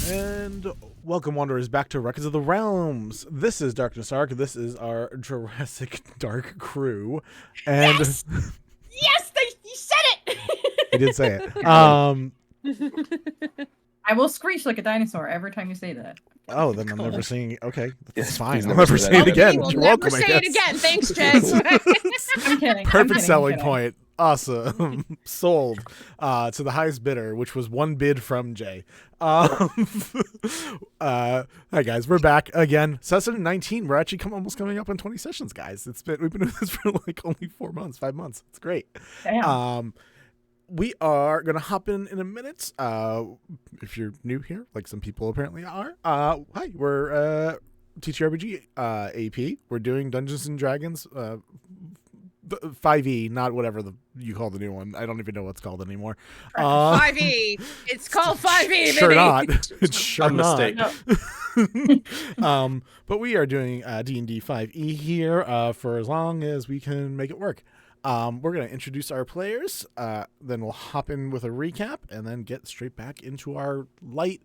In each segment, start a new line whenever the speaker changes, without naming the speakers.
And welcome, Wanderers, back to Records of the Realms. This is Darkness Arc. This is our Jurassic Dark crew. And
yes! Yes! You said it!
he did say it.
I will screech like a dinosaur every time you say that.
Oh, then I'm never saying it. Okay, that's
Yes,
fine.
please
I'll
never
never
say
say
that
it again.
We'll
You're
never
welcome, I
say it
guess.
again. Thanks, Jess.
I'm kidding.
Perfect
I'm
selling
kidding.
point. Awesome. Sold to the highest bidder, which was one bid from Jay. Hi guys, we're back again. Session 19. We're actually almost coming up on 20 sessions, guys. We've been doing this for like only 5 months. It's great.
Damn.
We are gonna hop in a minute. If you're new here, like some people apparently are, hi, we're TTRPG AP. We're doing Dungeons and Dragons 5e, not whatever you call the new one. I don't even know what's called anymore.
5e. It's called 5e.
Sure
baby.
not. It's sure not.
mistake.
But we are doing D&D 5e here for as long as we can make it work. We're going to introduce our players, then we'll hop in with a recap, and then get straight back into our light,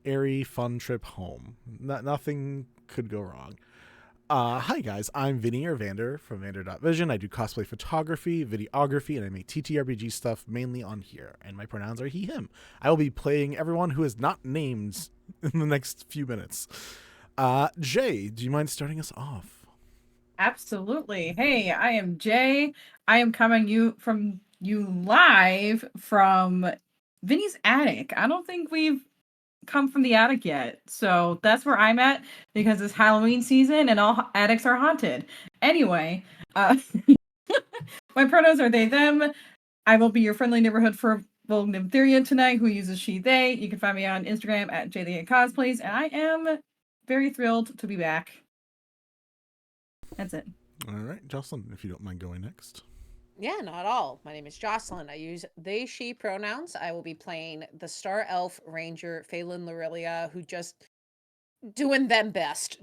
airy, fun trip home. Nothing could go wrong. Hi guys, I'm Vinny or Vander from Vander.Vision. I do cosplay photography, videography, and I make TTRPG stuff mainly on here, and my pronouns are he, him. I will be playing everyone who is not named in the next few minutes. Jay, do you mind starting us off?
Absolutely. Hey, I am Jay. I am coming from you live from Vinny's attic. I don't think we've come from the attic yet, so that's where I'm at because it's Halloween season and all attics are haunted. Anyway, my pronouns are they, them. I will be your friendly neighborhood Firbolg Nymtheria tonight, who uses she, they. You can find me on Instagram at JLeahCosplays, and I am very thrilled to be back. That's it.
All right, Jocelyn, if you don't mind going next.
Yeah, not at all. My name is Jocelyn. I use they, she pronouns. I will be playing the Star Elf Ranger Phailyn Lorelia, who just doing them best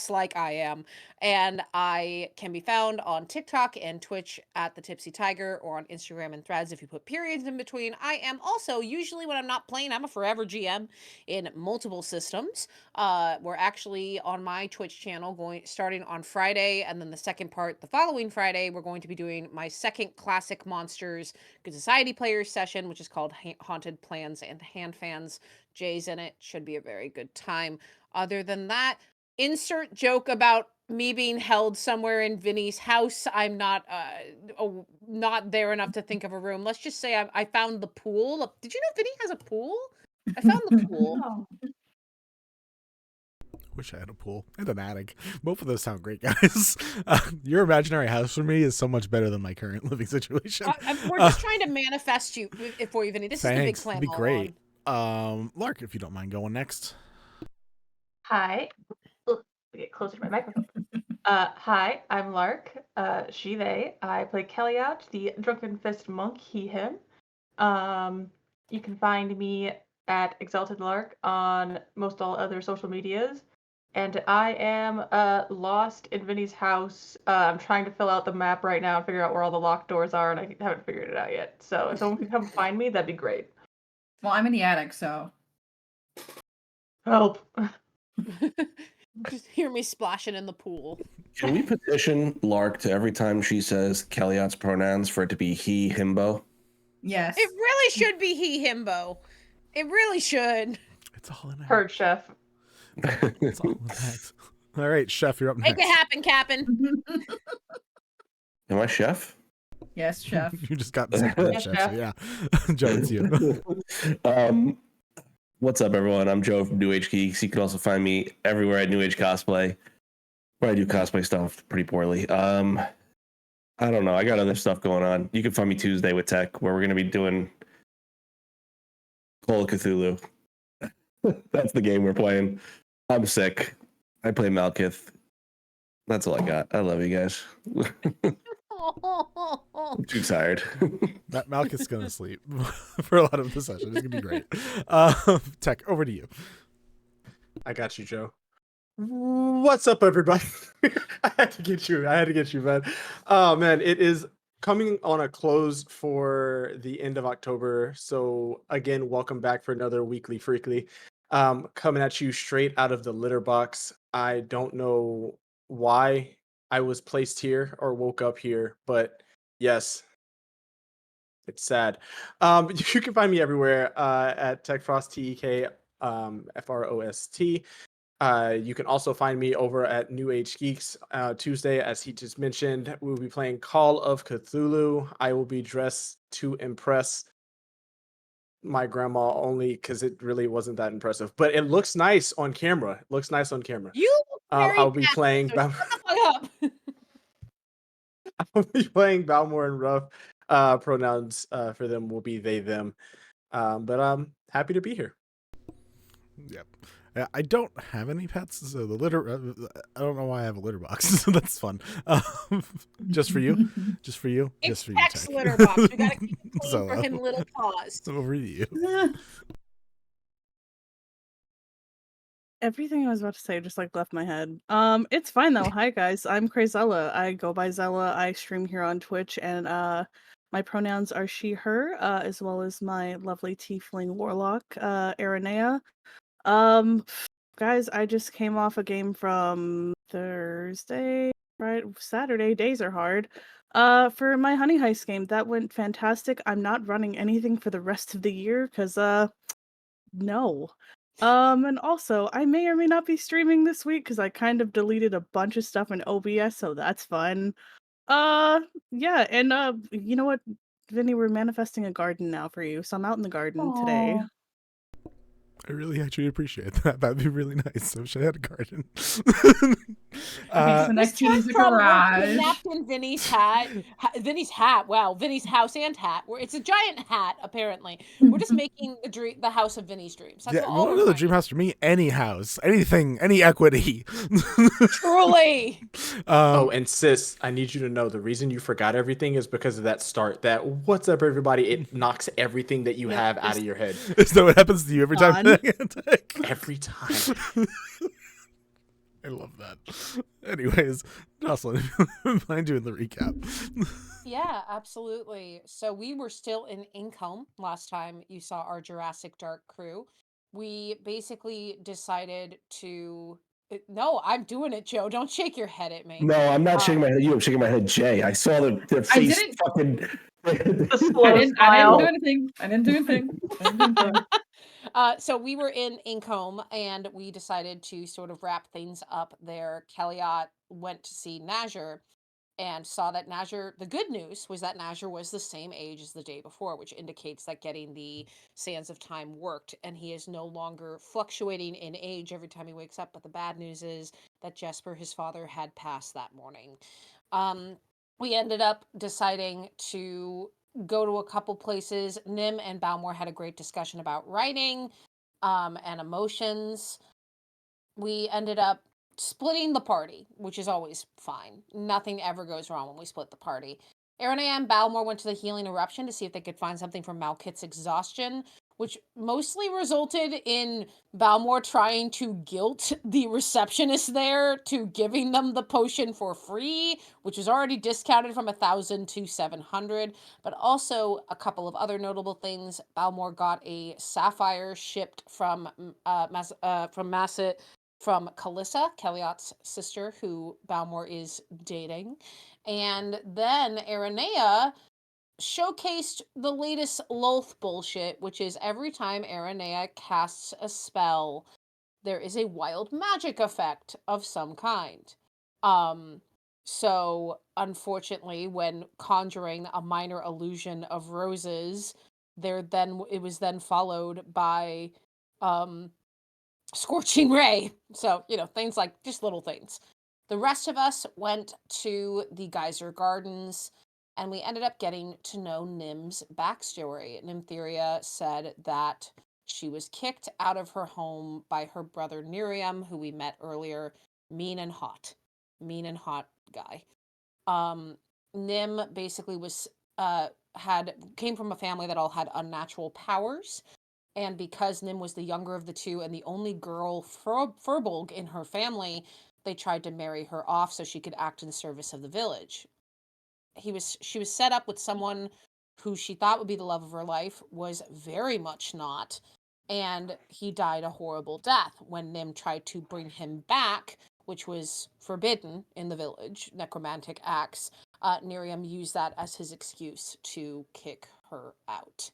like I am. And I can be found on TikTok and Twitch at the Tipsy Tiger, or on Instagram and Threads if you put periods in between. I am also, usually when I'm not playing, I'm a forever GM in multiple systems. We're actually on my Twitch channel starting on Friday, and then the second part the following Friday, we're going to be doing my second Classic Monsters Good Society Players session, which is called Haunted Plans and Hand Fans. Jay's in it. Should be a very good time. Other than that, insert joke about me being held somewhere in Vinny's house. I'm not not there enough to think of a room. Let's just say I found the pool. Did you know Vinny has a pool? I found the pool.
Wish I had a pool and an attic. Both of those sound great, guys. Your imaginary house for me is so much better than my current living situation.
We're just trying to manifest you for you, Vinny. This
Thanks.
is the big plan.
It'd be great. Lark, if you don't mind going next.
Hi. Get closer to my microphone. Hi, I'm Lark. She, they. I play Kelliat, the Drunken Fist Monk, he, him. You can find me at Exalted Lark on most all other social medias. And I am lost in Vinny's house. I'm trying to fill out the map right now and figure out where all the locked doors are, and I haven't figured it out yet. So if someone could come find me, that'd be great.
Well, I'm in the attic, so.
Help.
Just hear me splashing in the pool.
Can we petition Lark to every time she says Kelliat's pronouns for it to be he, himbo?
Yes.
It really should be he, himbo. It really should.
It's all in
Heard, Chef.
It's all in that. All right, Chef, you're up next.
Make it happen, Cap'n.
Am I Chef?
Yes, Chef.
You just got the second
Yes,
Chef,
Chef.
so yeah. Joe, it's you.
What's up, everyone? I'm Joe from New Age Geeks. You can also find me everywhere at New Age Cosplay, where I do cosplay stuff pretty poorly. I don't know. I got other stuff going on. You can find me Tuesday with Tech, where we're going to be doing Call of Cthulhu. That's the game we're playing. I'm sick. I play Malkith. That's all I got. I love you guys. I'm too tired.
Malkus going to sleep for a lot of the session. It's going to be great. Tech, over to you.
I got you, Joe. What's up, everybody? I had to get you, man. Oh, man, it is coming on a close for the end of October. So, again, welcome back for another Weekly Freakly. coming at you straight out of the litter box. I don't know why I was placed here or woke up here, but yes, it's sad. You can find me everywhere at TechFrost, TEK, FROST. You can also find me over at New Age Geeks Tuesday, as he just mentioned. We'll be playing Call of Cthulhu. I will be dressed to impress my grandma only because it really wasn't that impressive, but it looks nice on camera. It looks nice on camera.
You look very
I'll be
Catholic,
playing.
so shut the fuck up.
I'll be playing Balmor and Ruff. Pronouns for them will be they them. But I'm happy to be here.
Yep. I don't have any pets, so the litter. I don't know why I have a litter box. So that's fun. Just for you. Just for you.
It's
Just for you.
Tech's
Tech.
litter box. We gotta keep it clean
So,
for him, little paws.
Over to you.
Everything I was about to say just like left my head. It's fine though. Hi guys, I'm Crazella. I go by Zella. I stream here on Twitch, and my pronouns are she, her, as well as my lovely tiefling warlock, Aranea. Guys, I just came off a game from Thursday, right? Saturday. Days are hard. For my Honey Heist game, that went fantastic. I'm not running anything for the rest of the year because no. And also, I may or may not be streaming this week because I kind of deleted a bunch of stuff in OBS, so that's fun. Yeah, and you know what, Vinny, we're manifesting a garden now for you, so I'm out in the garden today.
Aw.
I really actually appreciate that. That'd be really nice. I wish I had a garden.
The next
This
is
turned
a
from we're
garage.
kidnapped in Vinny's hat. Vinny's hat. Wow, Vinny's house and hat. It's a giant hat, apparently. We're just making the house of Vinny's dreams. That's
Yeah,
all
well,
we're
the
doing.
dream house for me, any house, anything, any equity.
Truly.
Oh, and sis, I need you to know the reason you forgot everything is because of that start. That what's up, everybody? It knocks everything that you
Yeah,
have out
just-
of your head
Is that what happens to you every time?
Fun.
every time.
I love that. Anyways, Jocelyn, mind doing the recap.
Yeah, absolutely. So we were still in Income last time you saw our Jurassic Dark crew. We basically decided to. No, I'm doing it, Joe. Don't shake your head at me.
No, I'm not shaking my head at you. I'm shaking my head at Jay. I saw the face
didn't-
fucking.
The
I
slow
didn't
smile.
do anything. I didn't do anything.
So we were in Income and we decided to sort of wrap things up there. Kelliat went to see Nazir and saw that Nazir, the good news was that Nazir was the same age as the day before, which indicates that getting the Sands of Time worked and he is no longer fluctuating in age every time he wakes up. But the bad news is that Jesper, his father, had passed that morning. We ended up deciding to go to a couple places. Nim and Balmor had a great discussion about writing and emotions. We ended up splitting the party, which is always fine. Nothing ever goes wrong when we split the party. Aranea and Balmor went to the Healing Eruption to see if they could find something for Malkit's exhaustion, which mostly resulted in Balmor trying to guilt the receptionist there to giving them the potion for free, which was already discounted from 1,000 to 700. But also a couple of other notable things. Balmor got a sapphire shipped from Masset from Kalissa, Kelliat's sister, who Balmor is dating. And then Aranea showcased the latest Lolth bullshit, which is every time Aranea casts a spell, there is a wild magic effect of some kind. So unfortunately, when conjuring a minor illusion of roses, it was then followed by Scorching Ray. So, things like just little things. The rest of us went to the Geyser Gardens and we ended up getting to know Nim's backstory. Nymtheria said that she was kicked out of her home by her brother Nerium, who we met earlier. Mean and hot guy. Nim basically was came from a family that all had unnatural powers. And because Nim was the younger of the two and the only girl Firbolg in her family, they tried to marry her off so she could act in service of the village. She was set up with someone who she thought would be the love of her life, was very much not. and he died a horrible death. When Nym tried to bring him back, which was forbidden in the village, necromantic acts, Nerium used that as his excuse to kick her out.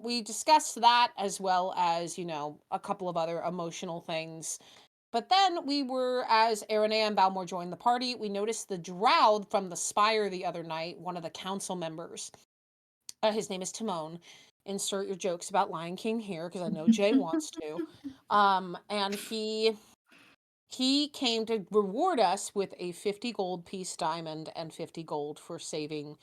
We discussed that as well as, a couple of other emotional things. But then we were, as Aranea and Balmor joined the party, we noticed the Drow from the Spire the other night, one of the council members. His name is Timon. Insert your jokes about Lion King here, because I know Jay wants to. And he came to reward us with a 50 gold piece diamond and 50 gold for saving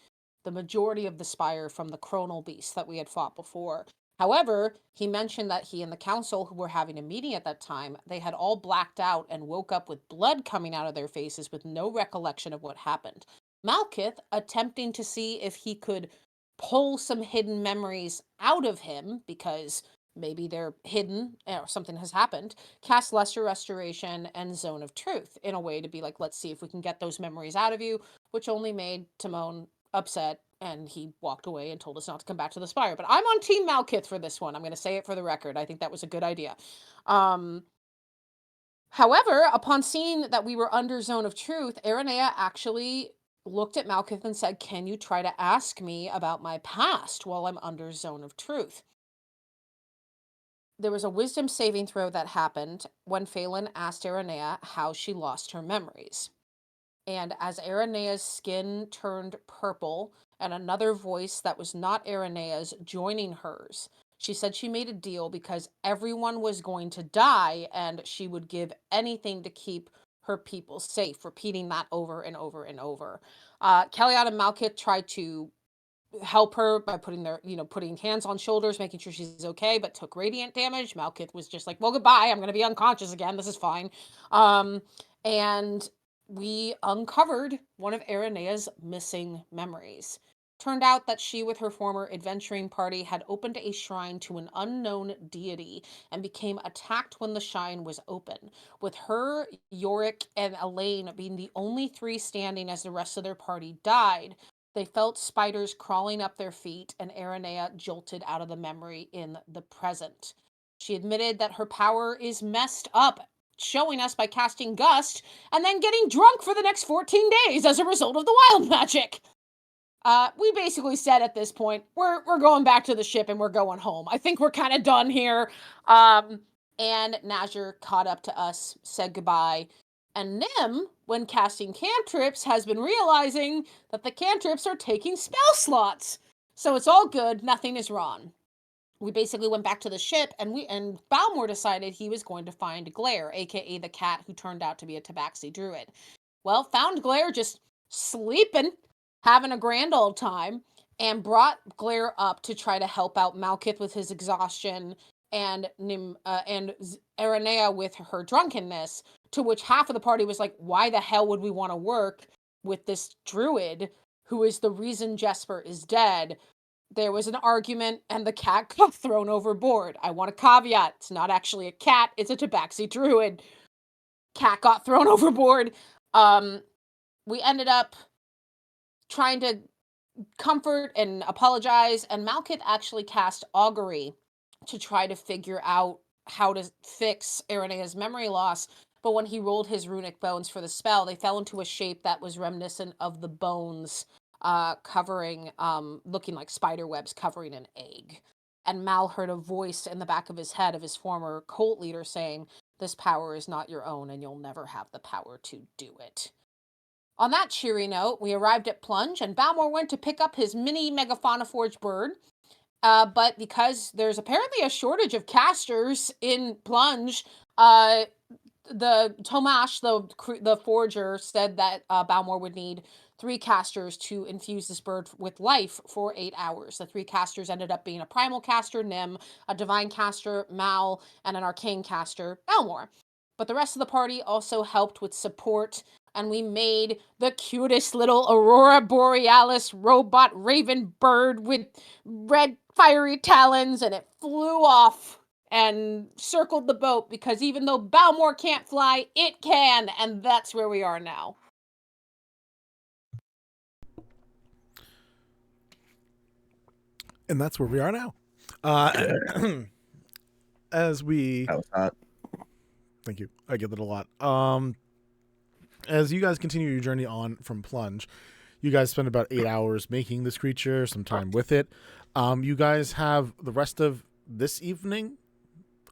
the majority of the Spire from the Chronal Beast that we had fought before. However, he mentioned that he and the council, who were having a meeting at that time, they had all blacked out and woke up with blood coming out of their faces with no recollection of what happened. Malkith, attempting to see if he could pull some hidden memories out of him, because maybe they're hidden or something has happened, cast Lesser Restoration and Zone of Truth in a way to be like, let's see if we can get those memories out of you, which only made Timon upset, and he walked away and told us not to come back to the Spire. But I'm on Team Malkith for this one. I'm going to say it for the record. I think that was a good idea. However, upon seeing that we were under Zone of Truth, Aranea actually looked at Malkith and said, can you try to ask me about my past while I'm under Zone of Truth? There was a wisdom saving throw that happened when Phailyn asked Aranea how she lost her memories. And as Aranea's skin turned purple and another voice that was not Aranea's joining hers, she said she made a deal because everyone was going to die and she would give anything to keep her people safe, repeating that over and over and over. Kelliat and Malkith tried to help her by putting hands on shoulders, making sure she's okay, but took radiant damage. Malkith was just like, well, goodbye. I'm going to be unconscious again. This is fine. And we uncovered one of Aranea's missing memories. Turned out that she, with her former adventuring party, had opened a shrine to an unknown deity and became attacked when the shrine was open. With her, Yorick, and Elaine being the only three standing as the rest of their party died, they felt spiders crawling up their feet, and Aranea jolted out of the memory in the present. She admitted that her power is messed up, showing us by casting Gust and then getting drunk for the next 14 days as a result of the wild magic. We basically said at this point, we're going back to the ship and we're going home. I think we're kind of done here. And Nazir caught up to us, said goodbye. And Nym, when casting cantrips, has been realizing that the cantrips are taking spell slots. So it's all good. Nothing is wrong. We basically went back to the ship, and Balmor decided he was going to find Glare, aka the cat who turned out to be a Tabaxi druid. Well, found Glare just sleeping, having a grand old time, and brought Glare up to try to help out Malkith with his exhaustion and Aranea with her drunkenness, to which half of the party was like, why the hell would we want to work with this druid who is the reason Jesper is dead? There was an argument and the cat got thrown overboard. I want a caveat. It's not actually a cat. It's a Tabaxi druid. Cat got thrown overboard. We ended up trying to comfort and apologize, and Malkith actually cast Augury to try to figure out how to fix Aranea's memory loss. But when he rolled his runic bones for the spell, they fell into a shape that was reminiscent of the bones covering, looking like spider webs covering an egg. And Mal heard a voice in the back of his head of his former cult leader saying, this power is not your own and you'll never have the power to do it. On that cheery note, we arrived at Plunge, and Balmor went to pick up his mini Megafauna bird. But because there's apparently a shortage of casters in Plunge, the Tomash, the forger, said that Balmor would need 3 casters to infuse this bird with life for 8 hours. The 3 casters ended up being a primal caster, Nym, a divine caster, Mal, and an arcane caster, Balmor. But the rest of the party also helped with support, and we made the cutest little Aurora Borealis robot raven bird with red fiery talons, and it flew off and circled the boat, because even though Balmor can't fly, it can, and that's where we are now.
And that's where we are now. as we
That was hot.
thank you, I get that a lot. As you guys continue your journey on from Plunge, you guys spend about 8 hours making this creature, some time with it. You guys have the rest of this evening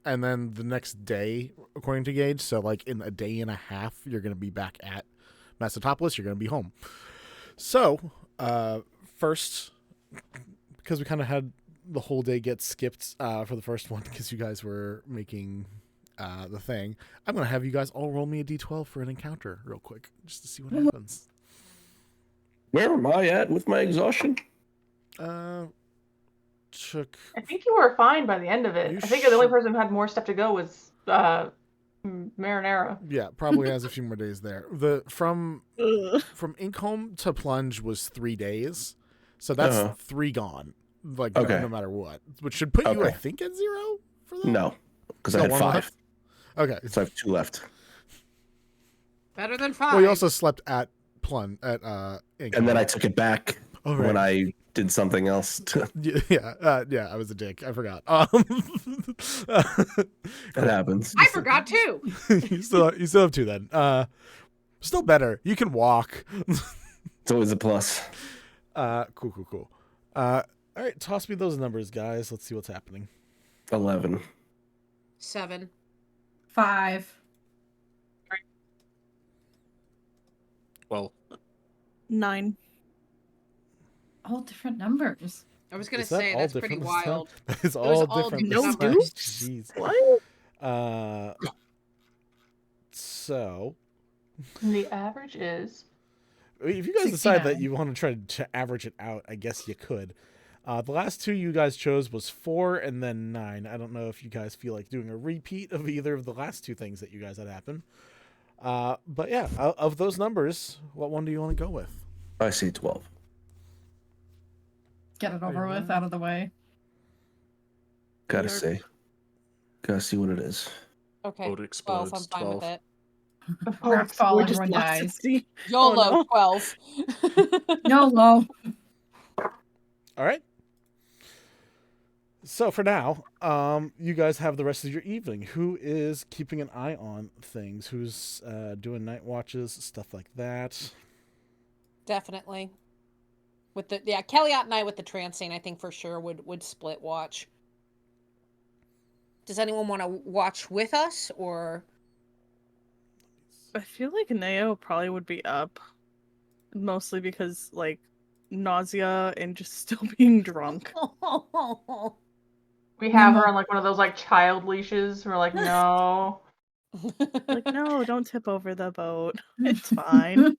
and then the next day, according to Gage. So, like, in a day and a half, you're going to be back at Massatopolis. You're going to be home. So, first, because we kind of had the whole day get skipped for the first one because you guys were making the thing, I'm going to have you guys all roll me a d12 for an encounter real quick, just to see what happens.
Where am I at with my exhaustion?
Took
I think you were fine by the end of it.
You
I think the only
should-
person who had more stuff to go was Marinara.
yeah, probably has a few more days there. From Inkholm to Plunge was 3 days, so that's 3 gone. Like
Okay.
no matter what, which should put you, I
Okay.
think, at 0 for that.
No, because I
Still
had
one
5.
left? Okay.
So I have 2 left.
Better than 5.
Well, you also slept at Plunge at Inkholm.
And then I took it back
Oh, right.
when I did something else.
Yeah, I was a dick. I forgot.
That happens.
I forgot too.
you still have 2 then. Still better. You can walk.
It's always a plus.
Cool. All right, toss me those numbers, guys. Let's see what's happening.
11.
7.
5.
Well,
9.
All different numbers.
I was gonna
Is that
say
all
that's pretty
different this time?
wild.
That is
was
all
all
different.
different
this
numbers.
time. Jeez.
What?
So
And the average is.
if you guys decide that
69.
you want to try to average it out, I guess you could. The last 2 you guys chose was 4 and then 9. I don't know if you guys feel like doing a repeat of either of the last 2 things that you guys had happen. But yeah, of those numbers, what one do you want to go with?
I see 12.
Get it over with, out of the way.
Gotta
Yarp.
see. Gotta see what it is.
Okay.
Boat
12.
explodes.
I'm fine
12.
with it.
Rocks fall,
We're just
everyone
lost at
dies.
sea.
YOLO
Oh, no.
12.
YOLO.
All right. So for now, you guys have the rest of your evening. Who is keeping an eye on things? Who's doing night watches, stuff like that?
Definitely. With the Kelliat and I with the trancing, I think for sure would split watch. Does anyone want to watch with us or?
I feel like Neo probably would be up. Mostly because, like, nausea and just still being drunk.
We have her on like one of those like child leashes. We're like, no.
Like, no, don't tip over the boat. It's fine.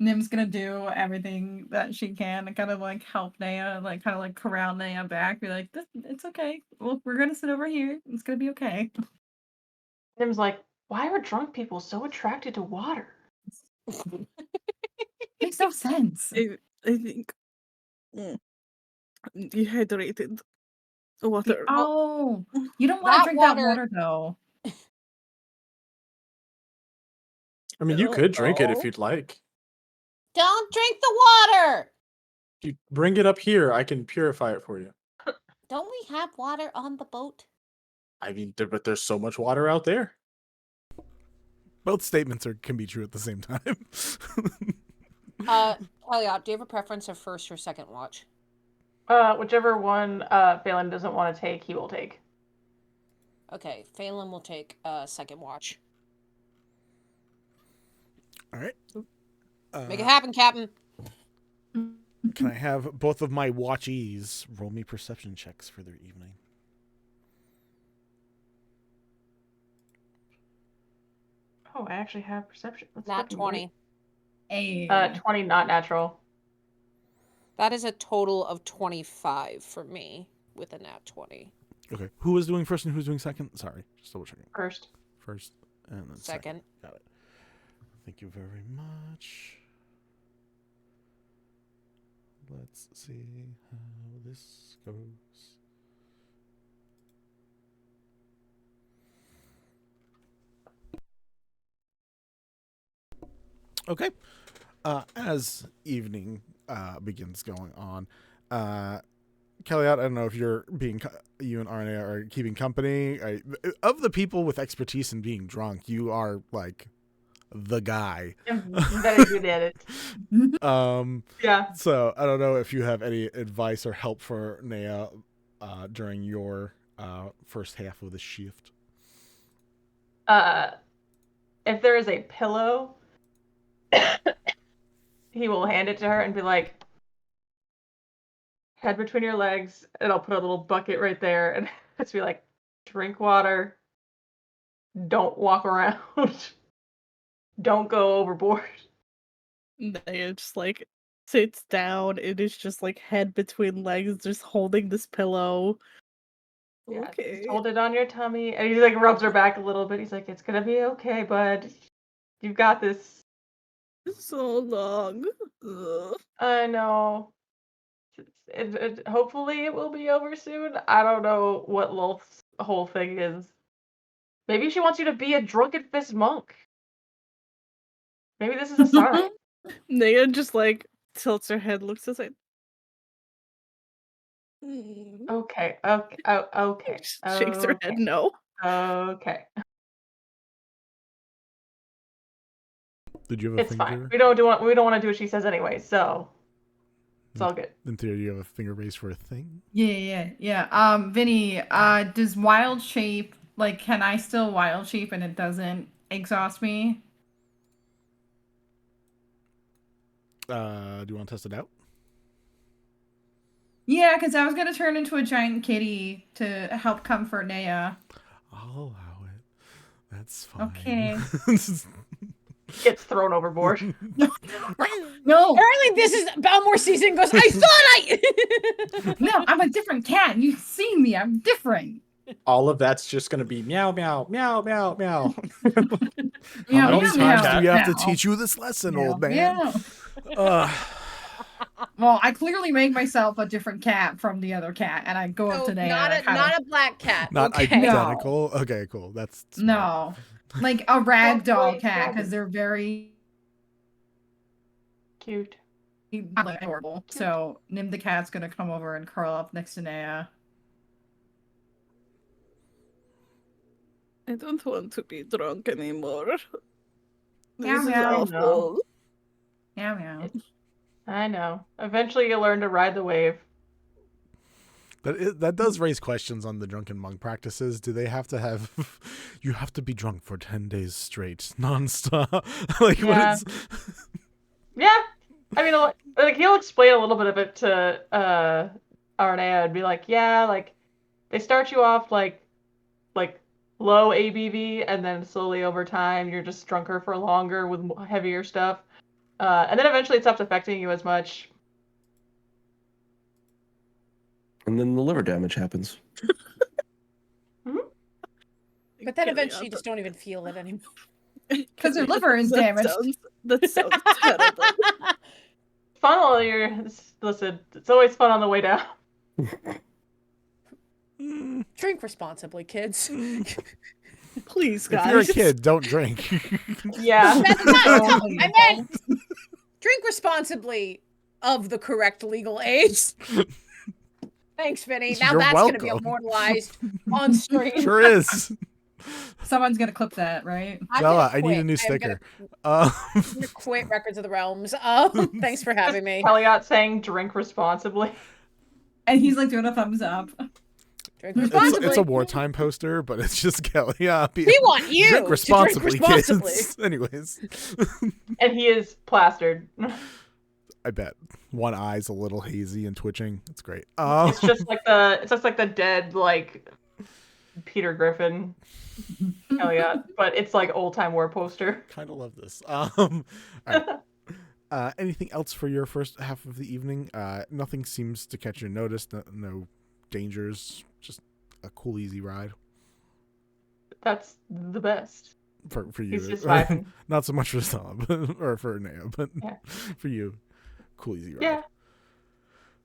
Nim's gonna do everything that she can to kind of like help Naya, like kind of like corral Naya back. Be like, it's okay. Well, we're gonna sit over here. It's gonna be okay.
Nim's like, why are drunk people so attracted to water?
Makes no sense.
I think dehydrated water.
Oh, you don't want
That
to drink
water-
that water though.
I mean, you could drink it if you'd like.
Don't drink the water.
You bring it up here, I can purify it for you.
Don't we have water on the boat?
I mean, but there's so much water out there.
Both statements can be true at the same time.
Kelliat, do you have a preference of first or second watch?
Whichever one Phailyn doesn't want to take, he will take.
Okay, Phailyn will take second watch.
All right.
Make it happen, Captain.
Can I have both of my watchies roll me perception checks for their evening?
Oh, I actually have perception. That's
Not
fucking
20.
Hey.
great. 20, not natural.
That is a total of 25 for me with a nat 20.
Okay. Who was doing first and who's doing second? Sorry. Just double checking.
First.
First and then
Second.
Got it. Thank you very much. Let's see how this goes. Okay. As evening begins going on, Kelliat, I don't know if you and Arne are keeping company. Of the people with expertise in being drunk, you are like the guy.
I'm very good at it. Yeah.
So I don't know if you have any advice or help for Nea during your first half of the shift.
If there is a pillow, he will hand it to her and be like, head between your legs, and I'll put a little bucket right there, and it's be like, drink water, don't walk around, don't go overboard.
Naya just like sits down. It is just like head between legs, just holding this pillow.
Yeah,
Okay.
just hold it on your tummy, and he like rubs her back a little bit. He's like, it's gonna be okay, bud. You've got this.
So long. Ugh.
I know. Hopefully it will be over soon. I don't know what Lolth's whole thing is. Maybe she wants you to be a drunken fist monk. Maybe this is a sign.
Naya just like tilts her head, looks aside.
Okay. Okay.
Shakes her head no.
Okay.
Did you have a
It's
finger?
fine. We don't want to do what she says anyway, so it's all good.
Nymtheria, do you have a finger base for a thing?
Yeah. Vinny, does wild shape, like, can I still wild shape and it doesn't exhaust me?
Do you want to test it out?
Yeah, because I was gonna turn into a giant kitty to help comfort Naya.
I'll allow it. That's fine.
Okay.
Gets thrown overboard.
No.
Apparently, this is Balmor season. Goes. I thought
No, I'm a different cat. You see me. I'm different.
All of that's just gonna be meow meow meow meow meow.
How many times do we have to
meow.
teach you this lesson, old man?
Yeah. Well, I clearly make myself a different cat from the other cat, and I go up to Naya.
not a black cat.
Not
okay.
identical. Okay, cool. That's smart.
No, like a ragdoll
wait,
cat,
no.
because they're very
Cute.
adorable. So Nim the cat's gonna come over and curl up next to Naya.
I don't want to be drunk anymore.
Meow,
This is
meow.
awful.
Meow meow.
I know. Eventually you'll learn to ride the wave.
That does raise questions on the drunken monk practices. Do they have to have? You have to be drunk for 10 days straight, nonstop. Like
Yeah.
what's?
Yeah. I mean, like he'll explain a little bit of it to Arnea and be like, yeah, like they start you off like low ABV, and then slowly over time you're just drunker for longer with heavier stuff, and then eventually it stops affecting you as much.
And then the liver damage happens.
But then eventually you just don't even feel it anymore.
Because their liver is damaged.
That sounds terrible.
Fun while you're listen. It's always fun on the way down.
Drink responsibly, kids.
Please,
If
guys.
you're a kid, don't drink.
Yeah.
I meant drink responsibly of the correct legal age. Thanks, Vinny. Now
You're
that's going to be
welcome.
immortalized on screen.
Sure is.
Someone's gonna clip that, right?
I'm
Bella,
gonna
I need a
quit.
new
I'm
sticker.
gonna quit Records of the Realms. Thanks for having me.
Kelliat saying drink responsibly.
And he's like doing a thumbs up.
Drink
It's
responsibly.
a wartime poster, but it's just Kelly. Yeah,
We want you
drink
to
responsibly,
drink responsibly.
kids. Anyways,
And he is plastered.
I bet one eye's a little hazy and twitching. It's great.
It's just like the dead like Peter Griffin Kelliat, but it's like old time war poster.
Kind of love this. All right. Anything else for your first half of the evening? Nothing seems to catch your notice. No dangers. Just a cool, easy ride
That's the best.
for you.
He's just vibing.
Not so much for Stella, or for Naya, but
Yeah.
for you, cool, easy ride.
Yeah.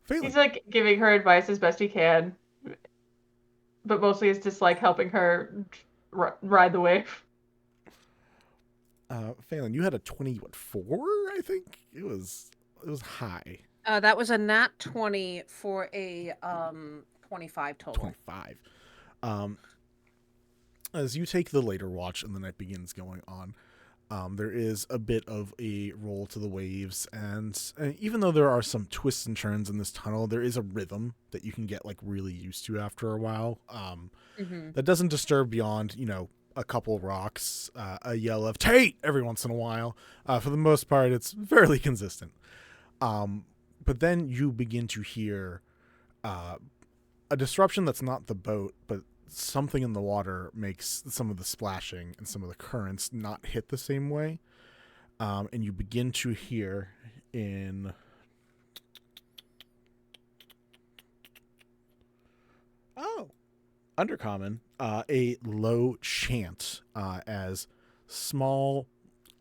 Phailyn.
He's like giving her advice as best he can, but mostly it's just like helping her ride the wave.
Phailyn, you had a 24, I think. It was high.
That was a nat 20 for a 25 total.
25. As you take the later watch and the night begins going on, there is a bit of a roll to the waves, and even though there are some twists and turns in this tunnel, there is a rhythm that you can get like really used to after a while. That doesn't disturb beyond, a couple rocks, a yell of "Tate" every once in a while. For the most part, it's fairly consistent. But then you begin to hear a disruption that's not the boat, but something in the water makes some of the splashing and some of the currents not hit the same way. And you begin to hear in Undercommon a low chant as small,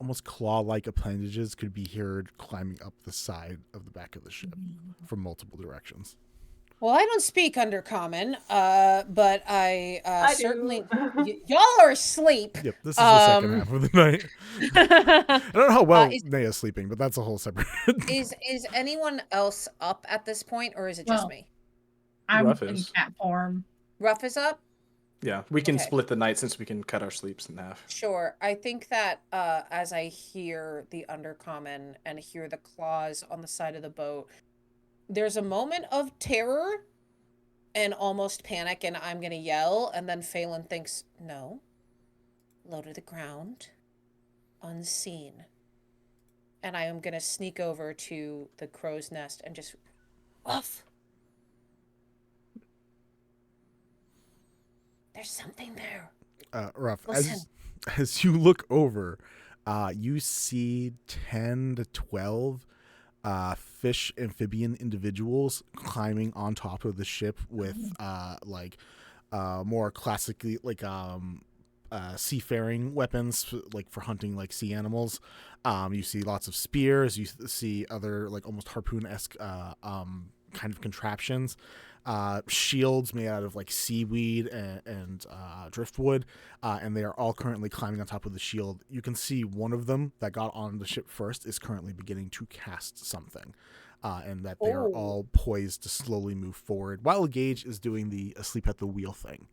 almost claw-like appendages could be heard climbing up the side of the back of the ship from multiple directions.
Well, I don't speak Undercommon, but I
I
certainly.
do.
Y'all are asleep.
Yep, this is the second half of the night. I don't know how well Naya's sleeping, but that's a whole separate.
Is anyone else up at this point, or is it just
Well,
me?
I'm
Ruff
in
is.
cat form.
Ruff is up?
Yeah, we can
Okay.
split the night since we can cut our sleeps in half.
Sure. I think that as I hear the Undercommon and hear the claws on the side of the boat, there's a moment of terror and almost panic, and I'm going to yell, and then Phailyn thinks, no, low to the ground, unseen. And I am going to sneak over to the crow's nest and just, Ruff. There's something there.
Ruff,
Listen.
as you look over, you see 10 to 12 fish amphibian individuals climbing on top of the ship with more classically seafaring weapons like for hunting like sea animals. You see lots of spears. You see other like almost harpoon-esque kind of contraptions. Shields made out of like seaweed and driftwood, and they are all currently climbing on top of the shield. You can see one of them that got on the ship first is currently beginning to cast something, and that they are all poised to slowly move forward, while Gage is doing the asleep at the wheel thing,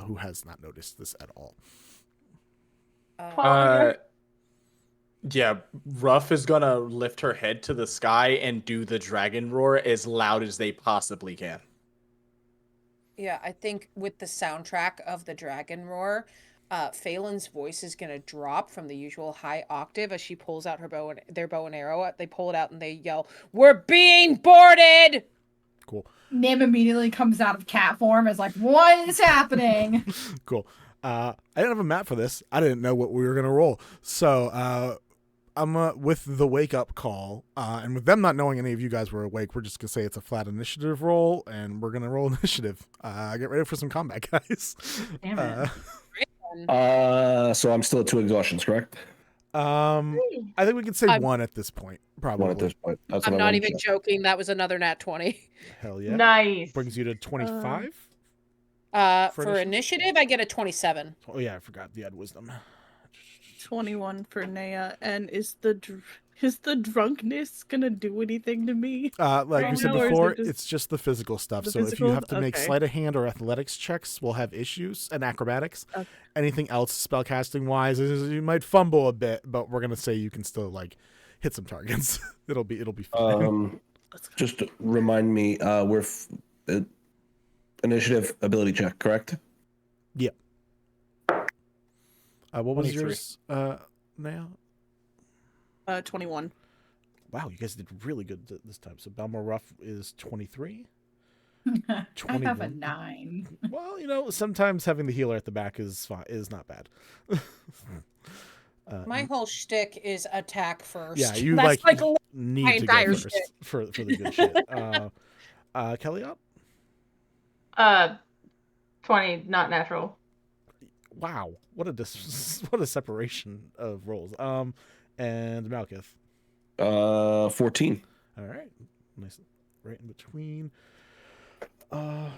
who has not noticed this at all.
Yeah, Ruff is gonna lift her head to the sky and do the dragon roar as loud as they possibly can.
Yeah, I think with the soundtrack of the dragon roar, Phaelyn's voice is gonna drop from the usual high octave as she pulls out their bow and arrow. They pull it out and they yell, "We're being boarded!"
Cool.
Nim immediately comes out of cat form as like, what is happening?
Cool. I didn't have a map for this. I didn't know what we were gonna roll. So I'm with the wake up call, and with them not knowing any of you guys were awake, we're just gonna say it's a flat initiative roll, and we're gonna roll initiative. Get ready for some combat, guys.
Damn it.
So I'm still at 2 exhaustions, correct?
I think we could say
I'm-
1 at this point. Probably.
1 at this point. That's
I'm
what I
not
wanted
even
to check.
joking. That was another nat 20.
Hell yeah.
Nice.
Brings you to 25.
For initiative, I get a 27.
Oh yeah, I forgot you had wisdom.
21 for Naya, and is the drunkenness gonna do anything to me?
Like we
Right
said
now, or is it
before,
just
it's just the physical stuff.
the
So if you
physical?
have to make
Okay.
sleight of hand or athletics checks, we'll have issues, and acrobatics.
Okay.
Anything else spellcasting wise, you might fumble a bit, but we're gonna say you can still like hit some targets. it'll be fine.
Let's go.
Just to remind me, we're initiative ability check, correct?
What was
23.
yours now?
21.
Wow, you guys did really good this time. So Balmor Ruff is 23.
I have a
21.
9.
Well, sometimes having the healer at the back is not bad.
My whole shtick is attack first.
Yeah, you
That's
like
my
need to go
entire
first for the good shit. Kelliat?
20, not natural.
Wow, what a what a separation of roles. And Malkith.
14.
All right, nice, right in between. All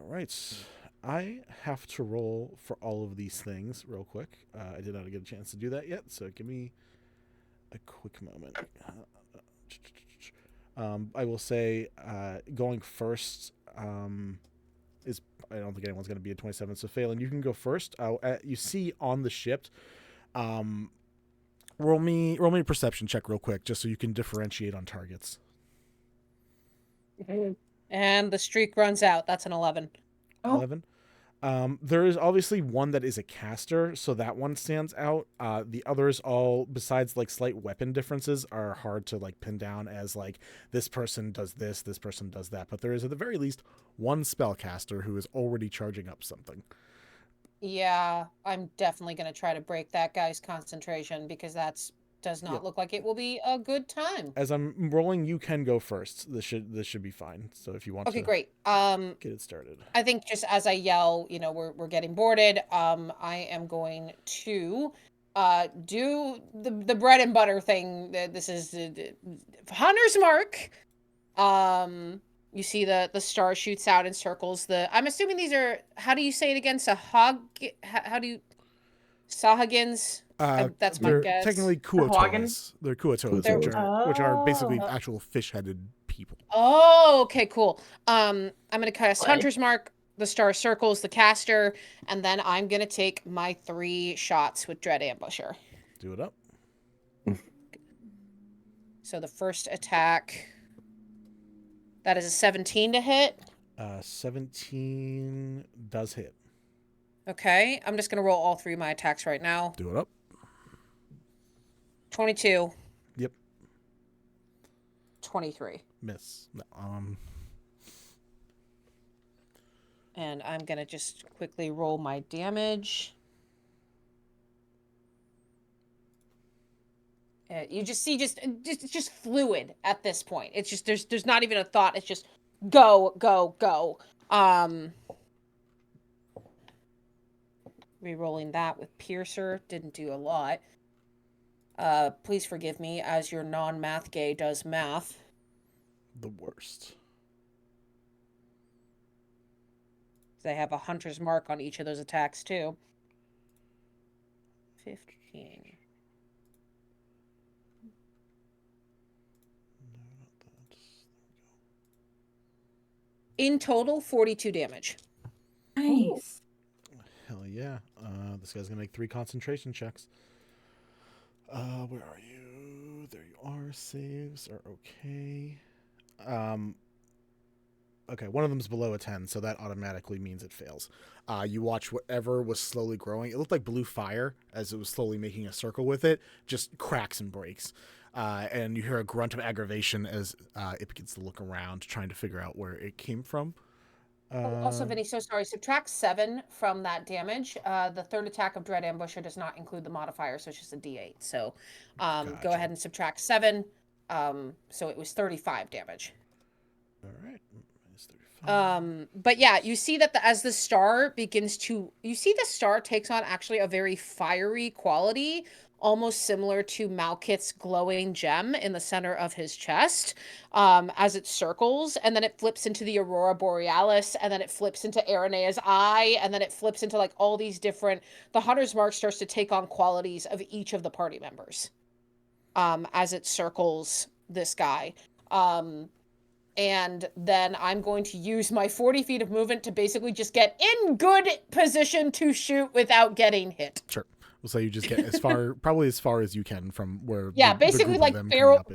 right, I have to roll for all of these things real quick. I did not get a chance to do that yet, so give me a quick moment. I will say going first is, I don't think anyone's going to be a 27. So Phailyn, you can go first. You see on the ship. Roll me a perception check real quick, just so you can differentiate on targets.
And the streak runs out. That's an 11.
11. There is obviously one that is a caster, so that one stands out. The others all, besides like slight weapon differences, are hard to like pin down as like this person does this person does that. But there is at the very least one spellcaster who is already charging up something.
Yeah, I'm definitely going to try to break that guy's concentration because does not look like it will be a good time.
As I'm rolling, you can go first. This should be fine. So if you want to
great.
get it started.
I think just as I yell, we're getting boarded. I am going to do the bread and butter thing. This is the Hunter's Mark. You see the star shoots out in circles. I'm assuming these are, how do you say it again? How do you, Sahagins? That's my guess.
Technically Kuotoas. They're Kuotoas, which are basically actual fish-headed people.
Oh, okay, cool. I'm gonna cast Hunter's Mark, the star circles, the caster, and then I'm gonna take my 3 shots with Dread Ambusher.
Do it up.
So the first attack, that is a 17 to hit.
17 does hit.
Okay, I'm just gonna roll all 3 of my attacks right now.
Do it up.
22.
Yep.
23.
Miss.
And I'm gonna just quickly roll my damage. You just see it's just fluid at this point. It's just there's not even a thought. It's just go, go, go. Rerolling that with Piercer didn't do a lot. Please forgive me as your non-math gay does math.
The worst.
They have a Hunter's Mark on each of those attacks too. 15. In total, 42 damage.
Nice.
Hell yeah. This guy's gonna make 3 concentration checks. Where are you? There you are. Saves are okay. Okay, one of them's below a 10, so that automatically means it fails. You watch whatever was slowly growing. It looked like blue fire as it was slowly making a circle with it, just cracks and breaks. And you hear a grunt of aggravation as it begins to look around, trying to figure out where it came from.
Also, Vinny, so sorry. Subtract 7 from that damage. The third attack of Dread Ambusher does not include the modifier, so it's just a D8. So
Gotcha.
Go ahead and subtract 7. So it was 35 damage.
All right.
But yeah, you see that as the star the star takes on actually a very fiery quality, almost similar to Malkit's glowing gem in the center of his chest, as it circles, and then it flips into the Aurora Borealis, and then it flips into Aranea's eye, and then it flips into like all these different, the Hunter's Mark starts to take on qualities of each of the party members, as it circles this guy. And then I'm going to use my 40 feet of movement to basically just get in good position to shoot without getting hit.
Sure. So you just get probably as far as you can from where.
Yeah, basically like barrel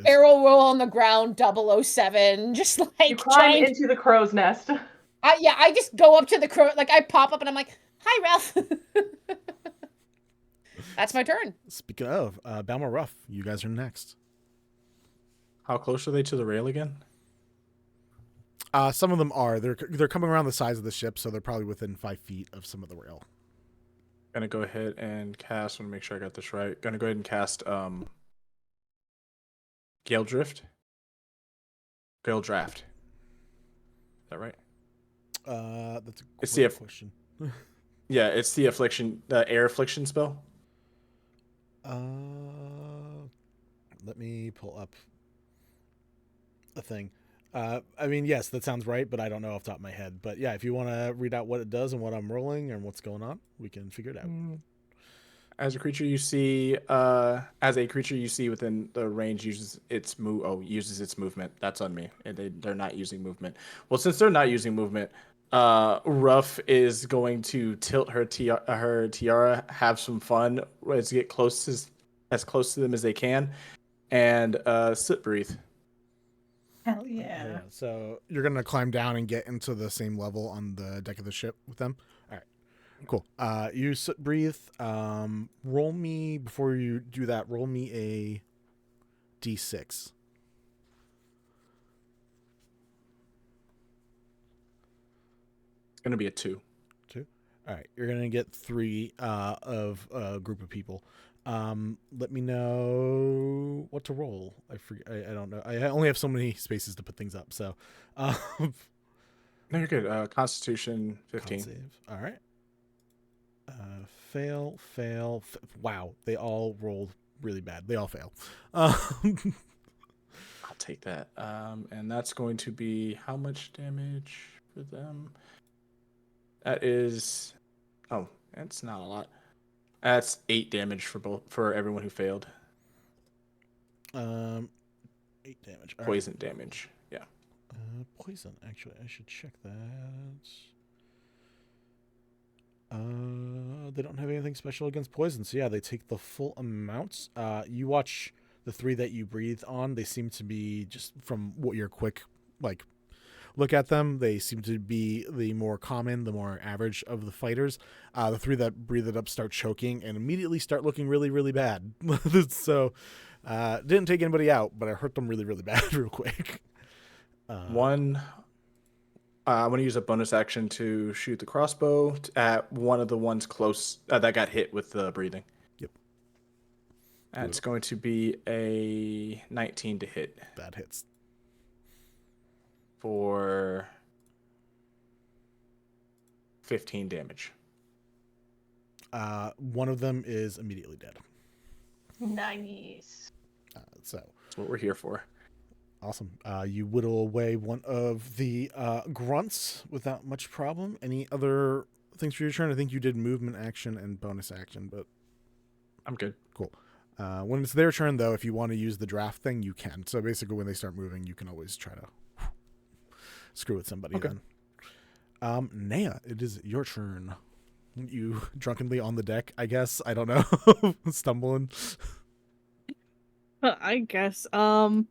roll on the ground, 007, just like
you climb into the crow's nest.
I just go up to the crow, like I pop up and I'm like, "Hi, Ralph." That's my turn.
Speaking of, Balmor, Ruff, you guys are next.
How close are they to the rail again?
Some of them are. They're coming around the sides of the ship, so they're probably within 5 feet of some of the rail.
Gonna go ahead and cast. I want to make sure I got this right. Gonna go ahead and cast Gale Draft. Is that right?
That's a great question.
Yeah, it's the affliction, the air affliction spell.
Let me pull up a thing. I mean, yes, that sounds right, but I don't know off the top of my head. But yeah, if you want to read out what it does and what I'm rolling and what's going on, we can figure it out.
As a creature you see, within the range uses its movement. That's on me. And they're not using movement. Well, since they're not using movement, Ruff is going to tilt her tiara, have some fun, as get as close to them as they can, and sit breathe.
Hell
Oh,
yeah.
So you're gonna climb down and get into the same level on the deck of the ship with them. All right, cool. You breathe. Roll me before you do that. Roll me a d6.
It's gonna be a 2.
All right, you're gonna get 3 of a group of people. Let me know what to roll. I forget. I don't know. I only have so many spaces to put things up. So,
No, you're good. Constitution 15.
con save. All right. Fail. Wow, they all rolled really bad. They all fail.
I'll take that. And that's going to be how much damage for them? That is, oh, that's not a lot. That's 8 damage for everyone who failed.
8 damage. All right.
Poison damage. Yeah.
Poison. Actually, I should check that. They don't have anything special against poison, so yeah, they take the full amount. You watch the 3 that you breathe on. They seem to be, just from what your quick look at them, they seem to be the more common, the more average of the fighters. The 3 that breathe it up start choking and immediately start looking really, really bad. So, didn't take anybody out, but I hurt them really, really bad real quick.
I'm going to use a bonus action to shoot the crossbow at one of the ones close that got hit with the breathing.
Yep.
That's going to be a 19 to hit.
That hits.
For 15 damage.
One of them is immediately dead.
Nice.
So
That's what we're here for.
awesome. You whittle away one of the grunts without much problem. Any other things for your turn? I think you did movement action and bonus action, but
I'm good.
cool. When it's their turn, though, if you want to use the draft thing, you can. So basically, when they start moving, you can always try to screw with somebody.
Okay.
Then, Naya, it is your turn. You drunkenly on the deck, I guess. I don't know, stumbling.
I guess. I'm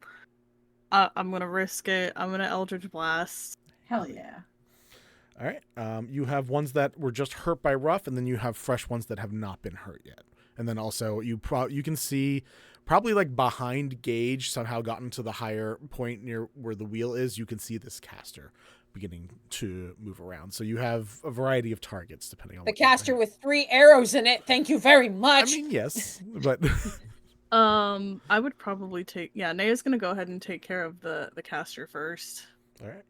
gonna risk it. I'm gonna Eldritch Blast.
Hell yeah.
All right. You have ones that were just hurt by Ruff, and then you have fresh ones that have not been hurt yet. And then also you can see probably like behind Gage, somehow gotten to the higher point near where the wheel is. You can see this caster beginning to move around. So you have a variety of targets depending on
The
what you're
caster
doing.
with 3 arrows in it. Thank you very
I
much.
mean, yes, but
I would probably take. Yeah, Naya's gonna go ahead and take care of the caster first.
all right.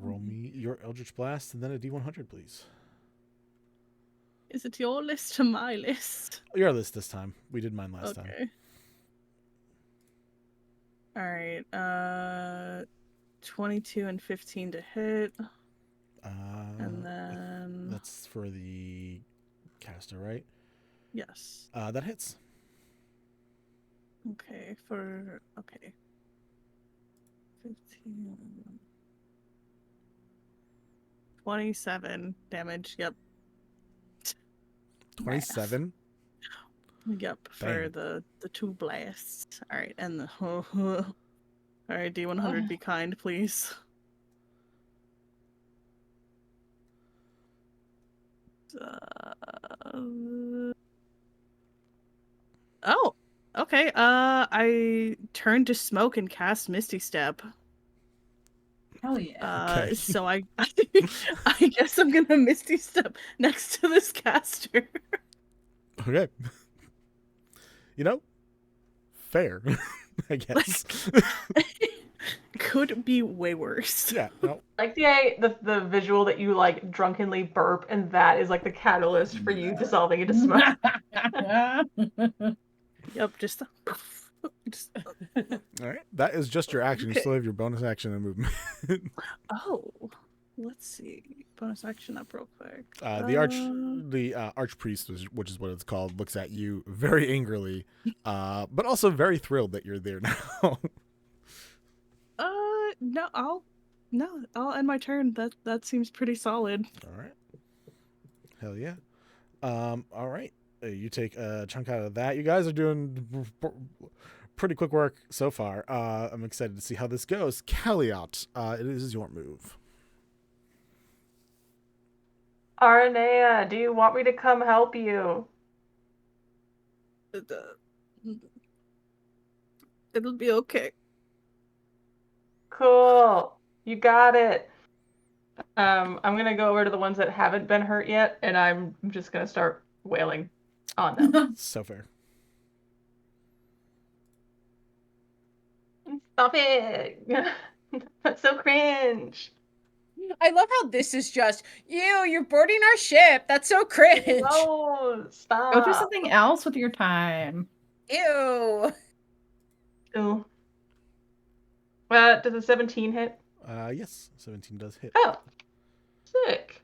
Roll me your Eldritch Blast and then a D100, please.
Is it your list or my list?
Your list this time. We did mine last time.
Okay. All right. 22 and 15 to hit, and then
That's for the caster, right?
yes.
That hits.
Okay. 15. 27 damage. Yep.
27.
Yep. For
Dang.
the 2 blasts. All right, and the all right, D100, be kind, please. Oh, okay. I turned to smoke and cast Misty Step.
Hell yeah.
Okay.
So I guess I'm gonna Misty Step next to this caster.
Okay. You know, fair, I guess.
Could be way worse.
Yeah. No.
Like the visual that you like drunkenly burp, and that is like the catalyst for you dissolving into smoke.
Yep. Just.
All right. That is just your action. You
Okay.
still have your bonus action and movement.
Oh, let's see. bonus action up real quick.
The archpriest, which is what it's called, looks at you very angrily, but also very thrilled that you're there now.
I'll end my turn. That seems pretty solid.
All right. Hell yeah. All right. You take a chunk out of that. You guys are doing pretty quick work so far. I'm excited to see how this goes. Kelliat, it is your move.
Aranea, do you want me to come help you?
It'll be okay.
Cool. You got it. I'm gonna go over to the ones that haven't been hurt yet, and I'm just gonna start wailing on them.
So fair.
Stop it! That's so cringe.
I love how this is just, you're boarding our ship. That's so cringe.
No, stop.
Go do something else with your time.
Ew.
Ew. Does a 17 hit?
Yes, 17 does hit.
Oh, sick.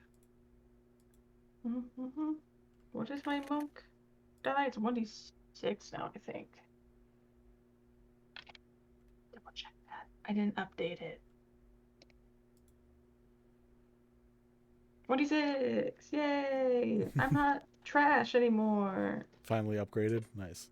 Mm-hmm. What is my monk die? It's 1d6 now, I think. Double check that. I didn't update it. 26! Yay! I'm not trash anymore.
Finally upgraded. Nice.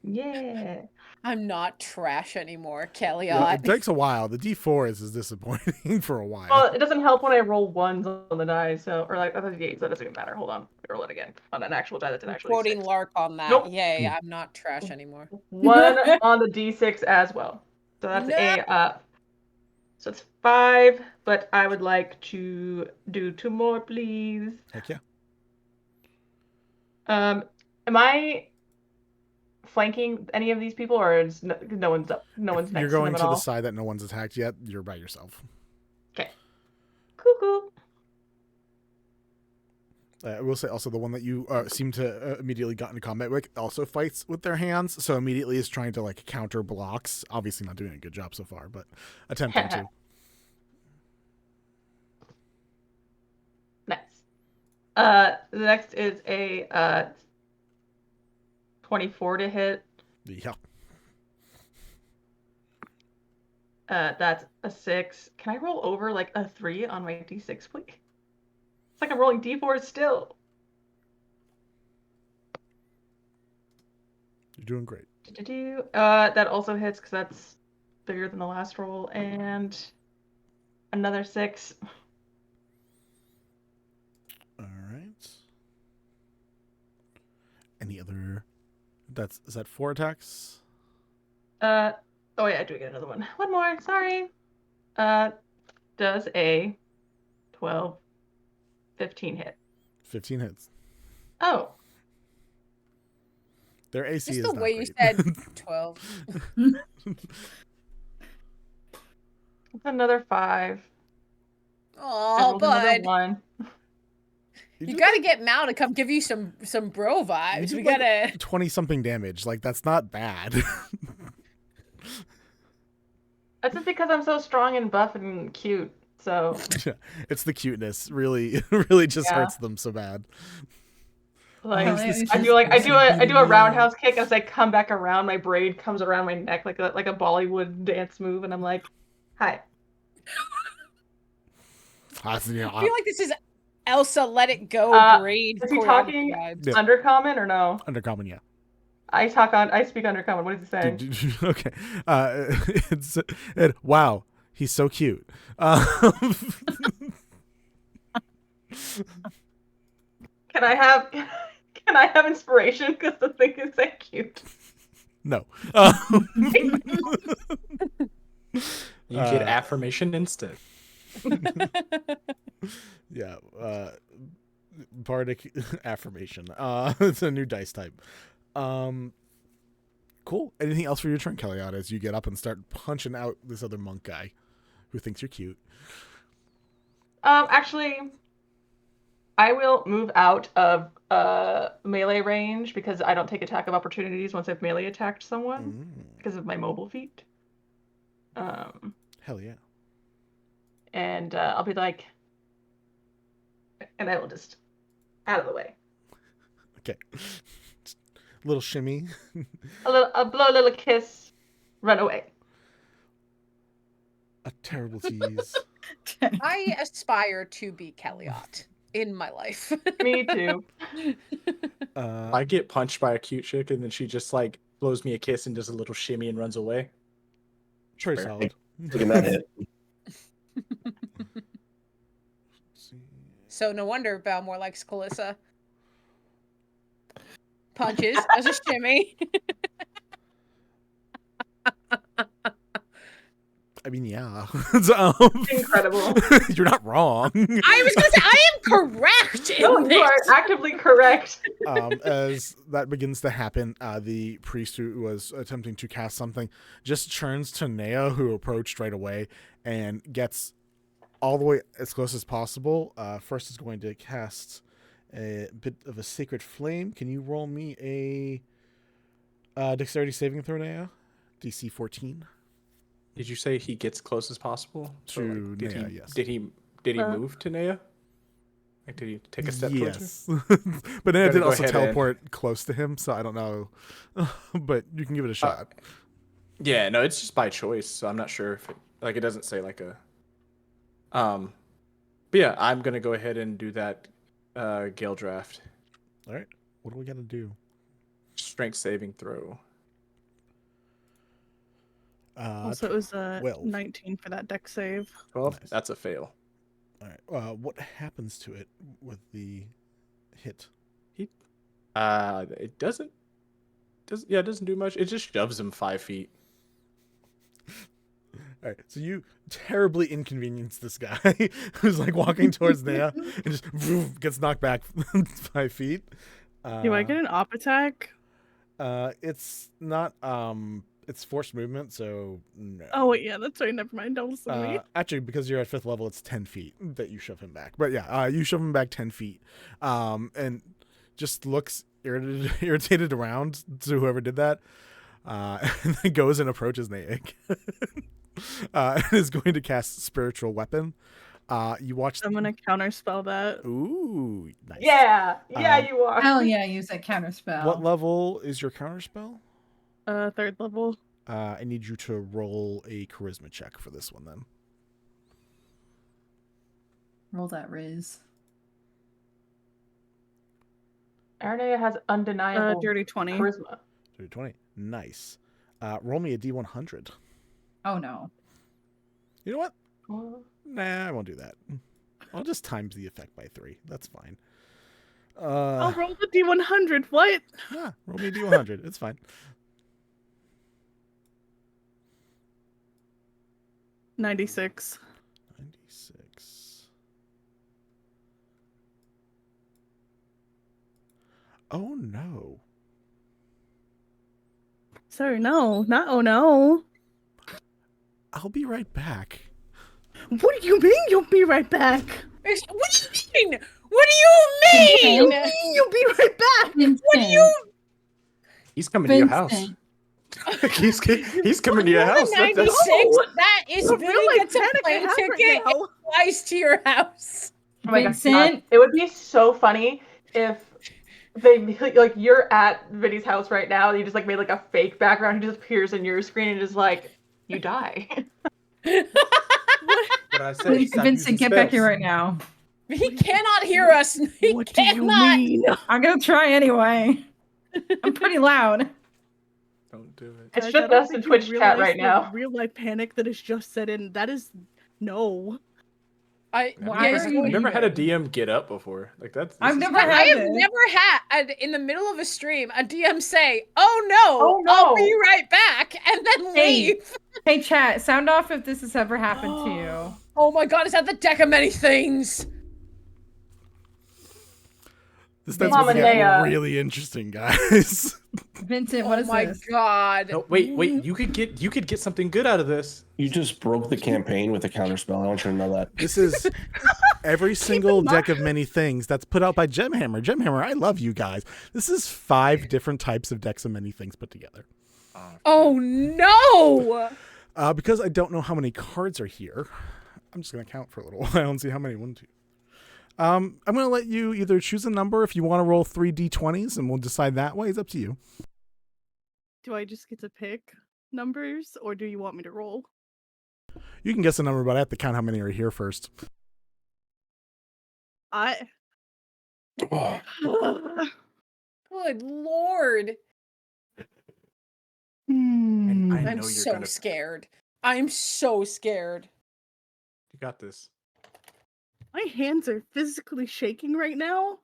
Yeah.
I'm not trash anymore, Kelliat.
Yeah, it takes a while. The D4 is disappointing for a while.
Well, it doesn't help when I roll ones on the die, so or like other D8s. That doesn't even matter. Hold on, roll it again on an actual die that's
I'm
actually
quoting
6.
Lark on that.
Nope.
Yay, I'm not trash anymore.
1 on the D6 as well. So that's
No.
so it's 5, but I would like to do 2 more, please.
Heck yeah.
Am I flanking any of these people, or is no one's up? No one's next
You're going
to
to
them at
the
all?
side that no one's attacked yet. You're by yourself.
Okay. Cuckoo.
I will say also the one that you seem to immediately got into combat with also fights with their hands, so immediately is trying to like counter blocks. Obviously not doing a good job so far, but attempting to.
Nice. The next is a 24 to hit.
Yeah.
That's a 6. Can I roll over like a 3 on my D6, please? It's like I'm rolling D4 still.
You're doing great.
That also hits because that's bigger than the last roll, and another 6.
All right. Any other? Is that 4 attacks?
Oh yeah, I do get another one. One more, sorry. Does a 12, 15 hit?
15 hits.
Oh.
Their AC
Just
is
the
not
way you
great.
said 12.
It's another 5.
Oh,
Another
bud.
1.
You gotta get Mal to come give you some bro vibes. We gotta
20 something damage. Like that's not bad.
That's just because I'm so strong and buff and cute. So
Yeah, it's the cuteness. Really just
Yeah.
hurts them so bad.
like
Well, at least
I
it's-
do a roundhouse kick as I come back around. My braid comes around my neck like a Bollywood dance move, and I'm like, "Hi."
I feel like this is Elsa Let It Go braid.
Is he
choreography
talking
vibes.
Yeah.
Undercommon or no?
Undercommon, yeah.
I speak Undercommon. What is he saying?
Okay. Wow, he's so cute.
Can I have inspiration because the thing is that cute?
No.
You get affirmation instant.
Yeah. Bardic affirmation. It's a new dice type. Cool. Anything else for your turn, Kelliat, as you get up and start punching out this other monk guy who thinks you're cute?
Actually, I will move out of melee range because I don't take attack of opportunities once I've melee attacked someone because of my mobile feat.
Hell yeah.
And I'll be like, and I will just out of the way.
Okay. Little shimmy.
I'll blow a little kiss, run away.
A terrible tease.
I aspire to be Kelliat in my life.
Me too.
I get punched by a cute chick, and then she just like blows me a kiss and does a little shimmy and runs away.
Very solid.
Taking that hit.
So no wonder Balmor likes Kalissa. Punches as a shimmy.
I mean, yeah.
Incredible.
You're not wrong.
I was going to say, I am correct in
No, you
this.
are actively correct.
As that begins to happen, the priest who was attempting to cast something just turns to Nea, who approached right away, and gets all the way as close as possible. First is going to cast a bit of a sacred flame. Can you roll me a dexterity saving throw, Nea? DC 14.
Did you say he gets close as possible?
To
did
Nea,
he,
yes.
Did he move to Nea? Like, did he take a step towards her?
Yes. But Nea
Gotta
did
go
also
ahead and-
teleport close to him, so I don't know. But you can give it a shot.
Yeah, no, it's just by choice, so I'm not sure if it doesn't say like a. But yeah, I'm gonna go ahead and do that Gale draft.
All right. What do we got to do?
Strength saving throw.
Also, it was
12.
19 for that deck save.
12.
Nice.
That's a fail.
All right. What happens to it with the hit?
It doesn't do much. It just shoves him 5 feet.
All right. So you terribly inconvenience this guy who's like walking towards Nea and just gets knocked back 5 feet.
Do I get an op attack?
It's not. It's forced movement, so no.
Oh, wait, yeah, that's right. Never mind. Don't listen to me.
Actually, because you're at 5th level, it's 10 feet that you shove him back. But yeah, you shove him back 10 feet, and just looks irritated around to whoever did that, and then goes and approaches Naik, and is going to cast Spiritual Weapon. You watch.
I'm going to counterspell that.
Ooh, nice.
Yeah, you are.
Hell yeah, use that counterspell.
What level is your counterspell?
3rd level.
I need you to roll a charisma check for this one, then.
Roll that Riz.
Arnea has undeniable
Dirty 20.
charisma.
20. Nice. Roll me a D100.
Oh no.
You know what?
Oh.
Nah, I won't do that. I'll just times the effect by 3. That's fine.
I'll roll the D100. What?
Yeah, roll me a D100. It's fine.
96.
96. Oh no.
Sorry, no. Not oh no.
I'll be right back.
What do you mean you'll be right back?
What do you mean? What do you mean?
You'll be right back.
What do you?
He's coming to your house. he's coming to your house.
96. That is
The
really
real
gets a
panic I
plane
have right
ticket
now.
and flies to your house.
Oh my god,
Vincent?
it would be so funny if they like you're at Vinny's house right now and you just like made like a fake background. He just appears in your screen and just like you die.
What I said.
Vincent, get back here right now.
He cannot hear us. He
What do you
cannot.
mean?
I'm gonna try anyway. I'm pretty loud.
Don't do it.
It's
Guys, I
just
don't
us in
think you
Twitch chat
realize
right
the
now.
Real life panic that is just set in. That is no.
I've
Yes,
never had a DM get up before. Like that's.
I've
this is
never
crazy.
I
had
have
this.
never had in the middle of a stream a DM say, "Oh no,
Oh, no.
I'll be right back," and then
Hey.
leave.
Hey chat, sound off if this has ever happened to you.
Oh my god, is that the deck of many things?
This starts
Mama
to get
Nea.
really interesting, guys.
Vincent, what
Oh
is
my
this?
god.
No, wait. You could get something good out of this.
You just broke the campaign with a counterspell. I want you to know that.
This is every single deck of many things that's put out by Gemhammer. Gemhammer, I love you guys. This is 5 different types of decks of many things put together.
Oh no.
Because I don't know how many cards are here, I'm just going to count for a little while and see how many. 1, I'm going to let you either choose a number if you want to roll 3 d20s, and we'll decide that way. It's up to you.
Do I just get to pick numbers, or do you want me to roll?
You can guess a number, but I have to count how many are here first.
I.
Good lord.
And I know
I'm
you're
so
gonna.
scared. I'm so scared.
You got this.
My hands are physically shaking right now.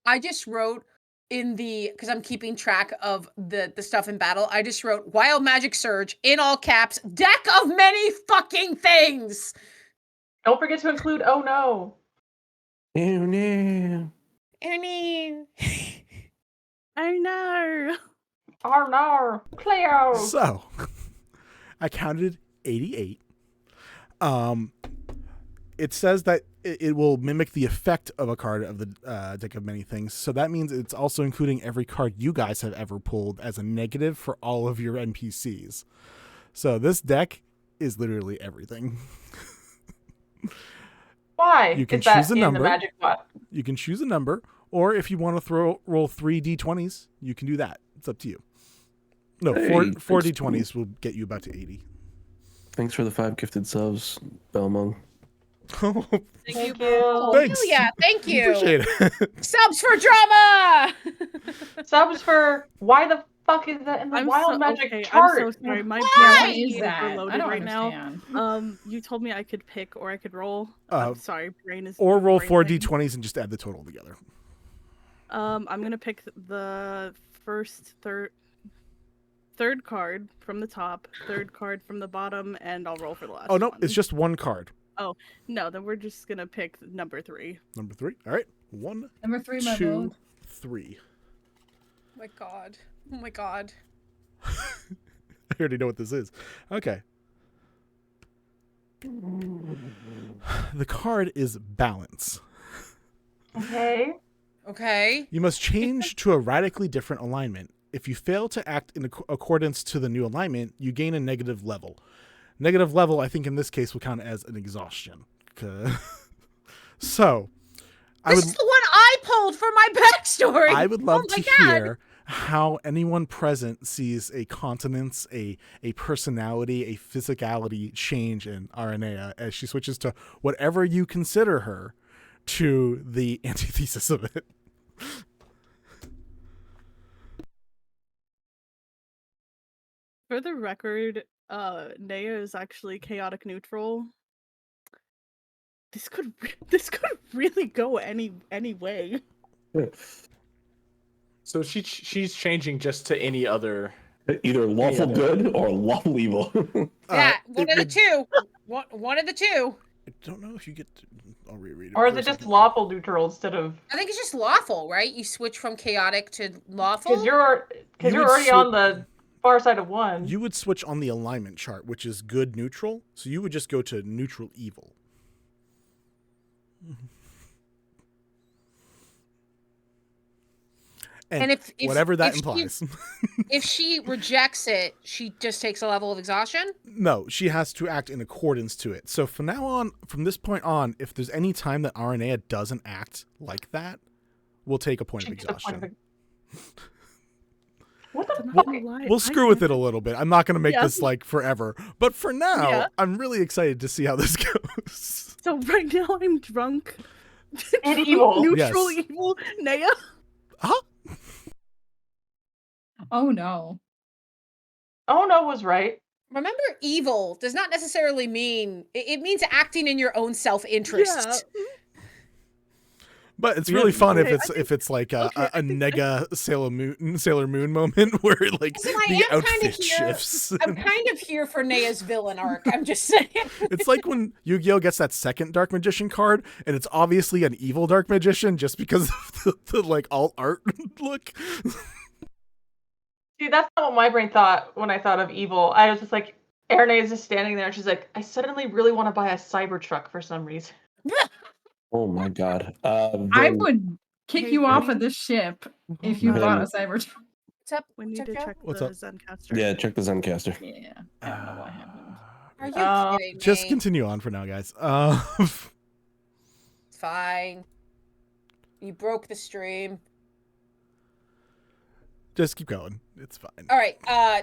I just wrote in the, because I'm keeping track of the stuff in battle, I just wrote Wild Magic Surge in all caps, deck of many fucking things.
Don't forget to include oh no.
Oh no.
Ernie.
I know.
Oh no. Cleo.
So, I counted 88. It says that it will mimic the effect of a card of the deck of many things. So that means it's also including every card you guys have ever pulled as a negative for all of your NPCs. So this deck is literally everything.
Why?
You can
Is that
choose a
in
number.
the magic what?
You can choose a number, or if you want to roll 3 d20s, you can do that. It's up to you. No,
Hey,
4
thanks.
d20s will get you about to 80.
Thanks for the 5 gifted subs, Balmor.
Oh,
Thank you.
Thanks.
Oh, yeah, thank you.
appreciate it.
Subs for drama.
Subs for why the fuck is that in the Wild Magic
okay,
chart?
I'm so sorry. My
Why?
What
brain
is that?
overloaded
I don't
right
understand.
now. You told me I could pick or I could roll. I'm sorry, brain is.
Or roll
brain
4
thing.
d20s and just add the total together.
I'm gonna pick the third card from the top, third card from the bottom, and I'll roll for the last
Oh, no,
one.
it's just one card.
No, then we're just gonna pick number 3.
Number 3. All right. 1,
Number 3, my
2,
vote.
3.
Oh my god. Oh my god.
I already know what this is. Okay. The card is balance.
Okay.
Okay.
You must change to a radically different alignment. If you fail to act in accordance to the new alignment, you gain a negative level. Negative level, I think in this case, will count as an exhaustion. So,
This is the one I pulled for my backstory.
I would love
Oh my
to
God.
hear how anyone present sees a continence, a personality, a physicality change in Aranea as she switches to whatever you consider her to the antithesis of it.
For the record, Naya is actually chaotic neutral. This could really go any way.
So she's changing just to any other.
Either lawful good or lawful evil.
Yeah, one
it
of the
would-
two. One of the two.
I don't know if you get to... I'll reread it.
Or is
for a
it just
second.
lawful neutral instead of
I think it's just lawful, right? You switch from chaotic to lawful.
because you're
You would
already on the far side of one.
You would switch on the alignment chart, which is good neutral. So you would just go to neutral evil. And
if
whatever that
if
implies.
if she rejects it, she just takes a level of exhaustion.
No, she has to act in accordance to it. So from now on, from this point on, if there's any time that Aranea doesn't act like that, we'll take a point of
She gets a point
exhaustion.
What the
I'm
fuck?
not gonna lie,
We'll
I
screw with it
never-
a little bit. I'm not going to make
Yeah.
this like forever. But for now,
Yeah.
I'm really excited to see how this goes.
So right now I'm drunk.
And
Drunk,
evil.
Neutral
Yes.
evil Naya.
Huh?
Oh no.
Oh no was right.
Remember, evil does not necessarily mean it means acting in your own self-interest.
Yeah.
But it's really fun
Okay,
if it's like a
I think-
nega Sailor Moon moment where like
So I
the
am kinda
outfit
here-
shifts.
I'm kind of here for Naya's villain arc. I'm just saying.
It's like when Yu-Gi-Oh gets that second Dark Magician card, and it's obviously an evil Dark Magician just because of the like alt art look.
See, that's not what my brain thought when I thought of evil. I was just like, Arne is just standing there and she's like, I suddenly really want to buy a Cybertruck for some reason.
Oh my god.
I
Then-
would kick
Hey,
you off
Vinny?
of this ship if you
Then-
bought a Cybertruck.
What's up?
We need
What's
to
up,
check
What's
the
up?
Zencaster.
Yeah, check the Zencaster.
Yeah. I don't know what happened.
Are you
Uh,
kidding me?
Just continue on for now, guys.
Fine. You broke the stream.
Just keep going. It's fine.
All right,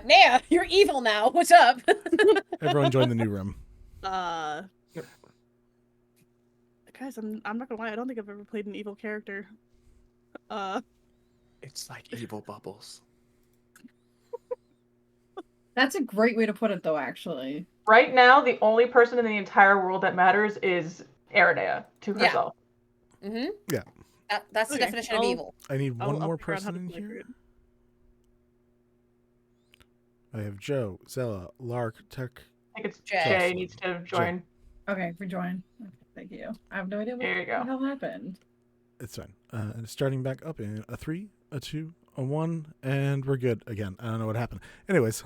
Naya, you're evil now. What's up?
Everyone join the new room.
Guys, I'm not gonna lie. I don't think I've ever played an evil character.
It's like evil bubbles.
That's a great way to put it, though, actually.
Right now, the only person in the entire world that matters is Aranea to
Yeah.
herself.
Mm-hmm.
Yeah.
That's the
Okay,
definition of evil.
I need one
I'll
more
figure out how
person
to
in
flavor
here.
it.
I have Joe, Zella, Lark, Tech.
I think it's
Jay.
Jay needs to join.
Okay, rejoin. Okay, thank you. I have no idea what
There you go.
the hell happened.
It's fine. And starting back up in a 3, a 2, a 1, and we're good again. I don't know what happened. Anyways,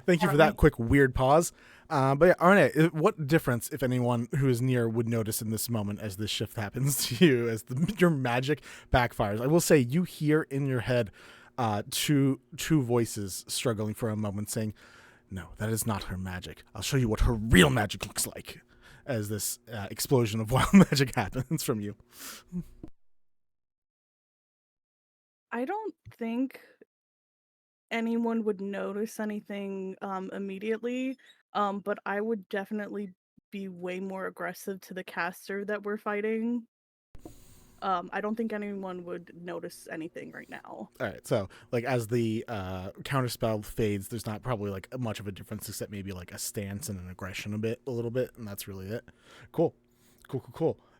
thank you for that quick weird pause. But yeah, Arne, what difference, if anyone who is near would notice in this moment as this shift happens to you, as your magic backfires? I will say you hear in your head two voices struggling for a moment saying, "No, that is not her magic. I'll show you what her real magic looks like," as this explosion of wild magic happens from you.
I don't think anyone would notice anything immediately, but I would definitely be way more aggressive to the caster that we're fighting. I don't think anyone would notice anything right now.
All right, so like as the counterspell fades, there's not probably like much of a difference except maybe like a stance and an aggression a little bit, and that's really it. Cool.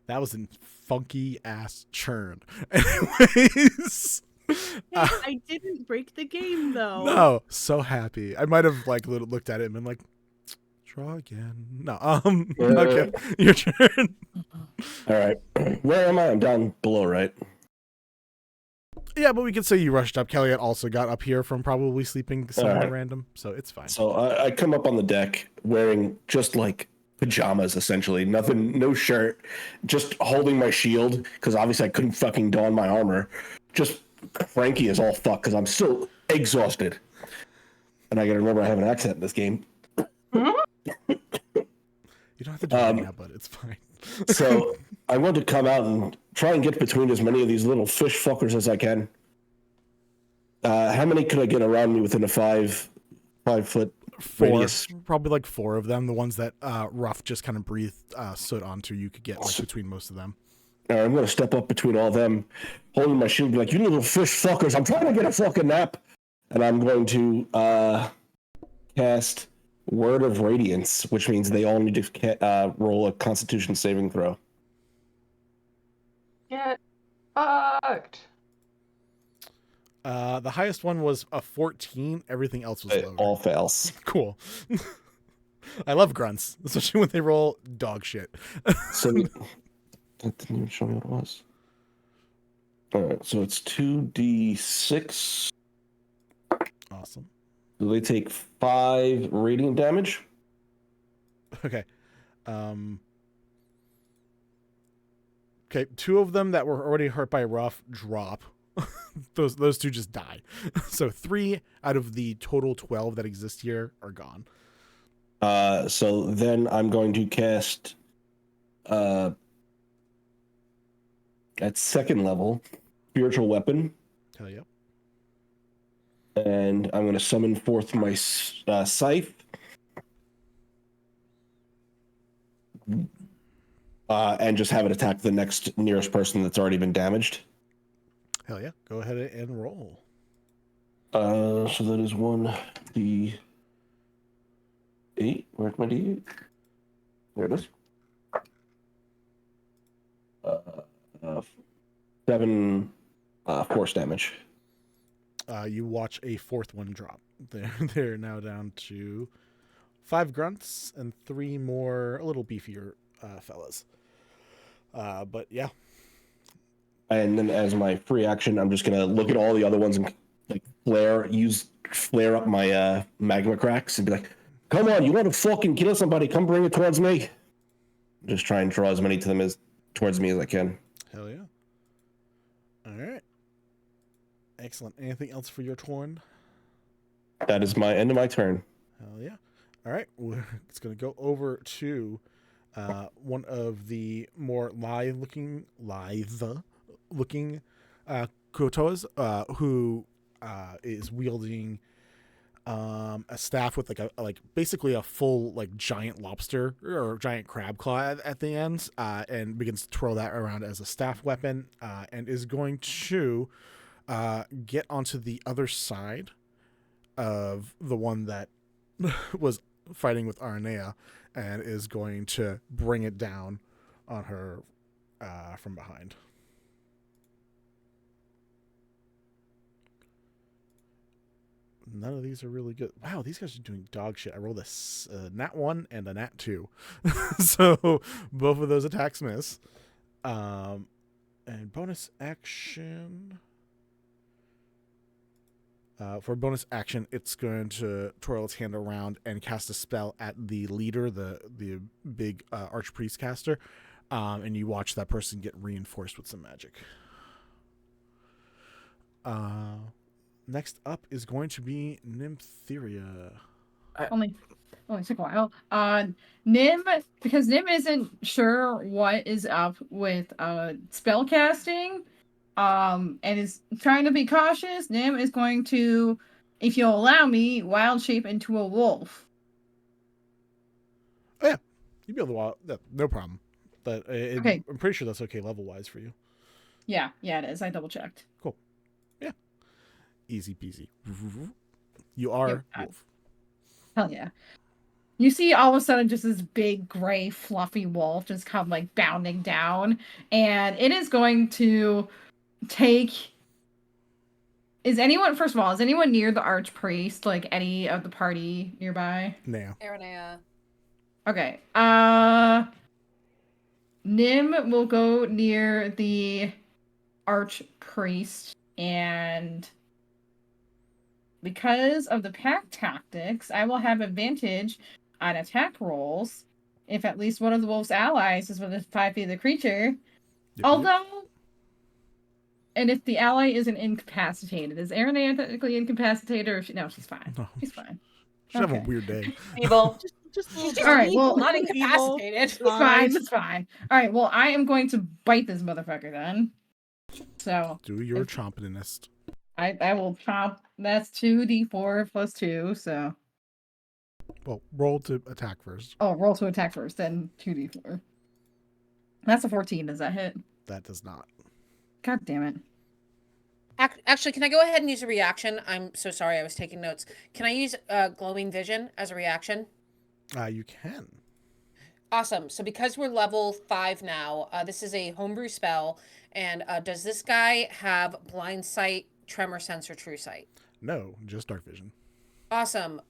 That was a funky ass churn. Anyways.
Hey, I didn't break the game though.
No, so happy. I might have like looked at it and been like, draw again. No, okay, your turn.
All right. Where am I? I'm down below, right?
Yeah, but we could say you rushed up. Kelliat also got up here from probably sleeping somewhere
Alright.
random, so it's fine.
So I come up on the deck wearing just like pajamas, essentially. Nothing, no shirt, just holding my shield because obviously I couldn't fucking don my armor. Just cranky as all fuck because I'm still exhausted. And I gotta remember I have an accent in this game.
You don't have to do it now, but it's fine.
So I want to come out and try and get between as many of these little fish fuckers as I can. How many could I get around me within a 5 foot radius?
Probably like 4 of them. The ones that Ruff just kind of breathed soot onto, you could get like between most of them.
All right, I'm going to step up between all of them, holding my shield, be like, "You little fish fuckers, I'm trying to get a fucking nap." And I'm going to cast Word of Radiance, which means they all need to roll a Constitution saving throw.
Get fucked.
The highest one was a 14. Everything else was
It
lower.
all fails.
Cool. I love grunts, especially when they roll dog shit.
So that didn't even show me what it was. All right, so it's 2d6.
Awesome.
So they take 5 radiant damage.
Okay. Okay, 2 of them that were already hurt by Ruff drop. those 2 just die. So 3 out of the total 12 that exist here are gone.
So then I'm going to cast at 2nd level Spiritual Weapon.
Hell yeah.
And I'm going to summon forth my scythe. And just have it attack the next nearest person that's already been damaged.
Hell yeah. Go ahead and roll.
So that is 1d8. Where's my d8? There it is. 7 force damage.
You watch a 4th one drop. They're now down to 5 grunts and 3 more, a little beefier fellas. But yeah.
And then as my free action, I'm just going to look at all the other ones and like flare up my magma cracks and be like, "Come on, you want to fucking kill somebody? Come bring it towards me." Just try and draw as many to them towards me as I can.
Hell yeah. All right. Excellent. Anything else for your turn?
That is my end of my turn.
Hell yeah. All right. It's going to go over to one of the more lithe looking Kotoas, who is wielding a staff with like basically a full like giant lobster or giant crab claw at the end, and begins to twirl that around as a staff weapon, and is going to get onto the other side of the one that was fighting with Aranea, and is going to bring it down on her from behind. None of these are really good. Wow, these guys are doing dog shit. I rolled a nat 1 and a nat 2. So both of those attacks miss. And bonus action. For bonus action, it's going to twirl its hand around and cast a spell at the leader, the big archpriest caster. And you watch that person get reinforced with some magic. Next up is going to be Nymtheria.
Only took a while. Nim, because Nim isn't sure what is up with spell casting, and is trying to be cautious. Nim is going to, if you'll allow me, wild shape into a wolf.
Oh yeah, you'd be able to wild. No problem. But
Okay.
I'm pretty sure that's okay level wise for you.
Yeah, it is. I double checked.
Cool. Yeah. Easy peasy. You are wolf.
Hell yeah. You see all of a sudden just this big gray fluffy wolf just come like bounding down, and it is going to take. Is anyone near the archpriest, like any of the party nearby?
No.
Aranea.
Okay. Nim will go near the archpriest, and because of the pack tactics, I will have advantage on attack rolls if at least one of the wolf's allies is within 5 feet of the creature. And if the ally isn't incapacitated. Is Aranea technically incapacitated, or no, she's fine.
No.
She's fine.
She's having a weird day.
Evil.
Just
She's
All right, well,
not
evil.
incapacitated.
It's fine. It's fine. All right, well, I am going to bite this motherfucker then. So
Do your chompinist.
I will chomp. That's 2d4 plus 2, so.
Well, roll to attack first.
Oh, roll to attack first, then 2d4. That's a 14. Does that hit?
That does not.
God damn it.
Actually, can I go ahead and use a reaction? I'm so sorry, I was taking notes. Can I use glowing vision as a reaction?
You can.
Awesome. So because we're level 5 now, this is a homebrew spell. And does this guy have blind sight, tremor sense, or true sight?
No, just dark vision.
Awesome.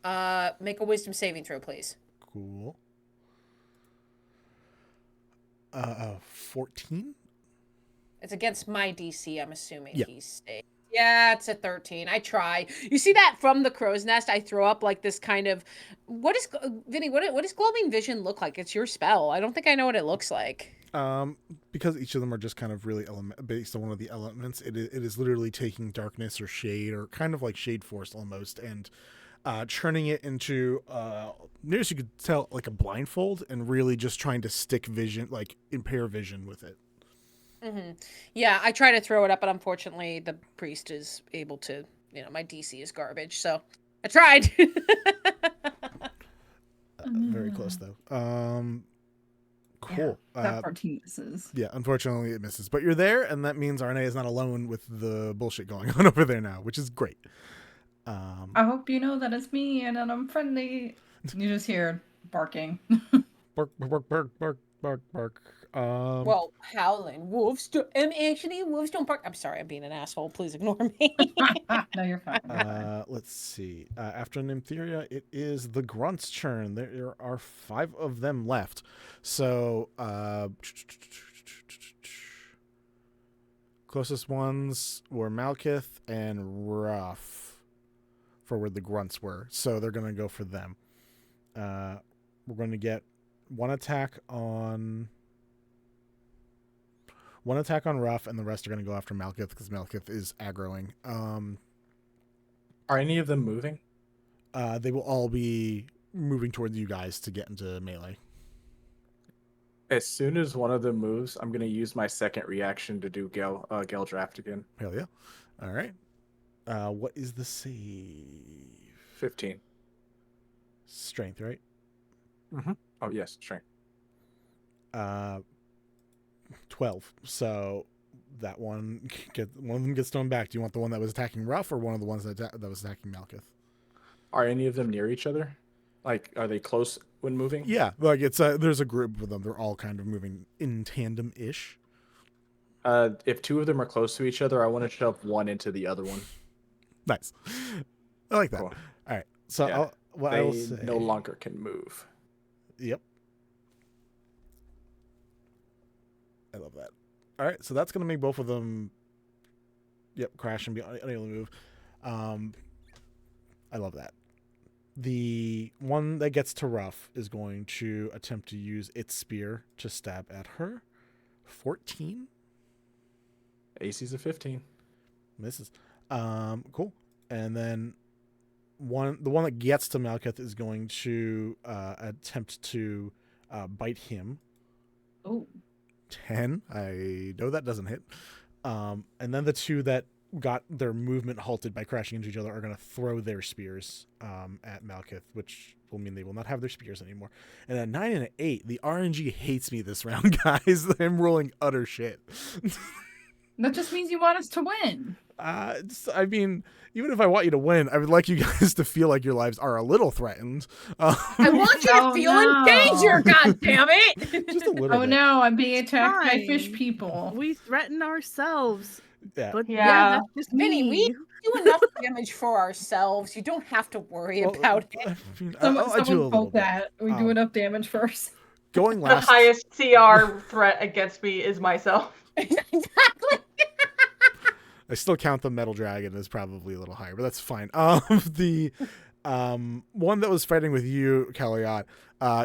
Make a wisdom saving throw, please.
Cool. 14?
It's against my DC, I'm assuming
Yeah.
he's safe. Yeah, it's a 13. I try. You see that from the crow's nest? I throw up like this kind of. Vinny? What does glowing vision look like? It's your spell. I don't think I know what it looks like.
Because each of them are just kind of really based on one of the elements. It is literally taking darkness or shade, or kind of like shade force almost, and turning it into near as you could tell like a blindfold, and really just trying to stick vision, like impair vision with it.
Mm-hmm. Yeah, I try to throw it up, but unfortunately the priest is able to. My DC is garbage, so I tried.
Very close though. Cool.
Yeah, that 14 misses.
Yeah, unfortunately it misses. But you're there, and that means Arne is not alone with the bullshit going on over there now, which is great.
I hope you know that it's me and that I'm friendly. You just hear barking.
Bark, bark, bark, bark, bark, bark.
Well, howling wolves. Actually, wolves don't bark. I'm sorry, I'm being an asshole. Please ignore me.
No, you're fine.
Let's see. After Nymtheria, it is the Grunt's turn. There are 5 of them left. So, closest ones were Malkith and Ruff for where the Grunts were. So they're going to go for them. We're going to get one attack on Ruff, and the rest are going to go after Malkith because Malkith is aggroing.
Are any of them moving?
They will all be moving towards you guys to get into melee.
As soon as one of them moves, I'm gonna use my second reaction to do Gale Draft again.
Hell yeah. All right. What is the save?
15.
Strength, right?
Oh yes, strength.
12. So that one of them gets thrown back. Do you want the one that was attacking Ruff or one of the ones that was attacking Malkuth?
Are any of them near each other? Like, are they close when moving?
Yeah, like it's there's a group of them. They're all kind of moving in tandem-ish.
If two of them are close to each other, I want to shove one into the other one.
Nice. I like that.
Cool.
All right. So
Yeah.
I will
They
say
no longer can move.
Yep. I love that. All right, so that's gonna make both of them. Yep, crash and be unable to move. I love that. The one that gets to Ruff is going to attempt to use its spear to stab at her. 14
AC's a 15.
misses. Cool. And then the one that gets to Malkuth is going to attempt to bite him.
Oh.
10. I know that doesn't hit. And then the two that got their movement halted by crashing into each other are going to throw their spears at Malkuth, which will mean they will not have their spears anymore. And a 9 and an 8, the RNG hates me this round, guys. I'm rolling utter shit.
That just means you want us to win.
I mean, even if I want you to win, I would like you guys to feel like your lives are a little threatened.
I want you to feel in danger, God damn it!
Just a little
Oh
bit.
no, I'm being attacked by
fine.
fish people.
We threaten ourselves.
Yeah.
But
Yeah.
yeah, that's just
Vinny,
me.
we do enough damage for ourselves. You don't have to worry about it.
I mean,
Someone
I do a little
quote
bit.
that. We do enough damage first.
Going
The
last.
highest CR threat against me is myself.
Exactly.
I still count the metal dragon as probably a little higher, but that's fine. The one that was fighting with you, Kelliat,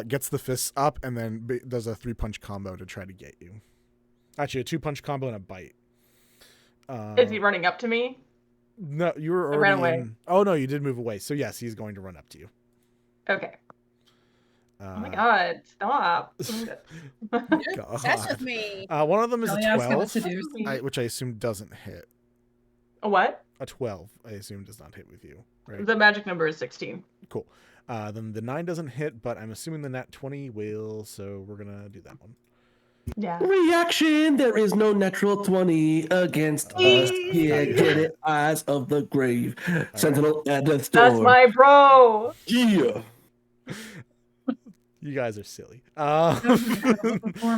gets the fists up and then does a 3-punch combo to try to get you. Actually, a 2-punch combo and a bite.
Is he running up to me?
No, you were
I
already
ran away.
in. Oh no, you did move away. So yes, he's going to run up to you.
Okay. Oh my god, stop.
You're obsessed with me.
One of them is a
Kelliat's gonna
12,
seduce me.
which I assume doesn't hit.
A what?
A 12, I assume, does not hit with you. Right?
The magic number is 16.
Cool. Then the 9 doesn't hit, but I'm assuming the nat 20 will, so we're gonna do that one.
Yeah.
Reaction. There is no natural 20 against us. Yeah, get it. Eyes of the grave. Sentinel at the storm.
That's my bro.
Yeah.
You guys are silly.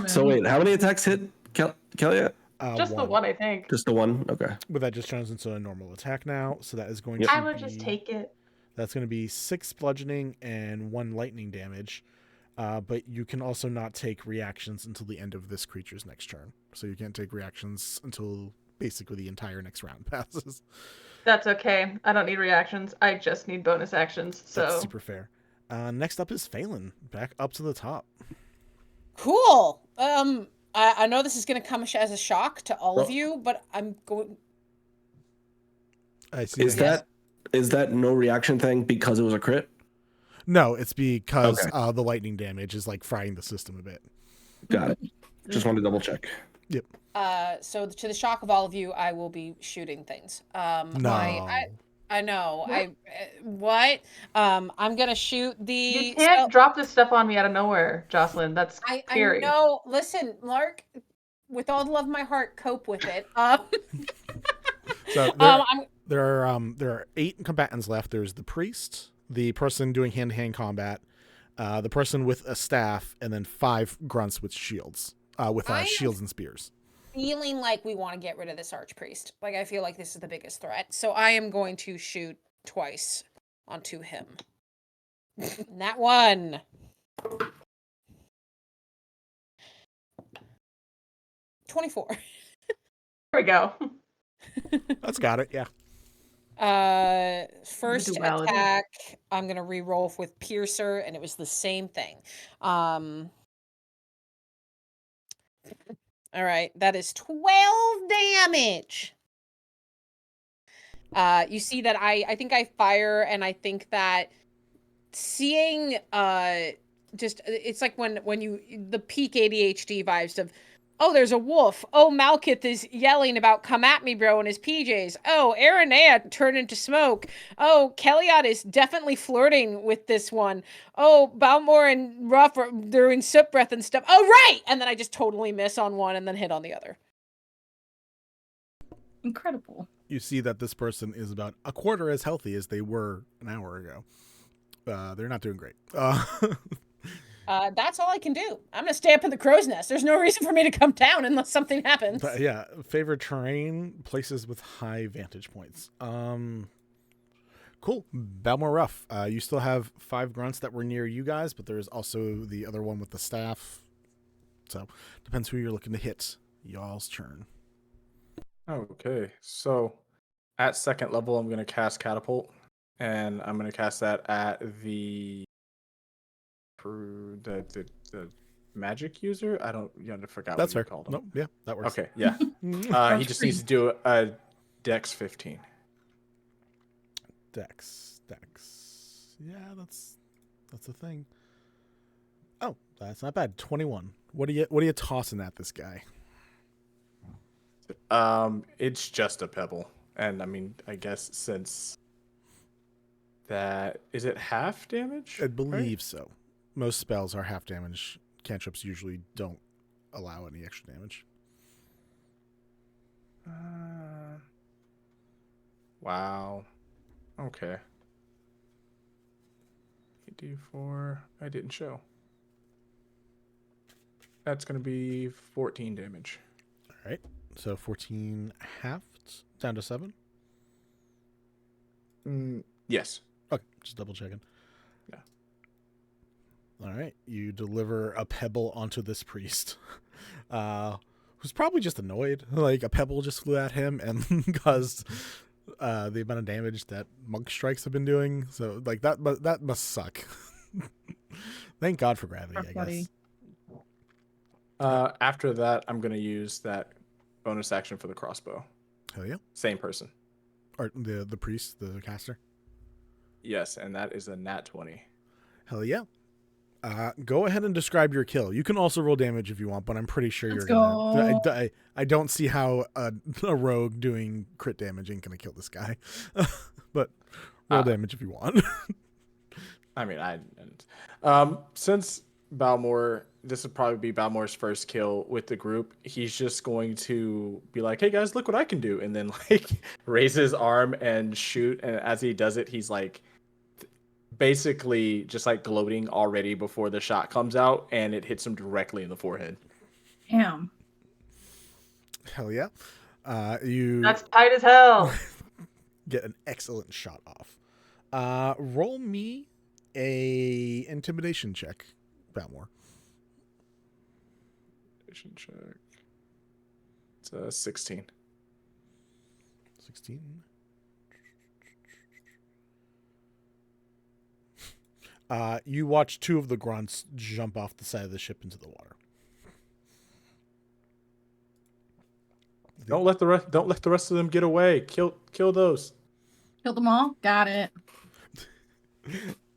So wait, how many attacks hit Kelliat?
Just the one, I think.
Just the one? Okay.
But that just turns into a normal attack now, so that is going
Yep.
to
I would
be,
just take it.
That's going to be 6 bludgeoning and 1 lightning damage. But you can also not take reactions until the end of this creature's next turn. So you can't take reactions until basically the entire next round passes.
That's okay. I don't need reactions. I just need bonus actions.
That's
So
super fair. Next up is Phailyn, back up to the top.
Cool. I know this is going to come as a shock to all of you, but I'm going.
I see.
Is that no reaction thing because it was a crit?
No, it's because
Okay.
the lightning damage is like frying the system a bit.
Got it. Just wanted to double check.
Yep.
So to the shock of all of you, I will be shooting things.
No.
I know. What? I'm gonna shoot the.
you can't drop this stuff on me out of nowhere, Jocelyn. That's
I
scary.
know. Listen, Lark. With all the love of my heart, cope with it.
So there are 8 combatants left. There's the priest, the person doing hand-to-hand combat, the person with a staff, and then 5 grunts with shields, shields and spears.
Feeling like we want to get rid of this archpriest. Like I feel like this is the biggest threat. So I am going to shoot twice onto him. That one. $24.
There we go.
That's got it. Yeah.
First
Duality.
attack, I'm gonna re-roll with Piercer, and it was the same thing. All right, that is 12 damage. You see that I think I fire, and I think that seeing just it's like when you the peak ADHD vibes of, oh, there's a wolf. Oh, Malkith is yelling about "come at me, bro" in his PJs. Oh, Aranea turned into smoke. Oh, Kelliat is definitely flirting with this one. Oh, Balmor and Ruff are doing soot breath and stuff. Oh, right! And then I just totally miss on one and then hit on the other.
Incredible.
You see that this person is about a quarter as healthy as they were an hour ago. They're not doing great.
That's all I can do. I'm gonna stay up in the crow's nest. There's no reason for me to come down unless something happens.
But yeah, favorite terrain, places with high vantage points. Cool. Balmor Ruff. You still have 5 grunts that were near you guys, but there's also the other one with the staff. So depends who you're looking to hit. Y'all's turn.
Okay, so at second level, I'm going to cast Catapult, and I'm going to cast that at the magic user. I forgot
That's
what you
fair.
called him.
Nope. Yeah, that works.
Okay, yeah. He just needs to do a Dex 15.
Dex. Yeah, that's a thing. Oh, that's not bad. 21. What are you tossing at this guy?
It's just a pebble, and I mean, I guess since that is it half damage?
I believe so. Most spells are half damage. Cantrips usually don't allow any extra damage.
Wow. Okay. 8d4. I didn't show. That's going to be 14 damage.
All right. So 14 halved down to 7.
Yes.
Okay, just double checking.
Yeah.
All right. You deliver a pebble onto this priest, who's probably just annoyed. Like a pebble just flew at him and caused the amount of damage that monk strikes have been doing. So like that must suck. Thank God for gravity, I guess.
After that, I'm going to use that bonus action for the crossbow.
Hell yeah.
Same person.
Or the priest, the caster.
Yes, and that is a nat 20.
Hell yeah. Go ahead and describe your kill. You can also roll damage if you want, but I'm pretty sure
Let's
you're gonna.
go.
I don't see how a rogue doing crit damage ain't gonna kill this guy. But roll damage if you want.
I mean, since Balmor, this would probably be Balmor's first kill with the group. He's just going to be like, "Hey guys, look what I can do!" and then like raise his arm and shoot. And as he does it, he's like, basically just like gloating already before the shot comes out, and it hits him directly in the forehead.
Damn.
Hell yeah. You.
That's tight as hell.
Get an excellent shot off. Roll me a intimidation check, Balmor.
Intimidation check. It's a 16.
16. You watch 2 of the grunts jump off the side of the ship into the water.
Don't let the rest of them get away. Kill those.
Kill them all? Got it.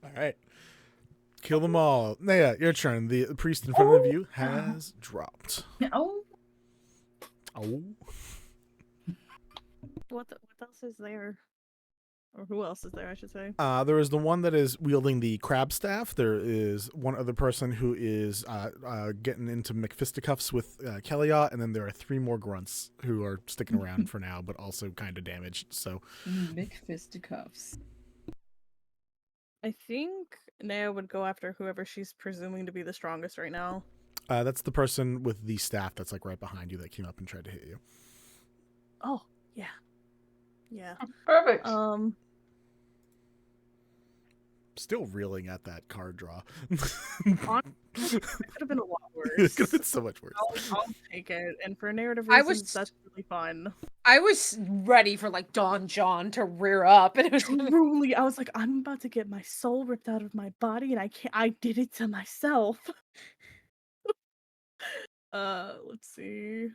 All right. Kill them all. Naya, your turn. The priest in front of you has dropped.
Oh.
Oh.
What else is there? Or who else is there, I should say?
There is the one that is wielding the crab staff. There is one other person who is getting into McFisticuffs with Kelliat, and then there are 3 more grunts who are sticking around for now, but also kind of damaged. So,
McFisticuffs.
I think Naya would go after whoever she's presuming to be the strongest right now.
that's the person with the staff that's like right behind you that came up and tried to hit you.
Oh, yeah. Yeah.
Perfect.
Still reeling at that card draw.
It could have been a lot
It
worse.
could have been so much worse.
I'll take it. And for narrative
I
reasons,
was-
that's really fun.
I was ready for like Don John to rear up, and it was
Truly, I was like, I'm about to get my soul ripped out of my body, and I did it to myself. Let's see.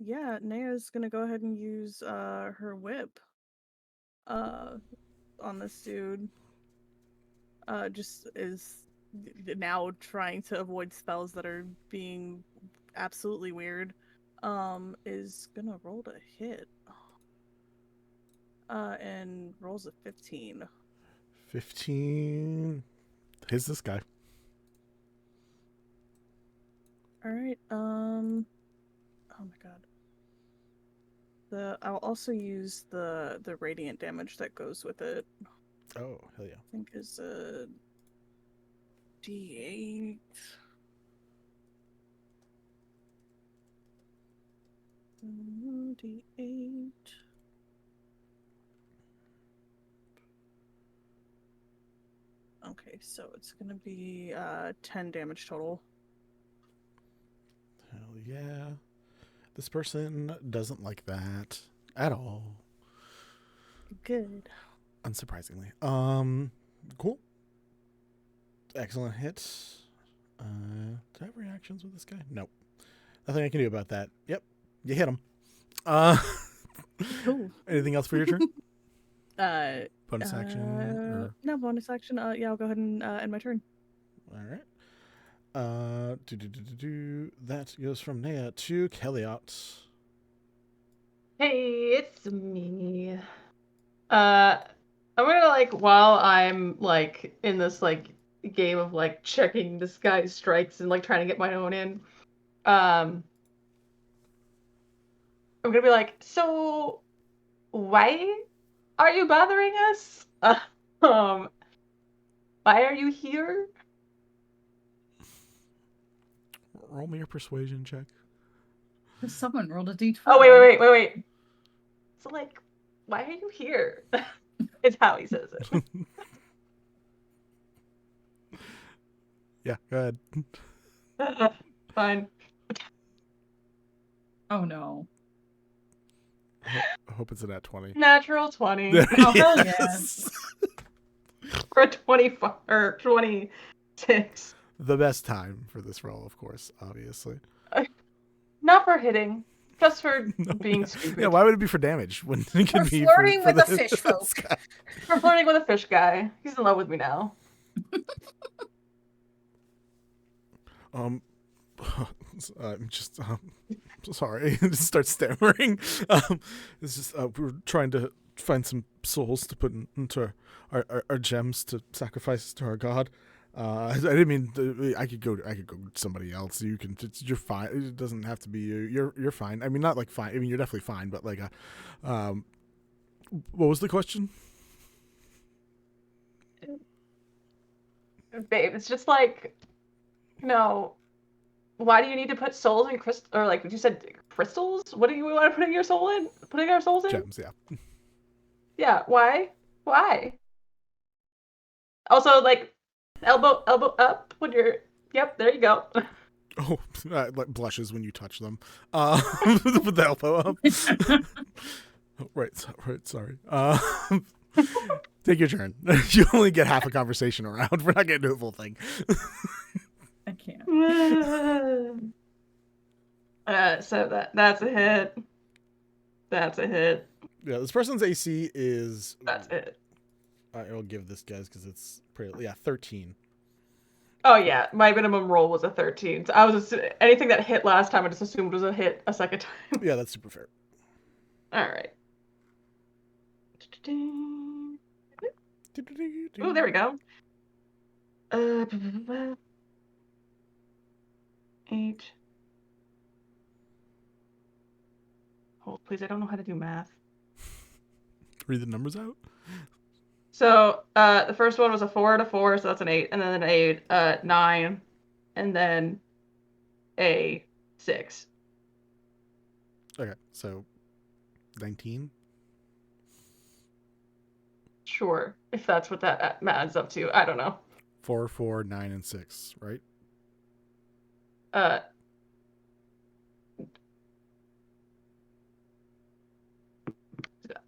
Yeah, Naya's gonna go ahead and use her whip on this dude. just is now trying to avoid spells that are being absolutely weird. Is gonna roll to hit. And rolls a 15.
15. Here's this guy.
All right. Oh my god. I'll also use the radiant damage that goes with it.
Oh, hell yeah.
I think is a D8. D8. Okay, so it's gonna be 10 damage total.
Hell yeah. This person doesn't like that at all.
Good.
Unsurprisingly. Cool. Excellent hit. Do I have reactions with this guy? Nope. Nothing I can do about that. Yep. You hit him.
Cool.
Anything else for your turn? Bonus action? Or...
No, bonus action. Yeah, I'll go ahead and end my turn.
All right. That goes from Nea to Kelliat.
Hey, it's me. I'm gonna while I'm in this game of checking this guy's strikes and trying to get my own in. I'm gonna be like, so why are you bothering us? Why are you here?
Roll me a persuasion check.
Someone rolled a d12.
Oh, wait. So, why are you here? It's how he says it.
Yeah, go ahead.
Fine.
Oh no.
I hope it's a nat 20.
Natural 20.
Oh, hell yes.
For a 24 or 26.
The best time for this roll, of course, obviously.
Not for hitting, just for
No,
being
yeah.
stupid.
Yeah, why would it be for damage when it can
For
be
flirting
for
with
the
a fish folk.
guy?
For flirting with a fish guy. He's in love with me now.
I'm just sorry. Just start stammering. It's just we're trying to find some souls to put into our gems to sacrifice to our god. I didn't mean I could go with somebody else. You can. You're fine. It doesn't have to be you. You're fine. I mean, not fine. I mean, you're definitely fine. But what was the question?
Babe, it's just why do you need to put souls in crystal, or you said crystals? What do you want to put your soul in? Putting our souls in?
Gems, yeah.
Yeah, why? Why? Also, elbow up when you're. Yep, there you go.
Oh, blushes when you touch them. With the elbow up. Right, sorry. Take your turn. You only get half a conversation around. We're not getting to the full thing.
I can't.
So that's a hit. That's a hit.
Yeah, this person's AC is.
That's it.
I'll give this guys because it's pretty. Yeah, 13.
Oh yeah, my minimum roll was a 13. So I was anything that hit last time, I just assumed was a hit a second time.
Yeah, that's super fair.
All right. Oh, there we go. 8. Hold, please. I don't know how to do math.
Read the numbers out.
So the first one was a 4 and a 4, so that's an 8, and then a 9, and then a 6.
Okay, so 19.
Sure, if that's what that adds up to. I don't know.
4, 4, 9, and 6, right?
I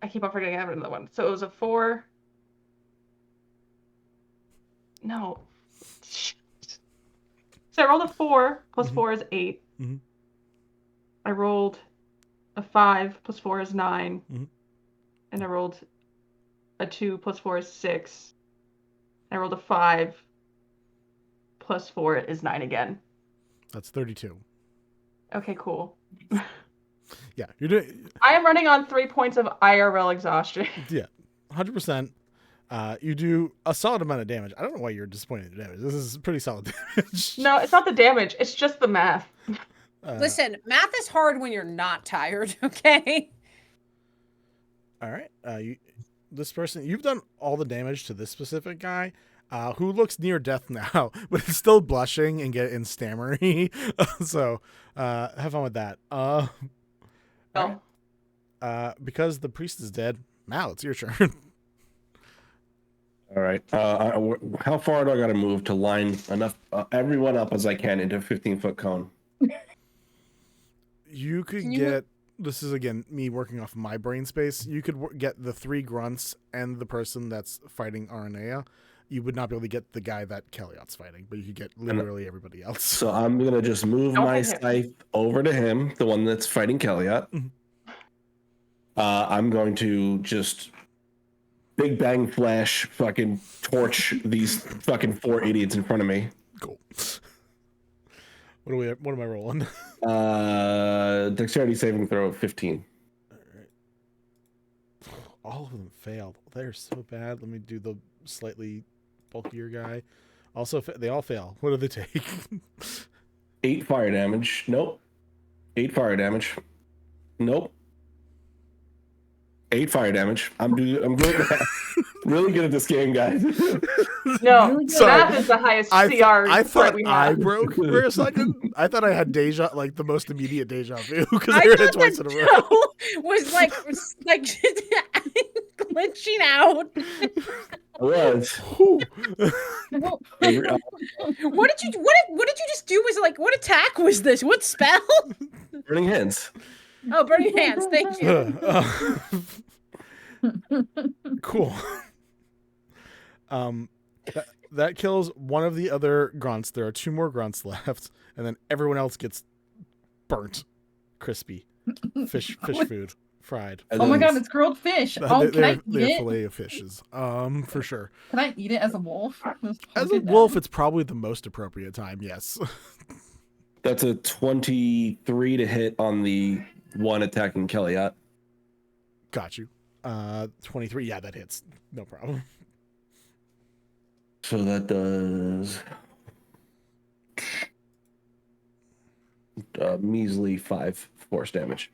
keep on forgetting I have another one. So it was a 4. No. So I rolled a 4 plus 4 is 8.
Mm-hmm.
I rolled a 5 plus 4 is 9.
Mm-hmm.
And I rolled a 2 plus 4 is 6. I rolled a 5. Plus 4 is 9 again.
That's 32.
Okay, cool.
Yeah, you're doing.
I am running on 3 points of IRL exhaustion.
Yeah, 100%. You do a solid amount of damage. I don't know why you're disappointed in the damage. This is pretty solid damage.
No, it's not the damage. It's just the math.
Listen, math is hard when you're not tired, okay?
All right. This person, you've done all the damage to this specific guy, who looks near death now, but is still blushing and stammery. So, have fun with that.
Oh.
Because the priest is dead, Mal, it's your turn.
All right. How far do I got to move to line enough everyone up as I can into a 15-foot cone?
You could get. This is again me working off my brain space. You could get the 3 grunts and the person that's fighting Aranea. You would not be able to get the guy that Kelliat's fighting, but you could get literally everybody else.
So I'm gonna just move my scythe over to him, the one that's fighting Kelliat.
Mm-hmm.
I'm going to just big bang flash fucking torch these fucking 4 idiots in front of me.
Cool. What am I rolling?
Dexterity saving throw of 15.
All right. All of them failed. They're so bad. Let me do the slightly bulkier guy. Also, they all fail. What do they take?
8 fire damage. Nope. 8 fire damage. Nope. 8 fire damage. I'm good. Really good at this game, guys.
No, math is the highest CR.
I thought
we
I
have.
broke for a second. I thought I had the most immediate deja vu because I
I
heard it
thought
twice
that
in a row.
Joe was like glitching out.
I was.
What did you just do? Was like, what attack was this? What spell?
Burning hands.
Oh, burning hands. Thank you.
Cool. That kills one of the other grunts. There are 2 more grunts left, and then everyone else gets burnt, crispy, fish food, fried.
Oh my god, it's grilled fish. Oh, can I eat
they're
it?
fillet of fishes. For sure.
Can I eat it as a wolf?
As a wolf, it's probably the most appropriate time. Yes.
That's a 23 to hit on the one attacking Kelliat.
Got you. 23. Yeah, that hits. No problem.
So that does measly 5 force damage.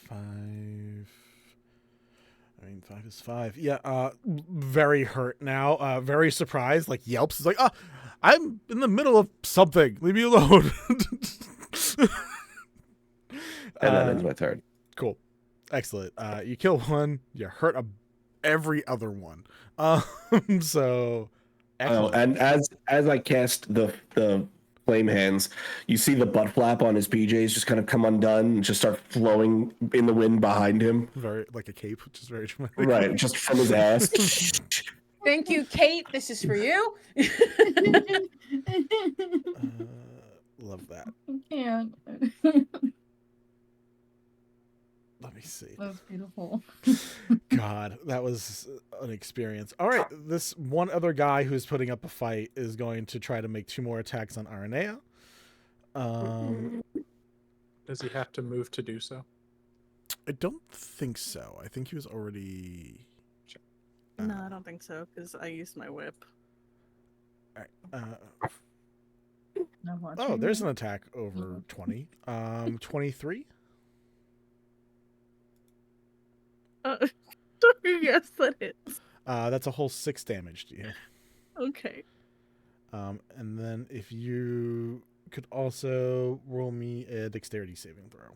5. I mean, 5 is 5. Yeah. Very hurt now. Very surprised. Like yelps. Is like, I'm in the middle of something. Leave me alone.
And that ends my turn.
Cool. Excellent. You kill one. You hurt every other one. So. Excellent.
And as I cast the flame hands, you see the butt flap on his PJs just kind of come undone and just start flowing in the wind behind him.
Very like a cape, which is very dramatic.
Right, just from his ass.
Thank you, Kate. This is for you.
Love that.
I can't.
Let me see.
That was beautiful.
God, that was an experience. All right, this one other guy who's putting up a fight is going to try to make 2 more attacks on Aranea.
Does he have to move to do so?
I don't think so. I think he was already.
No, I don't think so, because I used my whip.
All right. Oh, there's an attack over 20. 23.
Yes, that is.
That's a whole 6 damage to you.
Okay.
And then if you could also roll me a dexterity saving throw.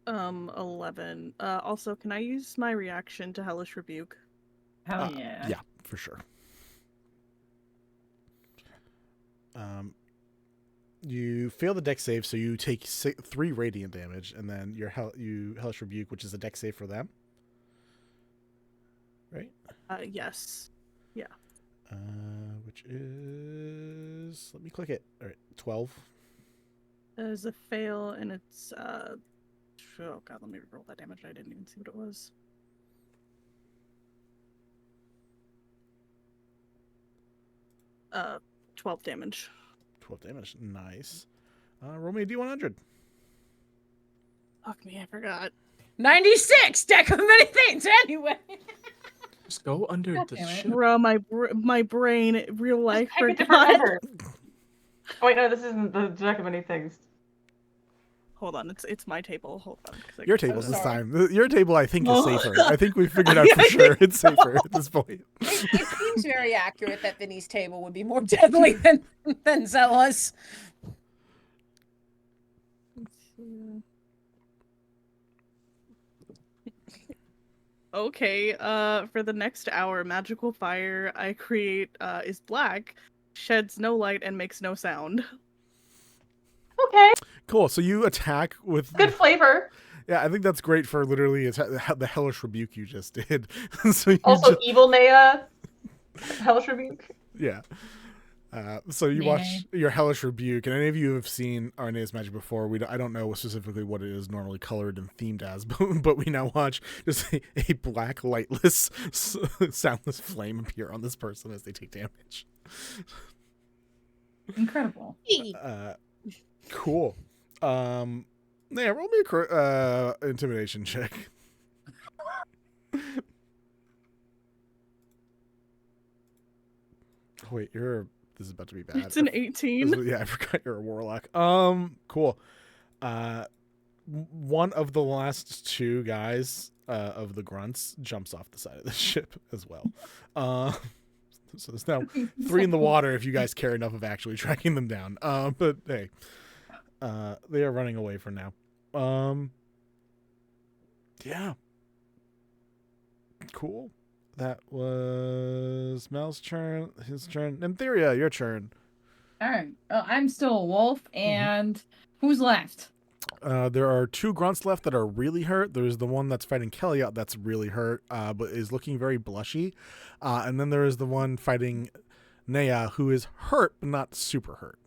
Um, 11. Also, can I use my reaction to Hellish Rebuke?
Hell yeah.
Yeah, for sure. You fail the dex save, so you take 3 radiant damage, and then you Hellish Rebuke, which is a dex save for them. Right?
Yes. Yeah.
Which is, let me click it. All right, 12.
There's a fail, and it's Oh god, let me roll that damage. I didn't even see what it was. Uh, 12 damage.
12 damage. Nice. Roll me a D100.
Fuck me, I forgot.
96 deck of many things anyway.
Just go under
God
the
damn it.
ship.
Bro, my brain, real life,
I get to
forgot.
remember. Oh wait, no, this isn't the deck of many things.
Hold on, it's my table. Hold on. 'cause I-
Your table this
sorry.
time. Your table, I think, is
Oh.
safer. I think we figured out for sure it's safer at this point.
It seems very accurate that Vinny's table would be more deadly than Zella's.
Okay, for the next hour, magical fire I create is black, sheds no light, and makes no sound.
Okay,
Cool. So you attack with.
good flavor.
Yeah, I think that's great for literally the hellish rebuke you just did. So you
Also,
just-
evil Naya, hellish rebuke.
yeah. So you
Nay.
watch your hellish rebuke, and any of you have seen Arnea's magic before. I don't know specifically what it is normally colored and themed as, but we now watch just a black, lightless, soundless flame appear on this person as they take damage.
Incredible.
Cool. Yeah, roll me a intimidation check. Oh, wait, this is about to be bad.
It's an 18.
Yeah, I forgot you're a warlock. Cool. One of the last two guys of the grunts jumps off the side of the ship as well. So there's now 3 in the water if you guys care enough of actually tracking them down. But hey, they are running away for now. Yeah. Cool. That was Mel's turn. His turn. Nymtheria, your turn.
All right. I'm still a wolf, and who's left?
There are 2 grunts left that are really hurt. There's the one that's fighting Kelliat that's really hurt, but is looking very blushy. And then there is the one fighting Naya who is hurt, but not super hurt.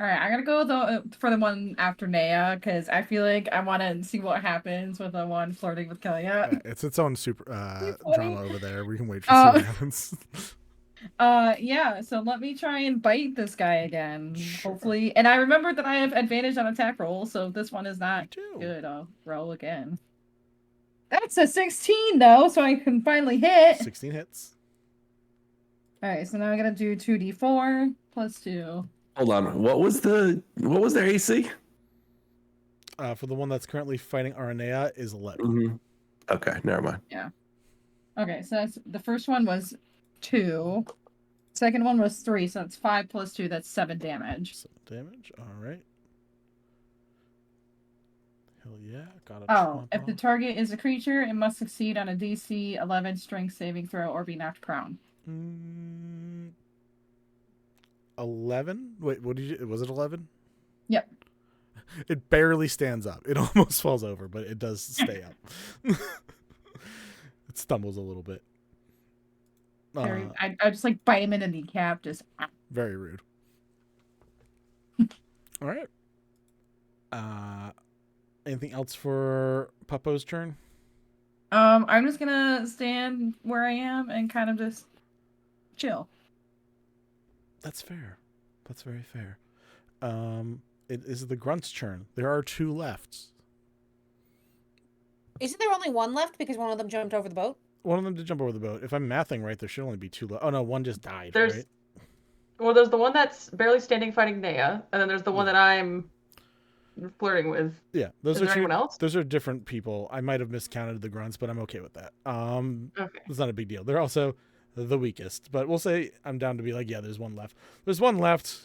All right, I'm gonna go for the one after Naya because I feel like I want to see what happens with the one flirting with Kelliat.
It's its own super
funny.
drama over there. We can wait for see what happens.
Yeah. So let me try and bite this guy again,
Sure.
hopefully. And I remember that I have advantage on attack roll, so if this one is not
Too.
good, I'll roll again. That's a 16 though, so I can finally hit.
16 hits.
All right, so now I'm gonna do 2d4 plus 2.
Hold on. What was their AC?
For the one that's currently fighting Aranea is 11.
Mm-hmm. Okay, never mind.
Okay, so that's the first one was 2. Second one was 3, so that's 5 plus 2, that's 7 damage.
7 damage. All right. Hell yeah. Got it.
Oh, if the target is a creature, it must succeed on a DC 11 strength saving throw or be knocked prone.
11? Wait, what did you? Was it 11?
Yep.
It barely stands up. It almost falls over, but it does stay up. It stumbles a little bit.
I just like bite him in the kneecap, just.
Very rude. All right. Anything else for Puppo's turn?
I'm just gonna stand where I am and kind of just chill.
That's fair. That's very fair. It is the grunt's turn. There are 2 left.
Isn't there only one left because one of them jumped over the boat?
One of them did jump over the boat. If I'm mathing right, there should only be 2 left. Oh no, one just died.
There's
Right?
Well, there's the one that's barely standing fighting Naya, and then there's the one that I'm flirting with.
Yeah, those
Is
are
there
2.
anyone else?
Those are different people. I might have miscounted the grunts, but I'm okay with that.
Okay.
It's not a big deal. They're also the weakest, but we'll say I'm down to be like, yeah, there's one left. There's one left.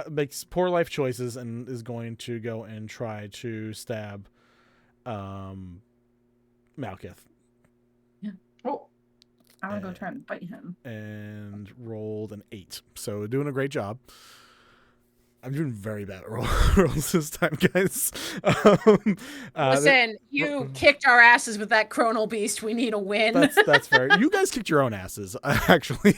Makes poor life choices and is going to go and try to stab, Malkith,
Oh,
I'm gonna go try and bite him.
and rolled an 8. So doing a great job. I'm doing very bad at rolls this time, guys.
Listen, you kicked our asses with that chronal beast. We need a win.
That's fair. You guys kicked your own asses, actually.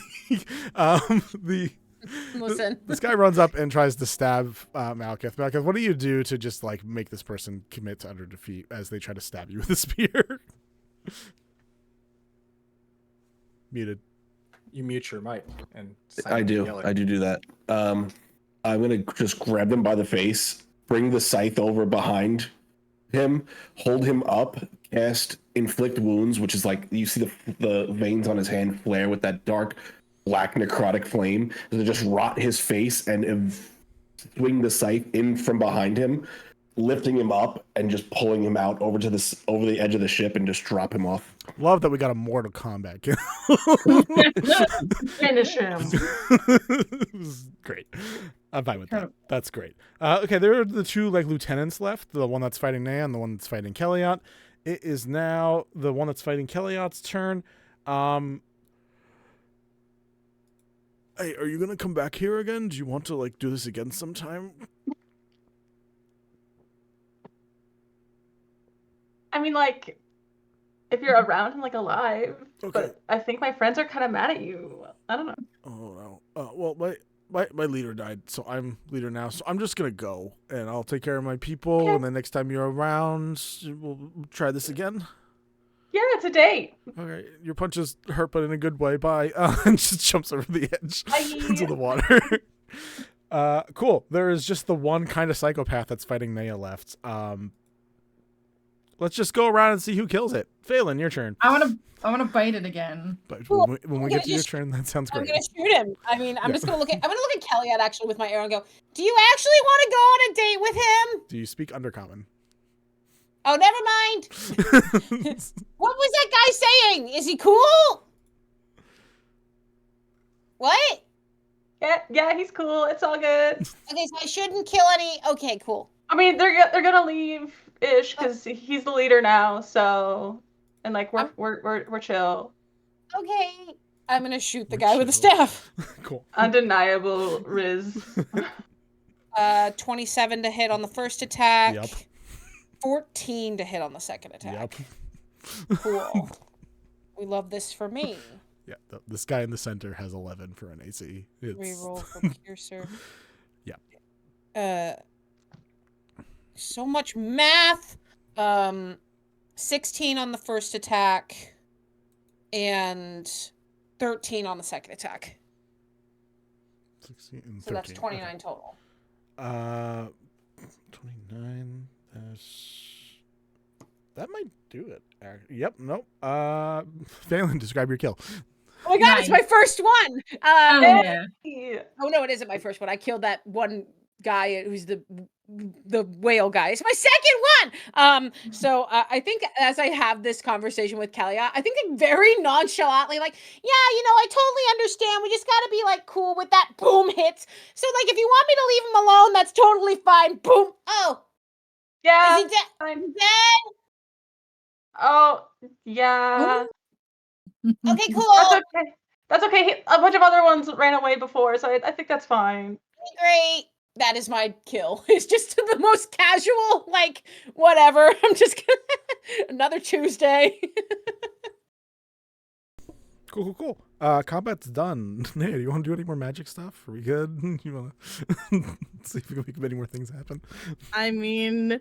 Listen.
This guy runs up and tries to stab Malekith. Malekith, what do you do to just like make this person commit to utter defeat as they try to stab you with a spear? Muted.
You mute your mic and
I do that. I'm gonna just grab him by the face, bring the scythe over behind him, hold him up, cast inflict wounds, which is like you see the veins on his hand flare with that dark black necrotic flame, to just rot his face and swing the scythe in from behind him, lifting him up and just pulling him out over the edge of the ship and just drop him off.
Love that we got a Mortal Kombat kill.
Finish him.
This is great. I'm fine with that. That's great. Okay, there are the two like lieutenants left. The one that's fighting Naya and the one that's fighting Kelliat. It is now the one that's fighting Kelliat's turn. Hey, are you gonna come back here again? Do you want to like do this again sometime?
I mean, like, if you're around and like alive,
Okay.
but I think my friends are kind of mad at you. I don't know.
Oh no. Well, my leader died, so I'm leader now. So I'm just gonna go, and I'll take care of my people.
Okay.
And then next time you're around, we'll try this again.
Yeah, it's a date.
Okay, your punches hurt, but in a good way. Bye. And just jumps over the edge
Bye.
into the water. Cool. There is just the one kind of psychopath that's fighting Naya left. Let's just go around and see who kills it. Phailyn, your turn.
I wanna bite it again.
But
Cool.
when we
I'm
get to
gonna
your
just-
turn, that sounds
I'm
great.
gonna shoot him. I mean, I'm
Yeah.
just gonna look at Kelliat actually with my arrow and go, do you actually want to go on a date with him?
Do you speak Undercommon?
Oh, never mind. What was that guy saying? Is he cool? What?
Yeah, he's cool. It's all good.
Okay, so I shouldn't kill any. Okay, cool.
I mean, they're gonna leave ish because he's the leader now. So, and like we're chill.
Okay, I'm gonna shoot the
We're
guy with the
chill.
staff.
Cool.
Undeniable Riz.
27 to hit on the first attack.
Yep.
14 to hit on the second attack.
Yep.
Cool. We love this for me.
Yeah, this guy in the center has 11 for an AC.
Reroll for Piercer.
Yeah.
So much math. 16 on the first attack and 13 on the second attack.
16 and 13.
So that's 29
Okay.
total.
29. That might do it. Yep. Nope. Phailyn, describe your kill.
Oh my god, it's my first one.
Oh yeah.
Oh no, it isn't my first one. I killed that one guy who's the whale guy. It's my second one. So I think as I have this conversation with Kelliat, I think I'm very nonchalantly like, yeah, I totally understand. We just gotta be like cool with that. Boom hits. So like, if you want me to leave him alone, that's totally fine. Boom. Oh,
Yeah.
is he dead?
I'm
Dead?
Oh, yeah.
Okay, cool.
That's okay. That's okay. A bunch of other ones ran away before, so I think that's fine.
Great. That is my kill. It's just the most casual, like, whatever. I'm just gonna another Tuesday.
Cool. Combat's done. Hey, do you want to do any more magic stuff? Are we good? You want to see if we can make many more things happen?
I mean,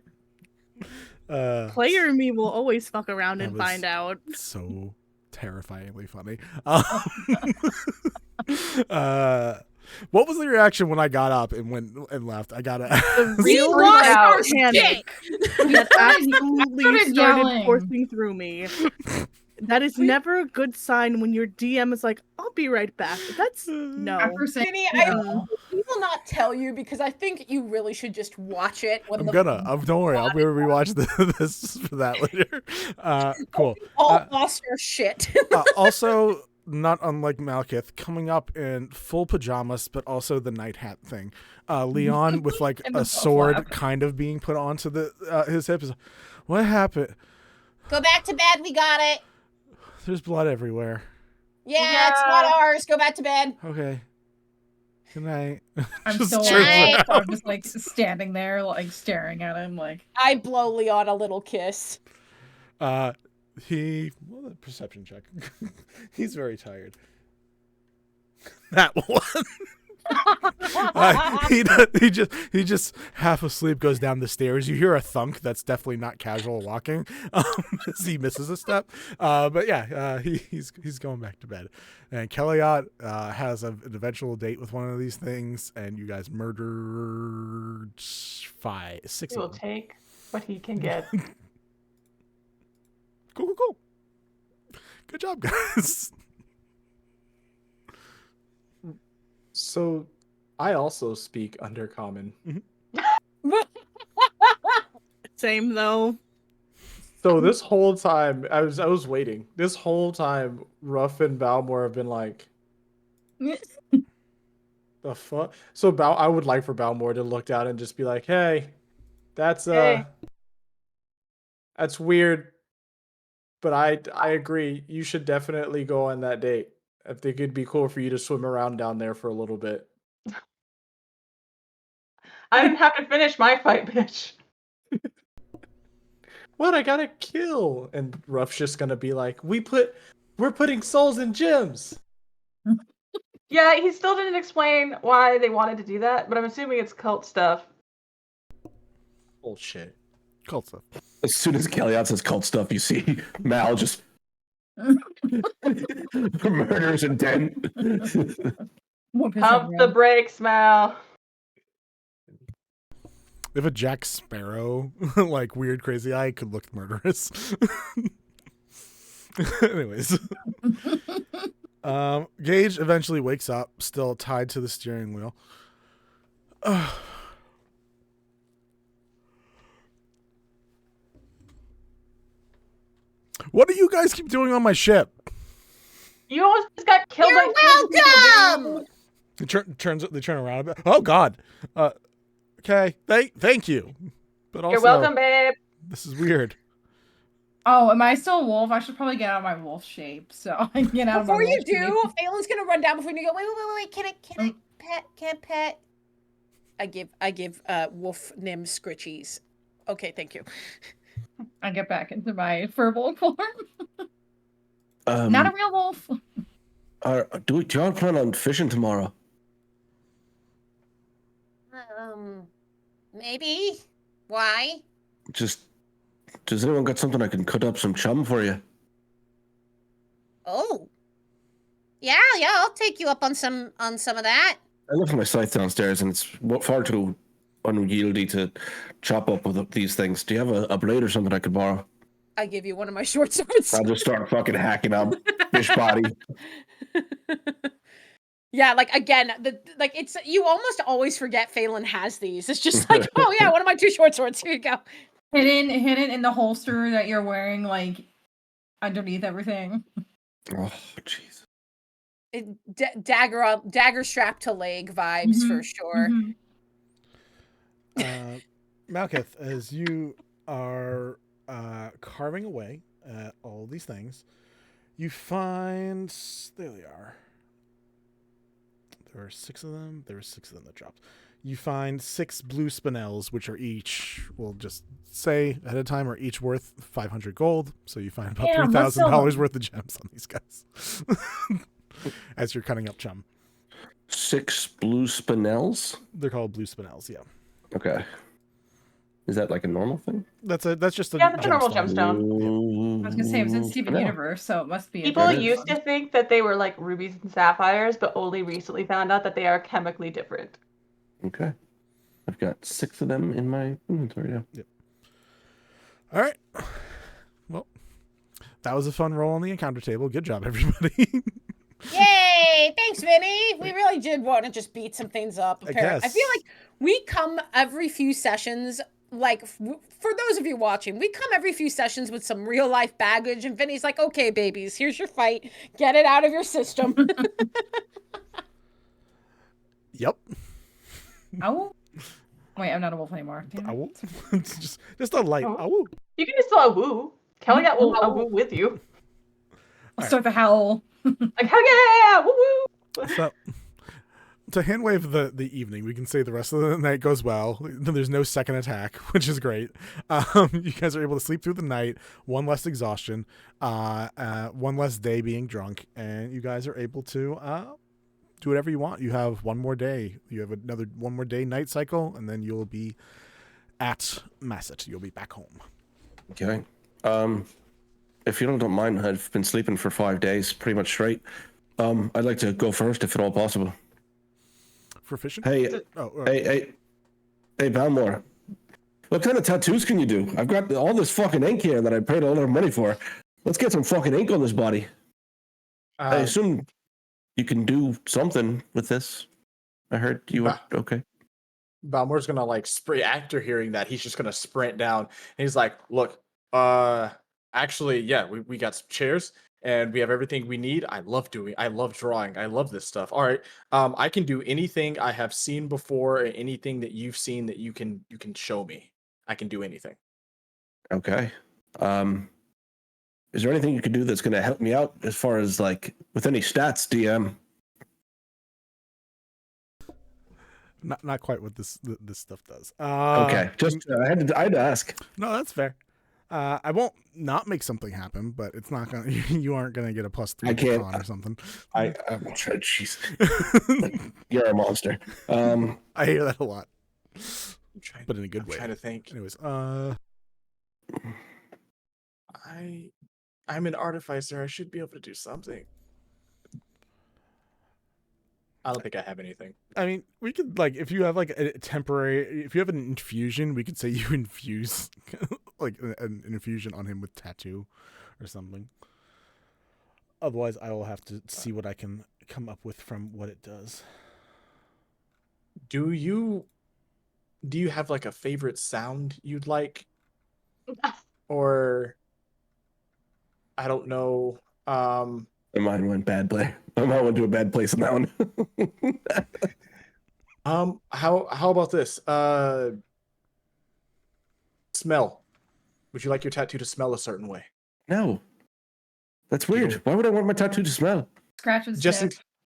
Player
me will always fuck around
That
and
was-
find out.
So terrifyingly funny. What was the reaction when I got up and went and left? I got
The
We
real
lost
like,
our
panic that absolutely
started
started
yelling.
coursing through me. That is never a good sign when your DM is like, "I'll be right back." That's no.
After saying,
Vinny, we will not tell you because I think you really should just watch it. When
I'm gonna. Don't worry. I'll be able to rewatch this for that later. Cool.
all lost our shit.
Also, not unlike Malekith, coming up in full pajamas, but also the night hat thing. Leon with like
And the
a sword
flap.
kind of being put onto his hip. Is like, what happened?
Go back to bed. We got it.
There's blood everywhere.
Yeah, it's not ours. Go back to bed.
Okay. Good night.
I'm
Just
still
turns
Night.
like,
around.
I'm just like standing there, like staring at him, like
I blow Leon a little kiss.
Well, a perception check. He's very tired. That one. He just half asleep goes down the stairs. You hear a thunk. That's definitely not casual walking. As he misses a step. But yeah, he's going back to bed. And Kelliat has an eventual date with one of these things, and you guys murdered 6
He will
of them.
take what he can get.
Cool. Good job, guys.
So, I also speak Undercommon.
Same though.
So this whole time, I was waiting. This whole time, Ruff and Balmor have been like, the fuck? So I would like for Balmor to look down and just be like, hey, that's
Hey.
that's weird. But I agree. You should definitely go on that date. I think it'd be cool for you to swim around down there for a little bit.
I didn't have to finish my fight, bitch.
What? I got to kill. And Ruff's just gonna be like, we're putting souls in gems.
Yeah, he still didn't explain why they wanted to do that, but I'm assuming it's cult stuff.
Bullshit.
Cult stuff.
As soon as Kelliat says cult stuff, you see Mal just murders intent.
Pump the brakes, Mal.
If a Jack Sparrow, like weird, crazy eye, could look murderous. Anyways. Gage eventually wakes up, still tied to the steering wheel. What do you guys keep doing on my ship?
You almost just got killed.
You're
by
welcome!
They turn around a bit. Oh God. Okay. Thank you. But also,
You're welcome, babe.
this is weird.
Oh, am I still a wolf? I should probably get out of my wolf shape so I can get out
Before
of my
you
wolf
do,
shape.
Phailyn's gonna run down before you go. Wait. Can I pet? Can I pet? I give wolf Nim scritchies. Okay, thank you.
I get back into my Firbolg form. Not a real wolf.
Do y'all plan on fishing tomorrow?
Maybe. Why?
Just, does anyone got something I can cut up some chum for you?
Oh. Yeah, I'll take you up on some of that.
I left my scythe downstairs, and it's far too unwieldy to chop up with these things. Do you have a blade or something I could borrow?
I give you one of my short swords.
I'll just start fucking hacking up fish body.
Yeah, like again, it's you almost always forget Phailyn has these. It's just like, oh yeah, one of my 2 short swords. Here you go.
Hidden in the holster that you're wearing, like underneath everything.
Oh, jeez.
Dagger strapped to leg vibes for sure.
Malkith, as you are carving away at all these things, you find there they are. There are 6 of them. There were 6 of them that dropped. You find 6 blue spinels, which are each, we'll just say ahead of time, are each worth 500 gold. So you find about $3,000 worth of gems on these guys as you're cutting up chum.
6 blue spinels?
They're called blue spinels, yeah.
Okay. Is that like a normal thing?
That's just a
that's a normal
gemstone.
gemstone.
I was gonna say it was in Steven Universe, so it must be.
People used to think that they were like rubies and sapphires, but only recently found out that they are chemically different.
Okay. I've got 6 of them in my inventory now.
Yep. All right. Well, that was a fun roll on the encounter table. Good job, everybody.
Yay! Thanks, Vinny. We really did want to just beat some things up.
I guess.
I feel like we come every few sessions. Like, for those of you watching, we come every few sessions with some real life baggage, and Vinny's like, okay, babies, here's your fight. Get it out of your system.
Yep.
Ow. Wait, I'm not a wolf anymore. Damn it.
Ow. It's just a light.
Oh.
Ow.
You can just still woo. Kelliat will woo with you.
I'll start the howl.
Like, hell yeah! Woo woo!
So, to handwave the evening, we can say the rest of the night goes well. There's no second attack, which is great. You guys are able to sleep through the night, 1 less exhaustion, 1 less day being drunk, and you guys are able to do whatever you want. You have one more day. You have one more day night cycle, and then you'll be at Masset. You'll be back home.
Okay. If you don't mind, I've been sleeping for 5 days, pretty much straight. I'd like to go first, if at all possible.
For fishing?
Hey, hey, Balmor. What kind of tattoos can you do? I've got all this fucking ink here that I paid a lot of money for. Let's get some fucking ink on this body. I assume you can do something with this. I heard you were okay.
Balmor's gonna like spray after hearing that. He's just gonna sprint down and he's like, "Look, actually, yeah, we got some chairs and we have everything we need. I love drawing. I love this stuff. All right, I can do anything I have seen before, or anything that you've seen that you can show me. I can do anything."
Okay. Is there anything you can do that's going to help me out as far as like with any stats, DM?
Not quite what this stuff does.
Okay, just I had to ask.
No, that's fair. I won't not make something happen, but it's not gonna. You aren't gonna get a +3
I can't
or something.
I'm trying. Jeez, you're a monster.
I hear that a lot, but in a good way.
I'm trying to think.
Anyways,
I'm an artificer. I should be able to do something. I don't think I have anything.
I mean, we could like if you have like a temporary, if you have an infusion, we could say you infuse like an infusion on him with tattoo or something. Otherwise, I will have to see what I can come up with from what it does.
Do you have like a favorite sound you'd like? Or I don't know.
My mind went bad play. My mind went to a bad place on that one.
How about this? Smell. Would you like your tattoo to smell a certain way?
No. That's weird. Why would I want my tattoo to smell?
Scratches.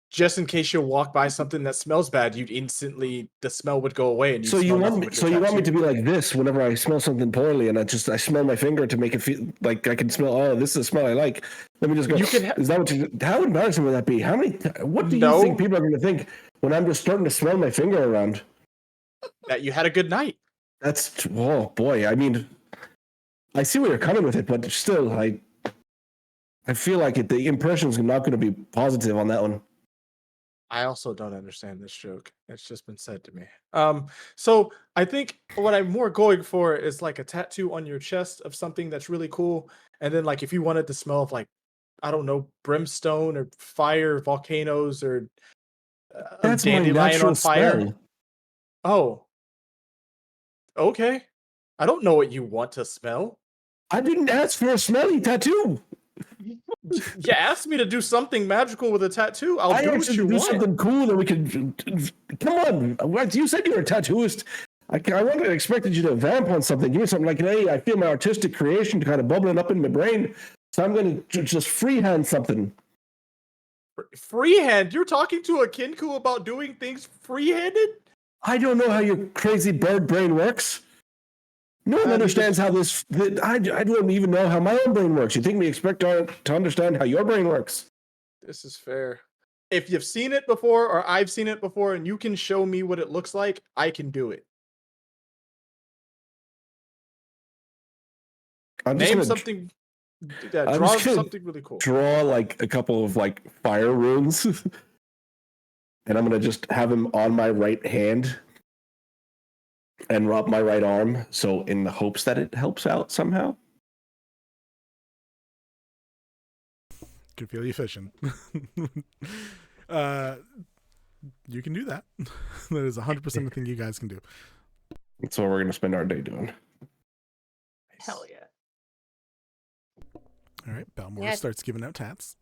Just in case you'll walk by something that smells bad, you'd instantly the smell would go away. And
so you want me to be like this whenever I smell something poorly, and I smell my finger to make it feel like I can smell. Oh, this is a smell I like. Let me just go. Is that what you? How embarrassing would that be? What do you think people are going to think when I'm just starting to smell my finger around?
That you had a good night.
Oh boy. I mean, I see where you're coming with it, but still, I feel like the impression is not going to be positive on that one.
I also don't understand this joke. It's just been said to me. So I think what I'm more going for is like a tattoo on your chest of something that's really cool. And then like if you wanted to smell of like, I don't know, brimstone or fire, volcanoes, or
that's
dandelion on fire.
Smell.
Oh. Okay. I don't know what you want to smell.
I didn't ask for a smelly tattoo.
You asked me to do something magical with a tattoo. I'll do what you want.
Something cool that we can. Come on, you said you were a tattooist. I expected you to vamp on something. Give me something like, hey, I feel my artistic creation kind of bubbling up in my brain, so I'm going to just freehand something.
Freehand? You're talking to a Kenku about doing things free-handed?
I don't know how your crazy bird brain works. No one understands how this. I don't even know how my own brain works. You think we expect to understand how your brain works?
This is fair. If you've seen it before, or I've seen it before, and you can show me what it looks like, I can do it. Name something. Draw something really cool.
Draw like a couple of like fire runes, and I'm gonna just have him on my right hand and rub my right arm, so in the hopes that it helps out somehow.
Can feel you fishing. You can do that. That is 100% a thing you guys can do.
That's what we're going to spend our day doing.
Hell yeah.
All right, Balmor starts giving out tats.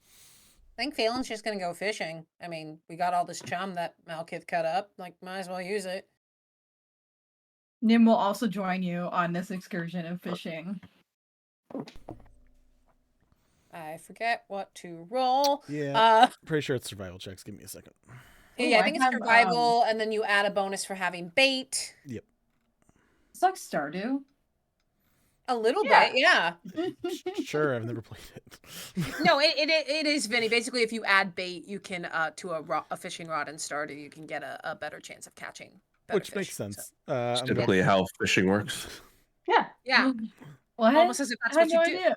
I think Phailyn's just going to go fishing. I mean, we got all this chum that Malkith cut up. Like, might as well use it.
Nim will also join you on this excursion of fishing.
I forget what to roll.
Yeah, pretty sure it's survival checks. Give me a second.
Yeah, I think it's survival, and then you add a bonus for having bait.
Yep.
It's like Stardew.
A little
Yeah.
bit, yeah.
Sure, I've never played it.
No, it is, Vinny. Basically, if you add bait, you can to a fishing rod and starter, you can get a better chance of catching better
Which
fish.
makes sense.
So,
It's
I'm
typically how fishing works.
Yeah.
yeah,
What?
almost as if that's
I had
what
no
you do.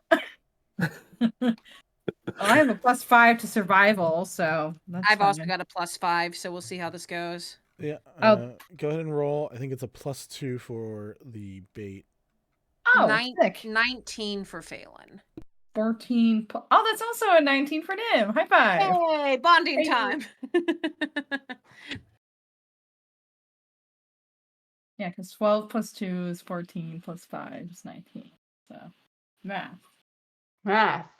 idea. Well, I have a +5 to survival, so that's
I've also
fine.
got a +5, so we'll see how this goes.
Yeah.
Oh.
Go ahead and roll. I think it's a +2 for the bait.
Oh, sick.
19 for Phailyn.
14. Oh, that's also a 19 for Nim. High five.
Hey, bonding
Hey.
time.
Yeah, because 12 + 2 is 14 + 5 is 19. So, math.
Math.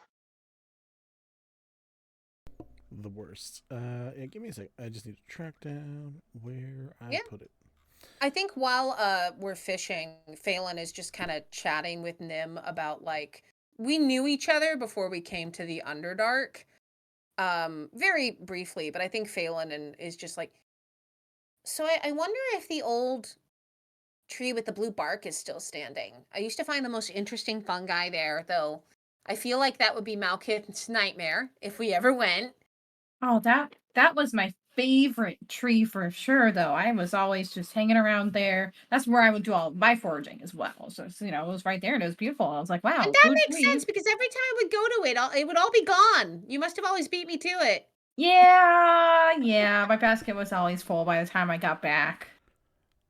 The worst. Yeah, give me a sec. I just need to track down where I
Yeah.
put it.
I think while we're fishing, Phailyn is just kind of chatting with Nim about like we knew each other before we came to the Underdark. Very briefly, but I think Phailyn is just like, so I wonder if the old tree with the blue bark is still standing. I used to find the most interesting fungi there, though. I feel like that would be Malkith's nightmare if we ever went.
Oh, that was my favorite tree for sure, though. I was always just hanging around there. That's where I would do all my foraging as well. So, it was right there and it was beautiful. I was like, wow,
And that
blue
makes
tree.
sense because every time I would go to it, it would all be gone. You must have always beat me to it.
Yeah. My basket was always full by the time I got back.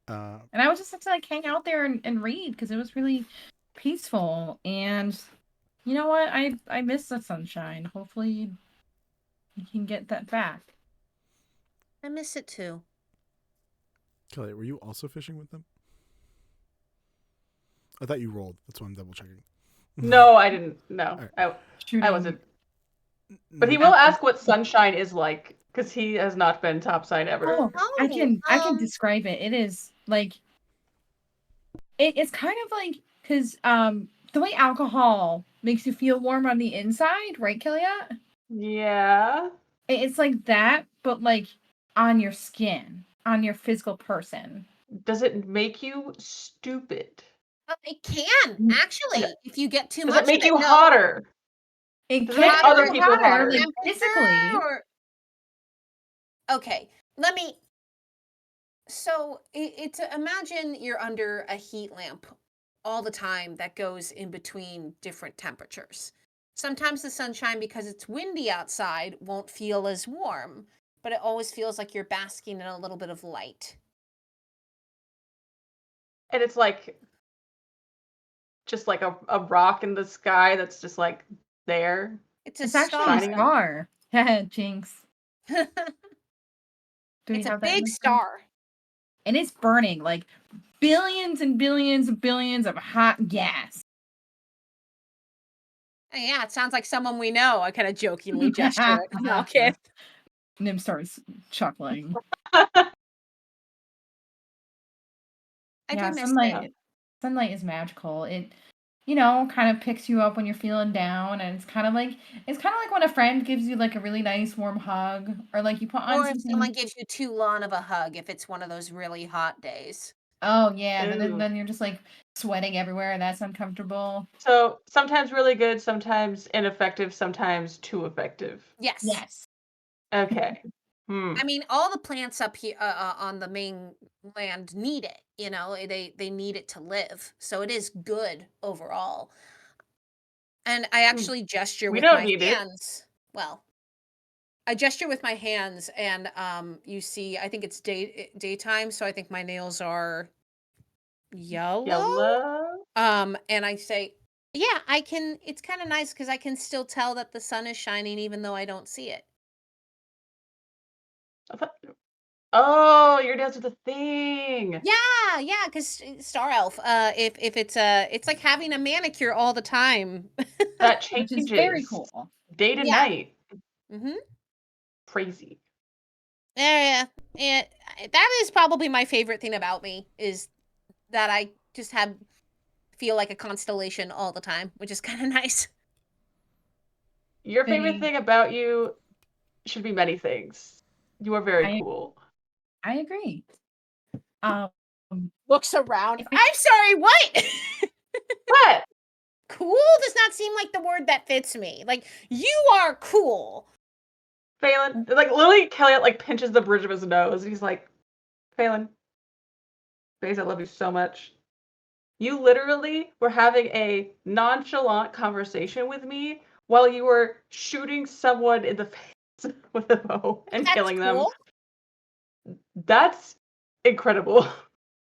And I would just have to like hang out there and read because it was really peaceful. And you know what? I miss the sunshine. Hopefully you can get that back.
I miss it too.
Kelly, were you also fishing with them? I thought you rolled. That's why I'm double checking.
No, I didn't. No,
Alright.
I wasn't. But he will ask what sunshine is like because he has not been topside ever.
Oh, I can describe it. It is like it's kind of like because the way alcohol makes you feel warm on the inside, right, Kelliat?
Yeah.
It's like that, but like on your skin, on your physical person.
Does it make you stupid?
It can actually if you get too
Does
much.
it make
of
you
No.
hotter?
It
Does it make
can
other
be
people hotter?
like
Temperature
physically.
Okay, so it's imagine you're under a heat lamp all the time that goes in between different temperatures. Sometimes the sunshine, because it's windy outside, won't feel as warm, but it always feels like you're basking in a little bit of light.
And it's like just like a rock in the sky that's just like there.
It's a
It's actually
star.
a star. Jinx. Do we
It's a
have that in
big
the
star.
And it's burning like billions and billions and billions of hot gas.
Yeah, it sounds like someone we know. I kind of jokingly gesture at Malkith.
Nim starts chuckling.
I do miss
sunlight.
it.
Sunlight is magical. It, kind of picks you up when you're feeling down, and it's kind of like when a friend gives you like a really nice warm hug, or like you put on
Or if
something.
someone gives you too long of a hug if it's one of those really hot days.
Oh yeah, and
Ooh.
then you're just like sweating everywhere, and that's uncomfortable.
So sometimes really good, sometimes ineffective, sometimes too effective.
Yes.
Okay.
I mean, all the plants up here on the mainland need it. They need it to live. So it is good overall. And I actually gesture
We
with
don't
my
need it.
hands. Well, I gesture with my hands, and you see, I think it's daytime, so I think my nails are yellow. And I say, yeah, I can. It's kind of nice because I can still tell that the sun is shining even though I don't see it.
Oh, your nails are the thing.
Yeah, because Star Elf. If it's like having a manicure all the time.
That
Which
changes.
is very cool.
Day to
Yeah.
night.
Mm-hmm.
Crazy.
Yeah. That is probably my favorite thing about me is that I just feel like a constellation all the time, which is kind of nice.
Your favorite
Vinny.
thing about you should be many things. You are very cool.
I agree.
Looks around. I'm sorry, what?
What?
Cool does not seem like the word that fits me. Like, you are cool.
Phailyn, like literally, Kelliat like pinches the bridge of his nose. He's like, Phailyn, Faze, I love you so much. You literally were having a nonchalant conversation with me while you were shooting someone in the face with a bow and
That's
killing them.
cool.
That's incredible.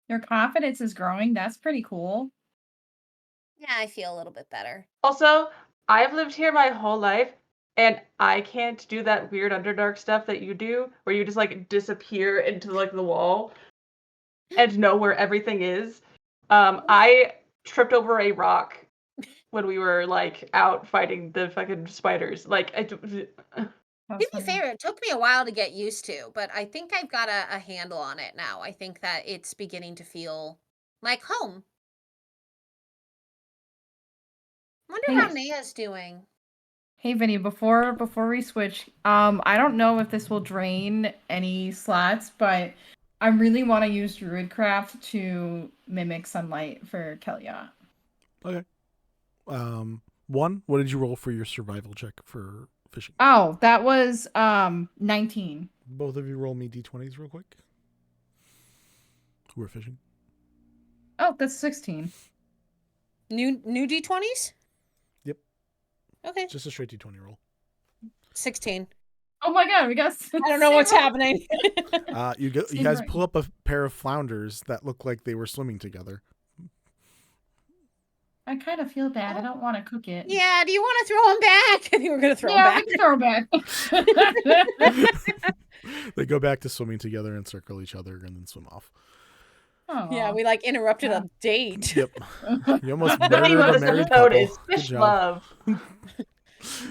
Your confidence is growing. That's pretty cool.
Yeah, I feel a little bit better.
Also, I've lived here my whole life, and I can't do that weird Underdark stuff that you do, where you just like disappear into like the wall and know where everything is. I tripped over a rock when we were like out fighting the fucking spiders. Like,
That's
To be
funny.
fair, it took me a while to get used to, but I think I've got a handle on it now. I think that it's beginning to feel like home. Wonder how
Nice.
Naya's doing.
Hey Vinny, before we switch, I don't know if this will drain any slots, but I really want to use Druidcraft to mimic sunlight for Kelliat.
Okay. One, what did you roll for your survival check for fishing?
Oh, that was 19.
Both of you roll me d20s real quick. Who are fishing?
Oh, that's 16.
New D20s?
Yep.
Okay.
Just a straight d20 roll.
16.
Oh my god, we got
I don't know what's happening.
You
Same
guys
range.
pull up a pair of flounders that look like they were swimming together.
I kind of feel bad. I don't want to cook it.
Yeah, do you want to throw them back? I think we're going to throw
Yeah,
them
we can throw them back.
They go back to swimming together and circle each other and then swim off.
Yeah,
Aw.
we like interrupted a date.
Yep. You almost
The name
murdered
of
a
this
married
episode
couple.
is
Good
Fish
job.
Love.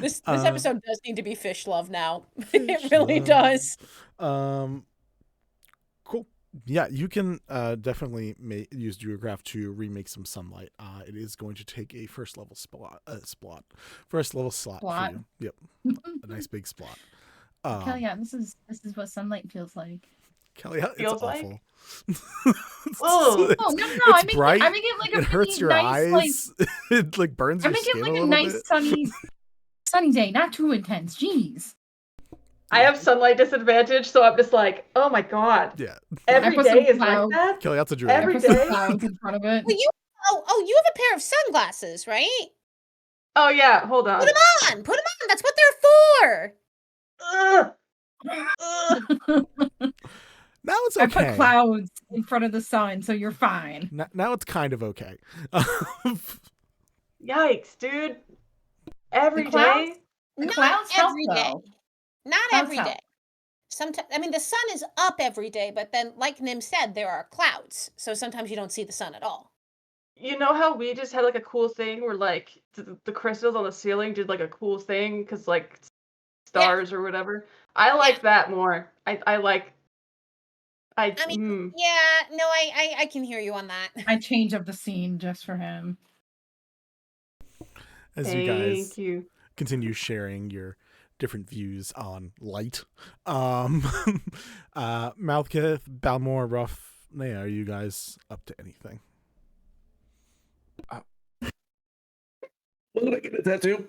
This
Uh,
episode does need to be fish love now. It
Fish
really
love.
does.
Cool. Yeah, you can definitely use Druidcraft to remake some sunlight. It is going to take a first level slot for
Splot.
you. Yep, a nice big splot.
Kelliat, this is what sunlight feels like.
Kelly, it's
Feels like?
awful.
Oh.
Oh no,
it's
I make
bright.
it. I make it like a
It hurts
really
your
nice, like
eyes. It like burns
I
your
make it
skin
like
a
a
little
nice
bit.
sunny day, not too intense. Jeez.
I have sunlight disadvantage, so I'm just like, oh my god.
Yeah,
Every
put some
day is like
clouds.
that?
Kelly, that's a druid.
I
Every
put some
day?
clouds in front of it.
Well, you have a pair of sunglasses, right?
Oh yeah, hold on.
Put them on. That's what they're for.
Ugh. Ugh.
Now it's
I
okay.
put clouds in front of the sun, so you're fine.
Now it's kind of okay.
Yikes, dude. Every
The clouds?
day?
The
Not
clouds help,
every day.
though.
Not
Clouds
every
help.
day. Sometimes, I mean, the sun is up every day, but then, like Nim said, there are clouds, so sometimes you don't see the sun at all.
You know how we just had like a cool thing where like the crystals on the ceiling did like a cool thing because like stars or whatever? I like that more. I like.
I mean, yeah, no, I can hear you on that.
I change up the scene just for him.
As you guys
Thank you.
continue sharing your different views on light, Mouthkith, Balmor, Ruff, Naya, are you guys up to anything?
Wasn't I get a tattoo?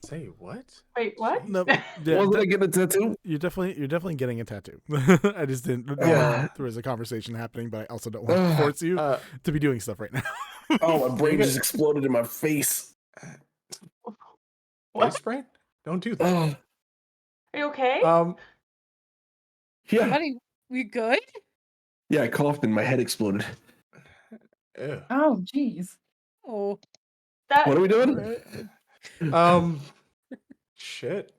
Say what?
Wait, what?
No,
Wasn't I get a tattoo?
you're definitely getting a tattoo. I just didn't.
Yeah.
There was a conversation happening, but I also don't want to force you to be doing stuff right now.
Oh, my brain just exploded in my face.
What?
Face brain? Don't do that.
Oh,
Are you okay?
yeah.
Buddy, we good?
Yeah, I coughed and my head exploded.
Ew.
Oh, jeez.
Oh,
That
What are we doing?
Shit.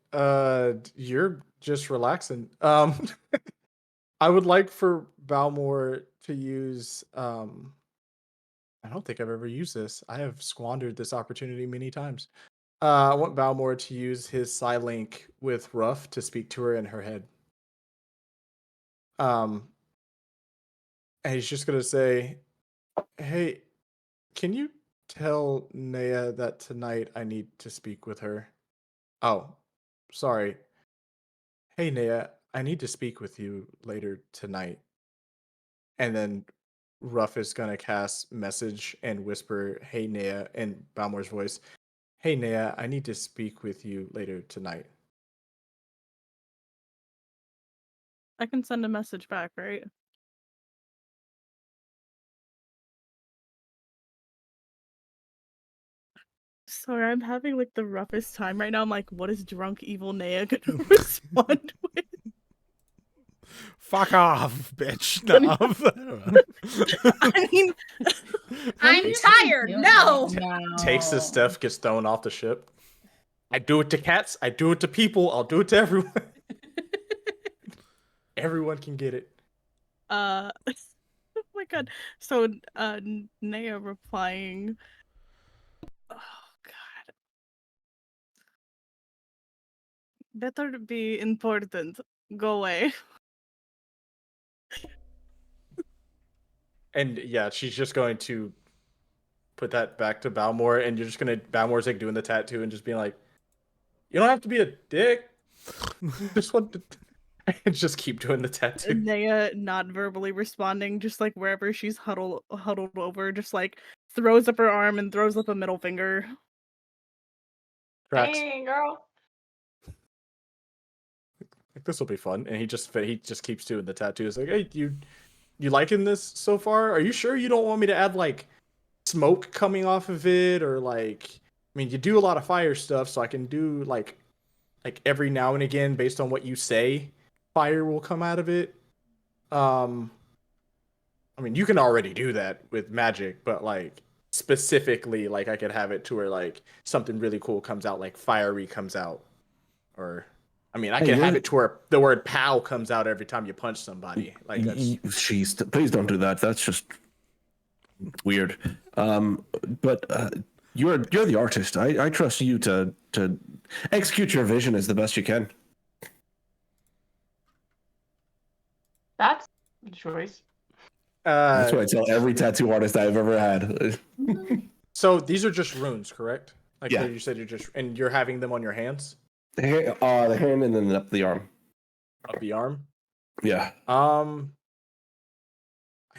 You're just relaxing. I would like for Balmor to use I don't think I've ever used this. I have squandered this opportunity many times. I want Balmor to use his Psylink with Ruff to speak to her in her head. And he's just gonna say, "Hey, can you tell Naya that tonight I need to speak with her?" Oh, sorry. Hey, Naya, I need to speak with you later tonight. And then Ruff is gonna cast message and whisper, "Hey Nea," in Balmor's voice. "Hey Nea, I need to speak with you later tonight."
I can send a message back, right? Sorry, I'm having like the roughest time right now. I'm like, what is drunk evil Nea gonna respond with?
Fuck off, bitch. No.
I mean,
I'm tired. No.
Takes his stuff, gets thrown off the ship. I do it to cats. I do it to people. I'll do it to everyone. Everyone can get it.
oh my god. So, Nea replying. Oh god. Better be important. Go away.
And yeah, she's just going to put that back to Balmor, and you're just gonna Balmor's like doing the tattoo and just being like, "You don't have to be a dick. Just want to." And just keep doing the tattoo.
Nea not verbally responding, just like wherever she's huddled over, just like throws up her arm and throws up a middle finger.
Tracks.
Dang, girl.
Like, this will be fun. And he just keeps doing the tattoo. It's like, "Hey, you liking this so far? Are you sure you don't want me to add like smoke coming off of it, or like, I mean, you do a lot of fire stuff, so I can do like every now and again based on what you say, fire will come out of it. I mean, you can already do that with magic, but like specifically, like I could have it to where like something really cool comes out, like fiery comes out, or I mean, I
Hey,
can have
really-
it to where the word "pow" comes out every time you punch somebody. Like that's
Jeez, please don't do that. That's just weird. But you're the artist. I trust you to execute your vision as the best you can.
That's a choice.
That's what I tell every tattoo artist I've ever had.
So these are just runes, correct? Like
Yeah.
you said, you're having them on your hands,
The hand and then up the arm.
up the arm.
Yeah.
I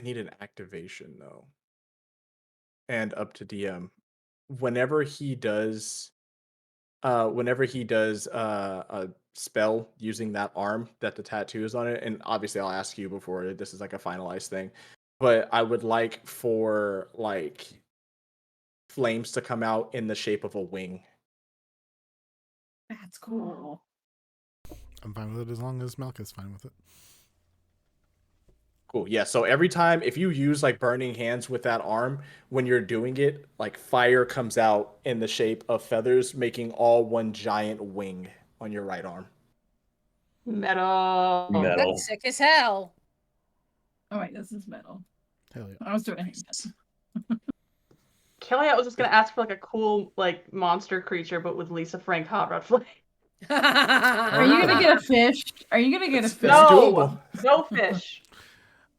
need an activation though, and up to DM. Whenever he does a spell using that arm that the tattoo is on it, and obviously I'll ask you before this is like a finalized thing, but I would like for like flames to come out in the shape of a wing.
That's cool.
I'm fine with it as long as Malka's fine with it.
Cool. Yeah. So every time, if you use like burning hands with that arm, when you're doing it, like fire comes out in the shape of feathers, making all one giant wing on your right arm.
Metal.
Metal.
That's sick as hell.
Oh wait, this is metal.
Hell yeah.
I was doing a hand.
Kelliat was just gonna ask for like a cool like monster creature, but with Lisa Frank hot rod flame.
Are you gonna get a fish? Are you gonna get a
It's
fish?
doable.
No fish.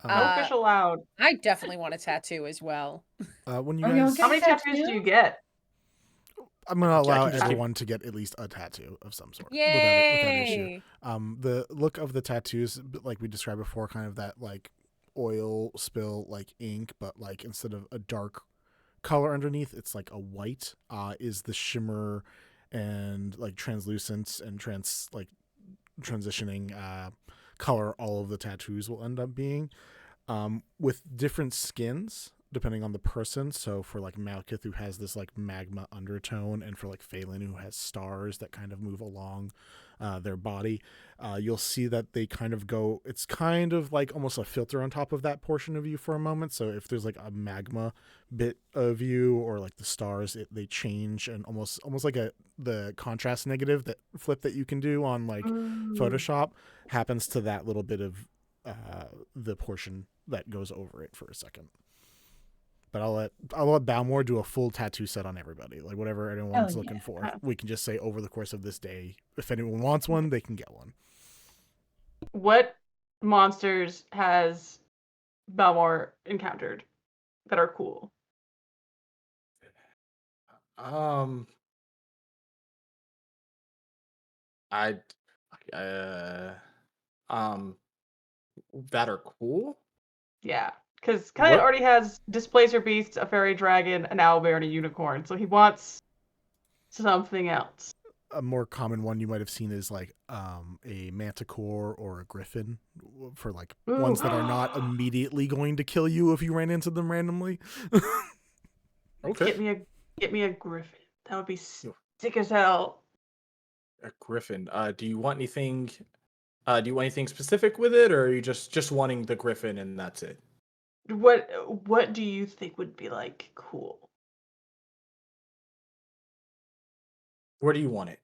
No
Uh,
fish allowed.
I definitely want a tattoo as well.
When you
Are you
guys,
okay?
How many
Tattoo?
tattoos do you get?
I'm gonna allow
can just keep-
everyone to get at least a tattoo of some sort without issue.
Yay!
The look of the tattoos, like we described before, kind of that like oil spill, like ink, but like instead of a dark color underneath, it's like a white. Is the shimmer and like translucence and transitioning color all of the tattoos will end up being, with different skins depending on the person. So for like Malkith, who has this like magma undertone, and for like Phailyn, who has stars that kind of move along their body, you'll see that they kind of go, it's kind of like almost a filter on top of that portion of you for a moment. So if there's like a magma bit of you or like the stars, they change, and almost like the contrast negative that flip that you can do on like Photoshop happens to that little bit of the portion that goes over it for a second. But I'll let Balmor do a full tattoo set on everybody, like whatever anyone's looking for. We can just say over the course of this day, if anyone wants one, they can get one.
What monsters has Balmor encountered that are cool?
I that are cool.
Yeah. Because Kelliat already has Displacer Beast, a fairy dragon, an owlbear, and a unicorn. So he wants something else.
A more common one you might have seen is like a manticore or a griffin for like ones that are not immediately going to kill you if you ran into them randomly.
Okay.
Get me a griffin. That would be sick as hell.
A griffin. Do you want anything? Do you want anything specific with it, or are you just wanting the griffin and that's it?
What do you think would be like cool?
Where do you want it?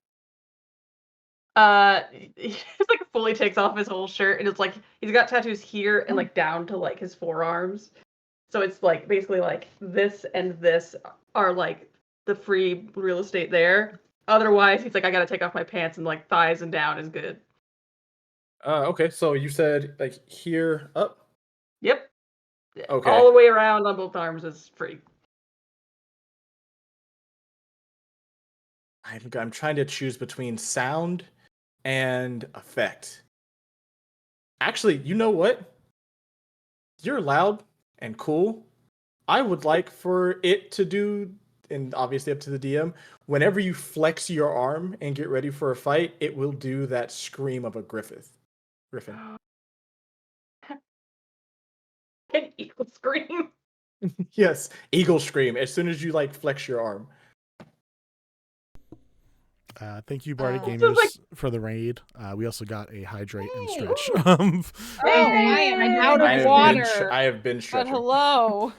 He just like fully takes off his whole shirt, and it's like he's got tattoos here and like down to like his forearms. So it's like basically like this and this are like the free real estate there. Otherwise, he's like, I gotta take off my pants, and like thighs and down is good.
Okay, so you said like here up.
Yep.
Okay.
All the way around on both arms is free.
I'm trying to choose between sound and effect. Actually, you know what? You're loud and cool. I would like for it to do, and obviously up to the DM, whenever you flex your arm and get ready for a fight, it will do that scream of a griffin.
An eagle scream.
Yes, eagle scream as soon as you like flex your arm.
Thank you, Barty
Oh.
Gamers, for the raid. We also got a hydrate and
Hey.
stretch.
Oh, I am out
I
of
have
water.
I have been
But
stretching.
hello.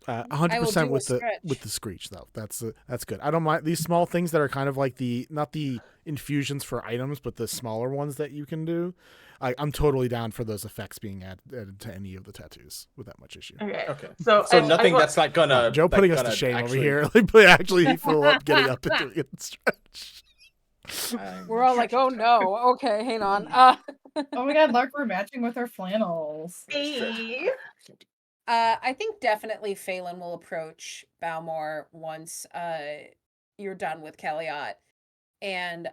100%
do
with
a
the
stretch.
with the screech though. That's good. I don't mind these small things that are kind of like not the infusions for items, but the smaller ones that you can do. I'm totally down for those effects being added to any of the tattoos without much issue.
Okay.
So nothing that's not gonna
Joe putting us to
gonna
shame
actually,
over here. Like, but actually full up, getting up and doing it in stretch.
We're all like, oh no. Okay, hang on.
Oh my god, Lark, we're matching with our flannels.
Hey.
I think definitely Phailyn will approach Balmor once you're done with Kelliat. And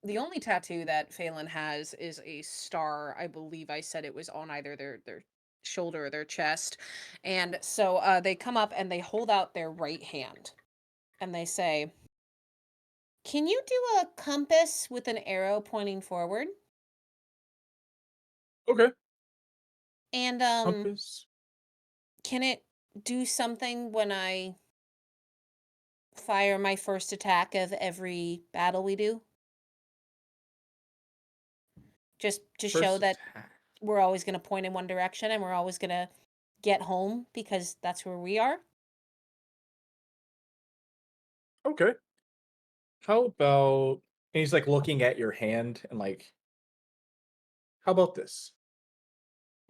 the only tattoo that Phailyn has is a star. I believe I said it was on either their shoulder or their chest. And so they come up and they hold out their right hand and they say, "Can you do a compass with an arrow pointing forward?"
Okay.
And
Compass.
can it do something when I fire my first attack of every battle we do? Just to show
First
that
attack.
we're always going to point in one direction and we're always going to get home because that's where we are.
Okay. How about, and he's like looking at your hand and like, how about this?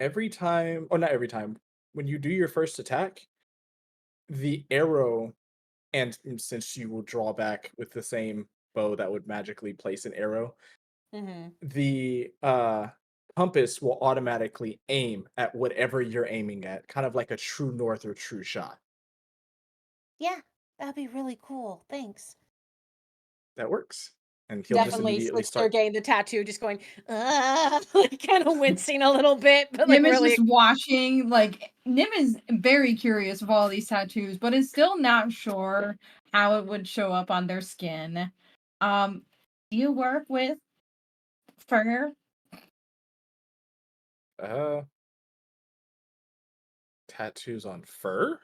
Every time, or not every time, when you do your first attack, the arrow, and since you will draw back with the same bow that would magically place an arrow,
Mm-hmm.
the compass will automatically aim at whatever you're aiming at, kind of like a true north or true shot.
Yeah, that'd be really cool. Thanks.
That works. And he'll just
Definitely
immediately
sits there
start.
getting the tattoo, just going, like kind of wincing a little bit, but like
Nim is
really.
just watching, like, Nim is very curious of all these tattoos, but is still not sure how it would show up on their skin. Do you work with fur?
Tattoos on fur?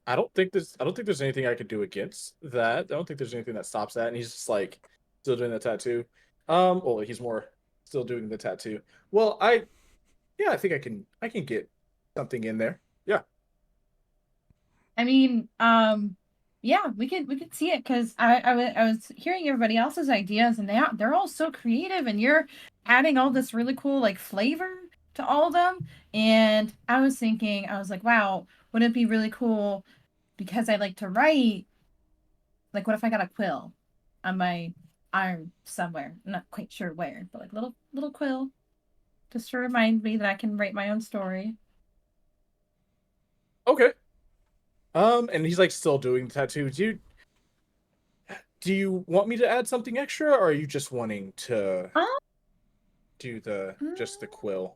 I don't think there's anything I could do against that. I don't think there's anything that stops that. And he's just like still doing the tattoo. Well, he's more still doing the tattoo. Well, I think I can get something in there. Yeah.
I mean, yeah, we could see it because I was hearing everybody else's ideas and they're all so creative and you're adding all this really cool like flavor to all of them. And I was like, wow, wouldn't it be really cool because I like to write? Like, what if I got a quill on my arm somewhere? I'm not quite sure where, but like little quill just to remind me that I can write my own story.
Okay. And he's like still doing the tattoo. Do you want me to add something extra, or are you just wanting to do just the quill?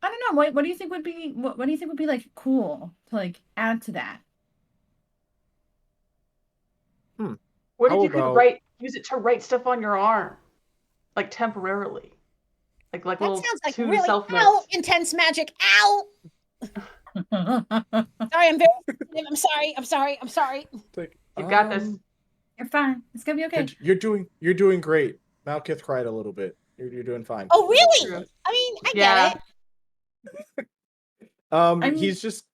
I know. What do you think would be what do you think would be like cool to like add to that?
What if
How
you could
about-
use it to write stuff on your arm, like temporarily, like
That
little
sounds like
2
really
self
ow,
notes.
intense magic. Ow! Sorry, I'm very sensitive. I'm sorry.
It's like,
You got this.
You're fine. It's gonna be okay.
You're doing great. Malkith cried a little bit. You're doing fine.
Oh, really?
true.
I mean, I
Yeah.
get it.
mean-
He's just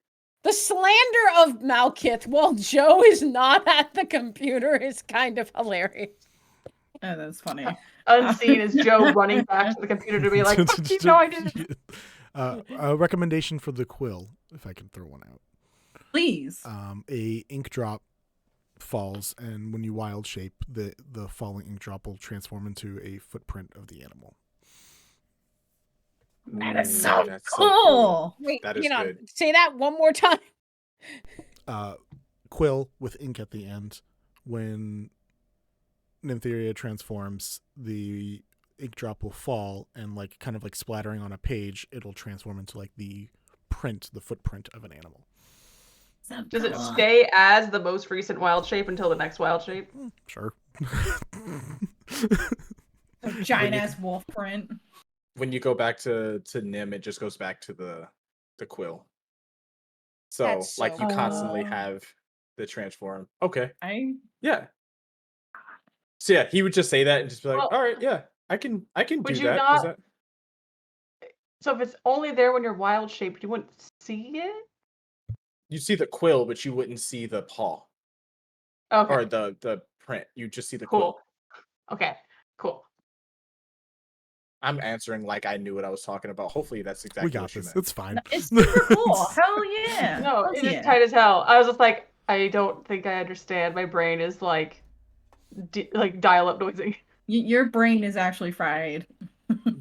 The slander of Malkith while Joe is not at the computer is kind of hilarious.
Oh, that's funny.
Unseen is Joe running back to the computer to be like, "Fuck you, no, I didn't."
A recommendation for the quill, if I can throw one out.
Please.
A ink drop falls, and when you wild shape, the falling ink drop will transform into a footprint of the animal.
That is so
that's
cool.
Wait,
That is
hang on.
good.
Say that one more time.
Quill with ink at the end. When Nymtheria transforms, the ink drop will fall, and like kind of like splattering on a page, it'll transform into like the footprint of an animal.
So
Does it
cool.
stay as the most recent wild shape until the next wild shape?
Sure.
A giant ass wolf print?
When you go back to Nim, it just goes back to the quill. So
That's
like
so
you constantly
cool.
have the transform. Okay.
I
Yeah. So yeah, he would just say that and just be like,
Well-
"All right, yeah, I can do
Would
that."
you
Does
not-
that-
So if it's only there when you're wild shaped, you wouldn't see it?
You see the quill, but you wouldn't see the paw
Okay,
or the print. You just see the quill.
cool. Okay, cool.
I'm answering like I knew what I was talking about. Hopefully, that's exactly
We got
what you
this.
meant.
It's fine.
it's super cool. Hell yeah.
No,
Fuck
it
yeah.
is tight as hell. I was just like, I don't think I understand. My brain is like, dial up noising.
Your brain is actually fried.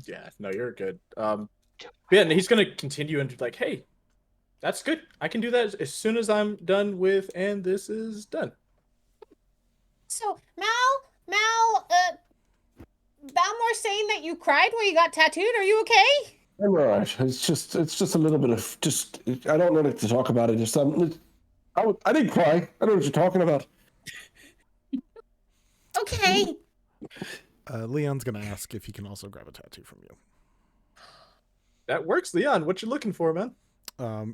Yeah, no, you're good. Yeah, and he's gonna continue and be like, "Hey, that's good. I can do that as soon as I'm done with, and this is done."
So, Balmor saying that you cried while you got tattooed. Are you okay?
I'm alright. It's just a little bit of just. I don't know what to talk about it. Just I didn't cry. I don't know what you're talking about.
Okay.
Leon's gonna ask if he can also grab a tattoo from you.
That works, Leon. What you looking for, man?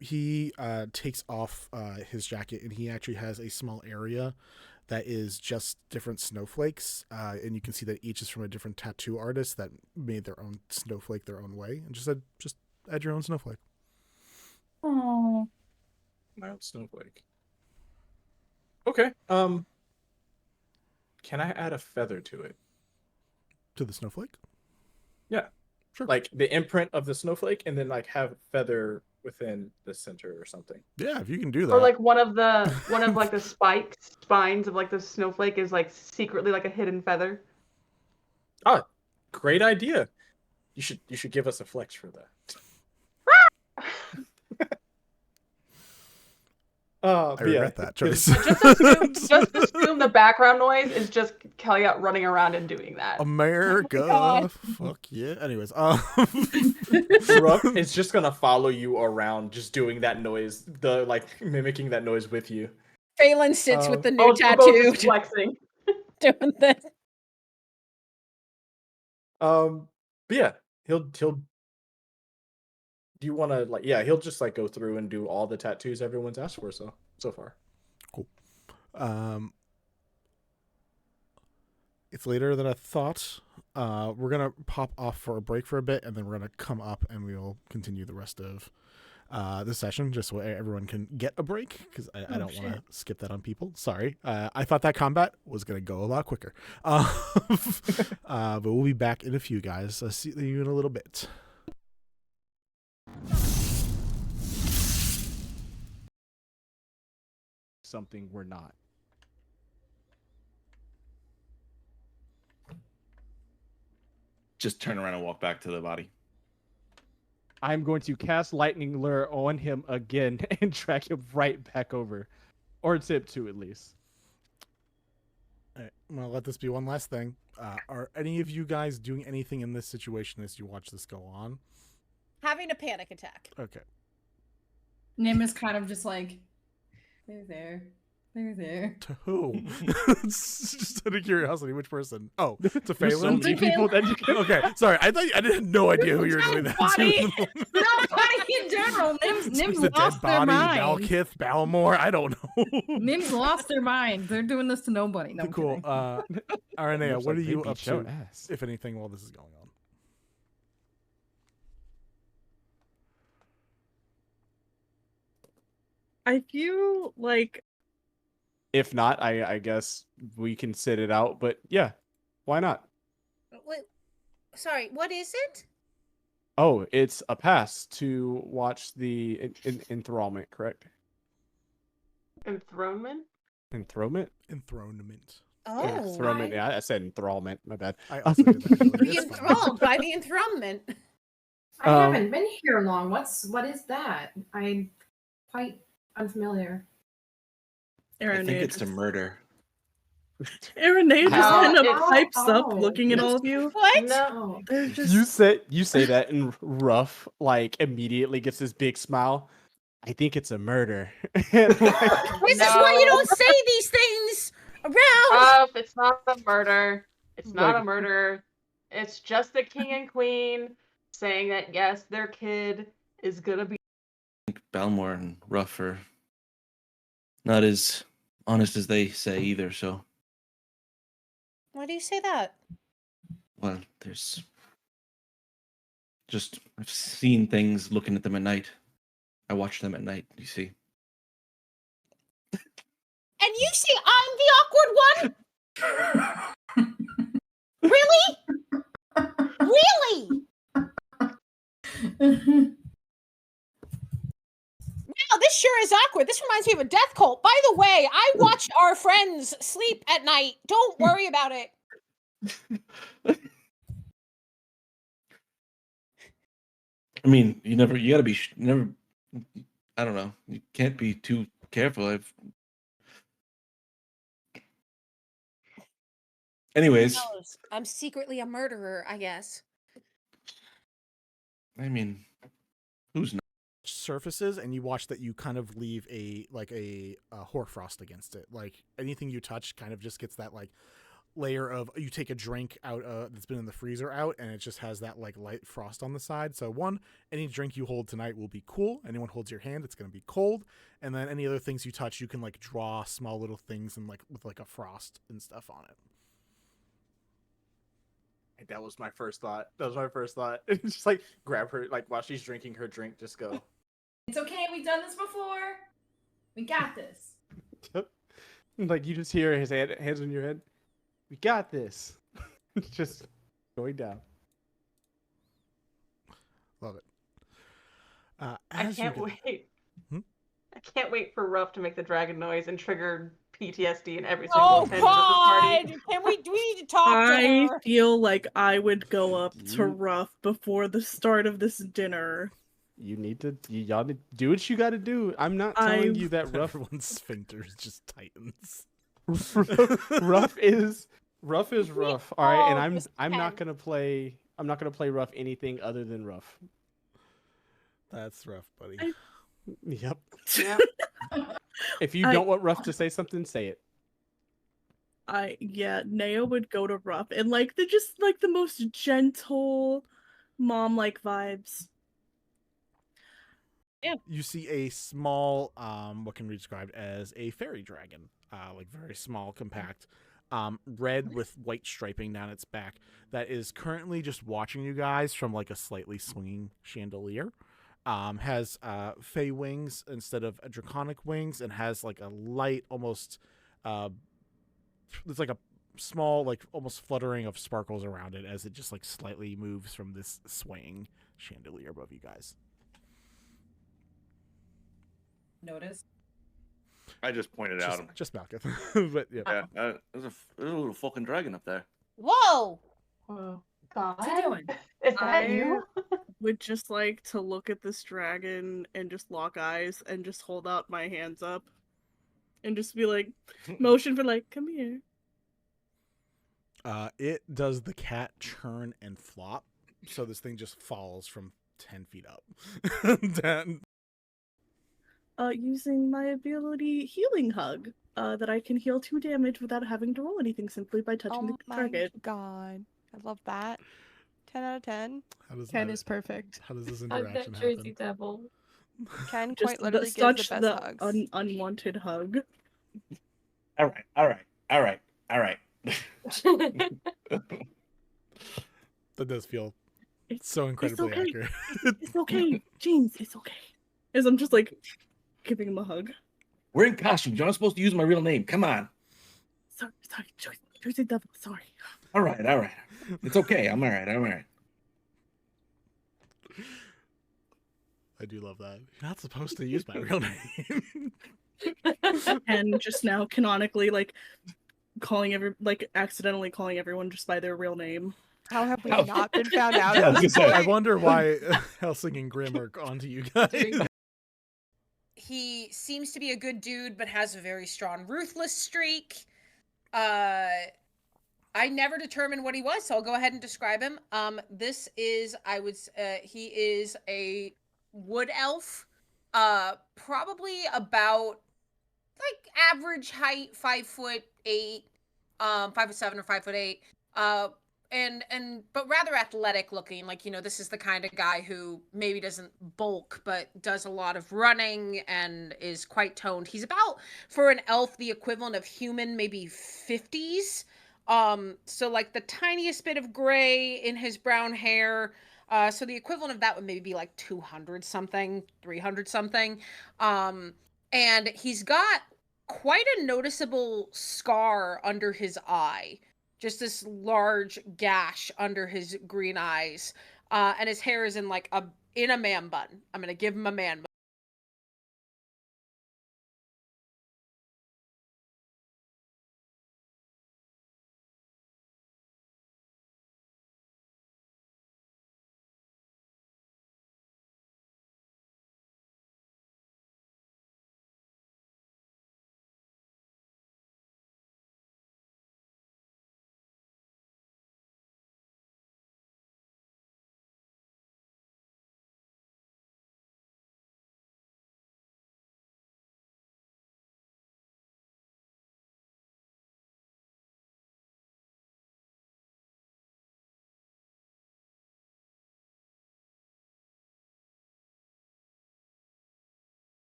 He takes off his jacket, and he actually has a small area that is just different snowflakes, and you can see that each is from a different tattoo artist that made their own snowflake their own way, and just add your own snowflake.
Oh.
My own snowflake. Okay. Can I add a feather to it?
To the snowflake?
Yeah.
Sure.
Like the imprint of the snowflake, and then like have feather within the center or something.
Yeah, if you can do that.
Or like one of like the spines of like the snowflake is like secretly like a hidden feather.
Ah, great idea. You should give us a flex for that.
I regret that choice.
Just assume the background noise is just Kelliat running around and doing that.
America.
God.
Fuck yeah. Anyways,
Ruff is just gonna follow you around, just doing that noise, mimicking that noise with you.
Phailyn sits with the new
Oh, so both
tattoo,
is flexing.
doing this.
But yeah, he'll. Do you want to he'll just go through and do all the tattoos everyone's asked for so far.
Cool. It's later than I thought. We're gonna pop off for a break for a bit, and then we're gonna come up and we'll continue the rest of the session, just so everyone can get a break, because I don't want to skip that on people. Sorry. I thought that combat was gonna go a lot quicker. But we'll be back in a few, guys. I'll see you in a little bit.
Something we're not.
Just turn around and walk back to the body.
I'm going to cast Lightning Lure on him again and drag him right back over. Or attempt to, at least.
All right, I'm gonna let this be one last thing. Are any of you guys doing anything in this situation as you watch this go on?
having a panic attack.
Okay.
Nim is kind of just like, they're there. They're there.
To who? Just out of curiosity, which person? Oh, to
There's so
Phailyn?
many people that you can.
Okay, sorry. I had no idea who you were doing that
Nobody.
to.
Nobody in general. Nim's
The
lost
dead
their
body,
mind.
Malkith, Balmor. I don't know.
Nim's lost their mind. They're doing this to nobody. No, I'm
Cool.
kidding.
Aranea,
Looks
what are
like they
you
beat
up
your
to,
ass.
if anything, while this is going on?
I feel like
If not, I guess we can sit it out. But yeah, why not?
Wait, sorry, what is it?
Oh, it's a pass to watch the enthrallment, correct?
Enthronement?
Enthronement?
Enthronement.
Oh,
Enthronement. Yeah, I said enthrallment. My bad.
I also did that. earlier.
be
It's fine.
enthralled by the enthronement.
I
Um,
haven't been here long. What is that? I'm quite unfamiliar.
Aranea
I think it's a
just,
murder.
Aranea just
Oh,
kind of
it's-
pipes up,
oh.
looking at all of you.
What?
No.
They're just
You say that, and Ruff like immediately gets this big smile. I think it's a murder. And, like,
This is why you
No.
don't say these things around.
Oh, it's not a murder. It's not
Like-
a murder. It's just the king and queen saying that yes, their kid is gonna be.
I think Balmor and Ruff are not as honest as they say either. So,
Why do you say that?
well, there's just I've seen things looking at them at night. I watch them at night. You see.
And you say I'm the awkward one? Really? Really? Wow, this sure is awkward. This reminds me of a death cult. By the way, I watch our friends sleep at night. Don't worry about it.
I mean, you gotta be, never, I don't know. You can't be too careful. Anyways,
Who knows? I'm secretly a murderer, I guess.
I mean, who's not?
Surfaces, and you watch that you kind of leave a hoarfrost against it. Like anything you touch kind of just gets that like layer of, you take a drink out that's been in the freezer out, and it just has that like light frost on the side. So one, any drink you hold tonight will be cool. Anyone holds your hand, it's going to be cold. And then any other things you touch, you can like draw small little things and like with like a frost and stuff on it.
that was my first thought. Just like grab her, like while she's drinking her drink, just go.
It's okay. We've done this before. We got this.
Like you just hear his hands on your head. We got this. Just going down.
Love it.
I
As you
can't
get-
wait.
Hmm?
I can't wait for Ruff to make the dragon noise and trigger PTSD in every single
Oh
attendant at this
God! We need to talk to
I
her.
feel like I would go up to
You-
Ruff before the start of this dinner.
You need to. Y'all need do what you got to do. I'm not telling you that Ruff.
Everyone's sphincters just tightens.
Ruff is rough. All right, and
all
I'm
just
not
can.
gonna play. I'm not gonna play Ruff anything other than Ruff.
That's rough, buddy.
Yep.
Yep.
If you
I-
don't want Ruff to say something, say it.
Neo would go to Ruff and like they're just like the most gentle mom like vibes.
You see a small, what can be described as a fairy dragon, like very small, compact, red with white striping down its back, that is currently just watching you guys from like a slightly swinging chandelier. Has fey wings instead of draconic wings, and has like a light, almost, there's like a small, like almost fluttering of sparkles around it as it just like slightly moves from this swaying chandelier above you guys.
Notice.
I just pointed out him.
Just Malkith. But yeah.
Yeah, there's a little fucking dragon up there.
Whoa!
Whoa. God.
What's he doing?
Is that
I
you?
would just like to look at this dragon and just lock eyes and just hold out my hands up and just be like, motion for like, come here.
It does the cat churn and flop, so this thing just falls from 10 feet up. 10.
Using my ability Healing Hug, that I can heal 2 damage without having to roll anything simply by touching the target.
God, I love that. 10 out of 10.
How does
10
that,
is perfect.
how does this
Hug
interaction
that Jersey
happen?
devil.
Ken
Just
quite literally gives the
such
best
the
hugs.
unwanted hug.
All right.
That does feel so incredibly
okay.
accurate.
It's okay, James. It's okay. As I'm just like giving him a hug.
We're in costume. You're not supposed to use my real name. Come on.
Sorry, Jersey devil. Sorry.
All right. It's okay. I'm all right.
I do love that. You're not supposed to use my real name.
And just now canonically accidentally calling everyone just by their real name.
How have we not been found out?
Yeah, I was gonna say.
I wonder why Helsing and Grim are onto you guys.
He seems to be a good dude, but has a very strong ruthless streak. I never determined what he was, so I'll go ahead and describe him. This is, he is a wood elf, probably about like average height, 5'8", 5'7" or 5'8", but rather athletic looking. Like, this is the kind of guy who maybe doesn't bulk, but does a lot of running and is quite toned. He's about, for an elf, the equivalent of human, maybe 50s. So like the tiniest bit of gray in his brown hair. So the equivalent of that would maybe be like 200 something, 300 something. And he's got quite a noticeable scar under his eye. Just this large gash under his green eyes. And his hair is in like a man bun. I'm going to give him a man bun.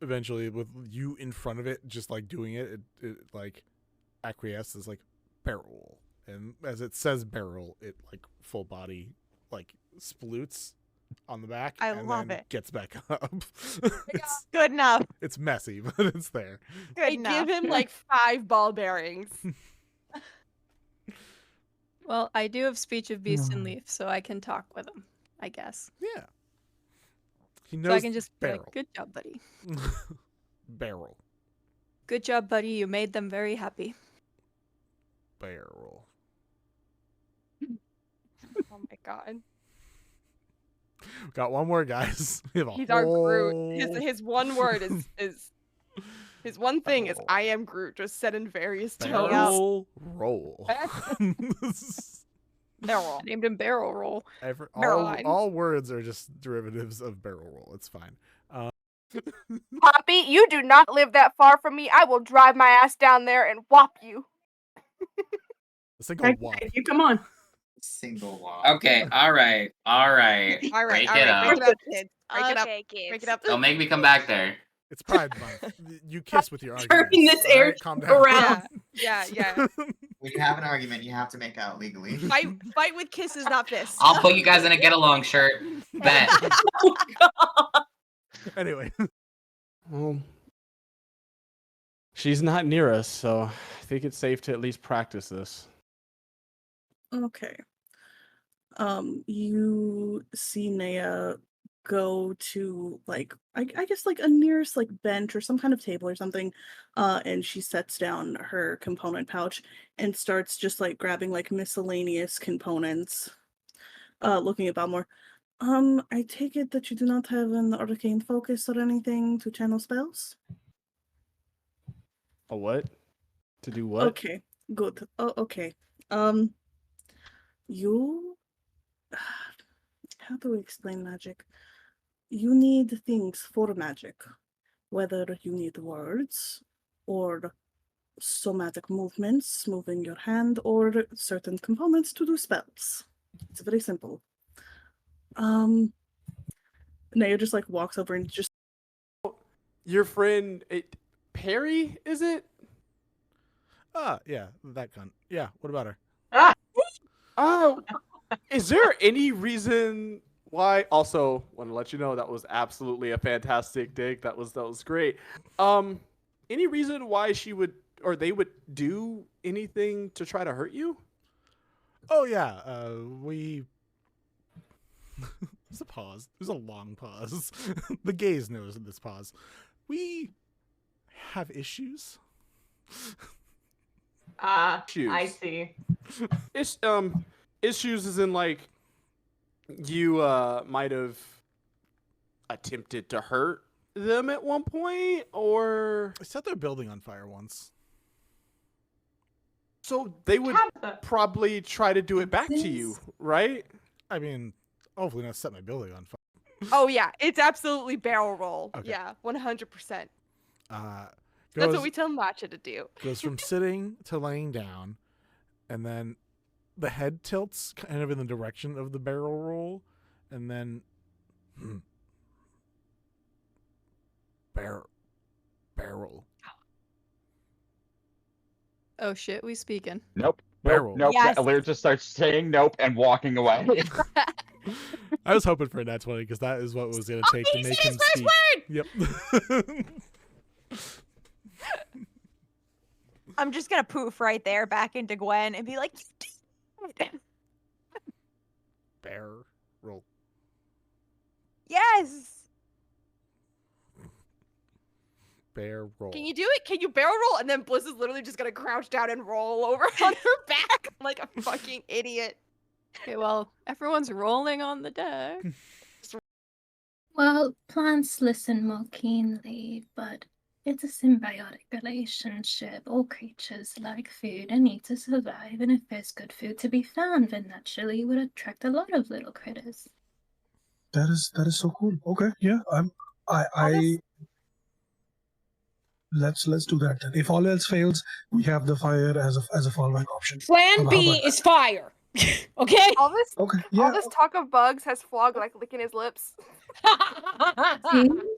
Eventually with you in front of it, just like doing it like acquiesces like barrel, and as it says barrel, it like full body like sploots on the back.
I
and
love
then
it.
Gets back up.
Good enough.
It's messy, but it's there.
Good enough. Give him like 5 ball bearings.
Well, I do have speech of beast and leaf, so I can talk with him, I guess.
Yeah. He knows.
So I can just be
barrel.
like, good job, buddy.
Barrel.
Good job, buddy. You made them very happy.
Barrel.
Oh my god.
Got one more, guys. We have a
He's
whole...
our Groot. His one word is his one thing is I am Groot, just said in various tones.
Barrel roll.
Barrel.
I named him Barrel Roll.
All words are just derivatives of barrel roll. It's fine.
Poppy, you do not live that far from me. I will drive my ass down there and whop you.
A single whop.
You come on.
Single whop. Okay, all right. Break it up.
Break it up, kids. Break it up.
Don't make me come back there.
It's Pride Month. You kiss with your argument.
Turning this air
Calm down.
around.
Yeah.
When you have an argument, you have to make out legally.
Fight with kisses, not fists.
I'll put you guys in a get along shirt. Bet.
Oh, God.
Anyway.
Well, she's not near us, so I think it's safe to at least practice this.
Okay. You see Naya go to like I guess like a nearest like bench or some kind of table or something, and she sets down her component pouch and starts just like grabbing like miscellaneous components. Looking at Balmor. I take it that you do not have an arcane focus or anything to channel spells?
A what? To do what?
Okay, good. Oh, okay. You... How do we explain magic? You need things for magic. Whether you need words, or somatic movements, moving your hand, or certain components to do spells. It's very simple. Naya just like walks over and just...
Your friend Perry, is it?
Yeah, that cunt. Yeah, what about her?
Oh, is there any reason why? Also, want to let you know that was absolutely a fantastic dig. That was great. Any reason why she would or they would do anything to try to hurt you?
Oh yeah, we. There's a pause. There's a long pause. The gaze knows in this pause. We have issues.
Issues. I see.
Issues is in like you might have attempted to hurt them at one point, or
I set their building on fire once.
So they would probably try to do it back to you, right?
I mean, hopefully not set my building on fire.
Oh yeah, it's absolutely barrel roll.
Okay.
Yeah, 100%.
Goes,
That's what we tell Matcha to do.
Goes from sitting to laying down, and then the head tilts kind of in the direction of the barrel roll, and then barrel.
Oh shit, we speaking.
Nope.
Barrel.
Nope.
Yes.
Alira just starts saying nope and walking away.
I was hoping for a nat 20 because that is what it was going to take to make him speak. Yep.
I'm just gonna poof right there back into Gwen and be like,
Barrel.
yes.
Barrel.
Can you do it? Can you barrel roll? And then Bliss is literally just gonna crouch down and roll over on her back like a fucking idiot.
Okay, well, everyone's rolling on the deck.
Well, plants listen more keenly, but it's a symbiotic relationship. All creatures like food and need to survive, and if there's good food to be found, then naturally it would attract a lot of little critters.
That is so cool. Okay, yeah, let's do that then. If all else fails, we have the fire as a fallback option.
Plan B is fire. Okay.
All this
yeah.
talk of bugs has Flog like licking his lips.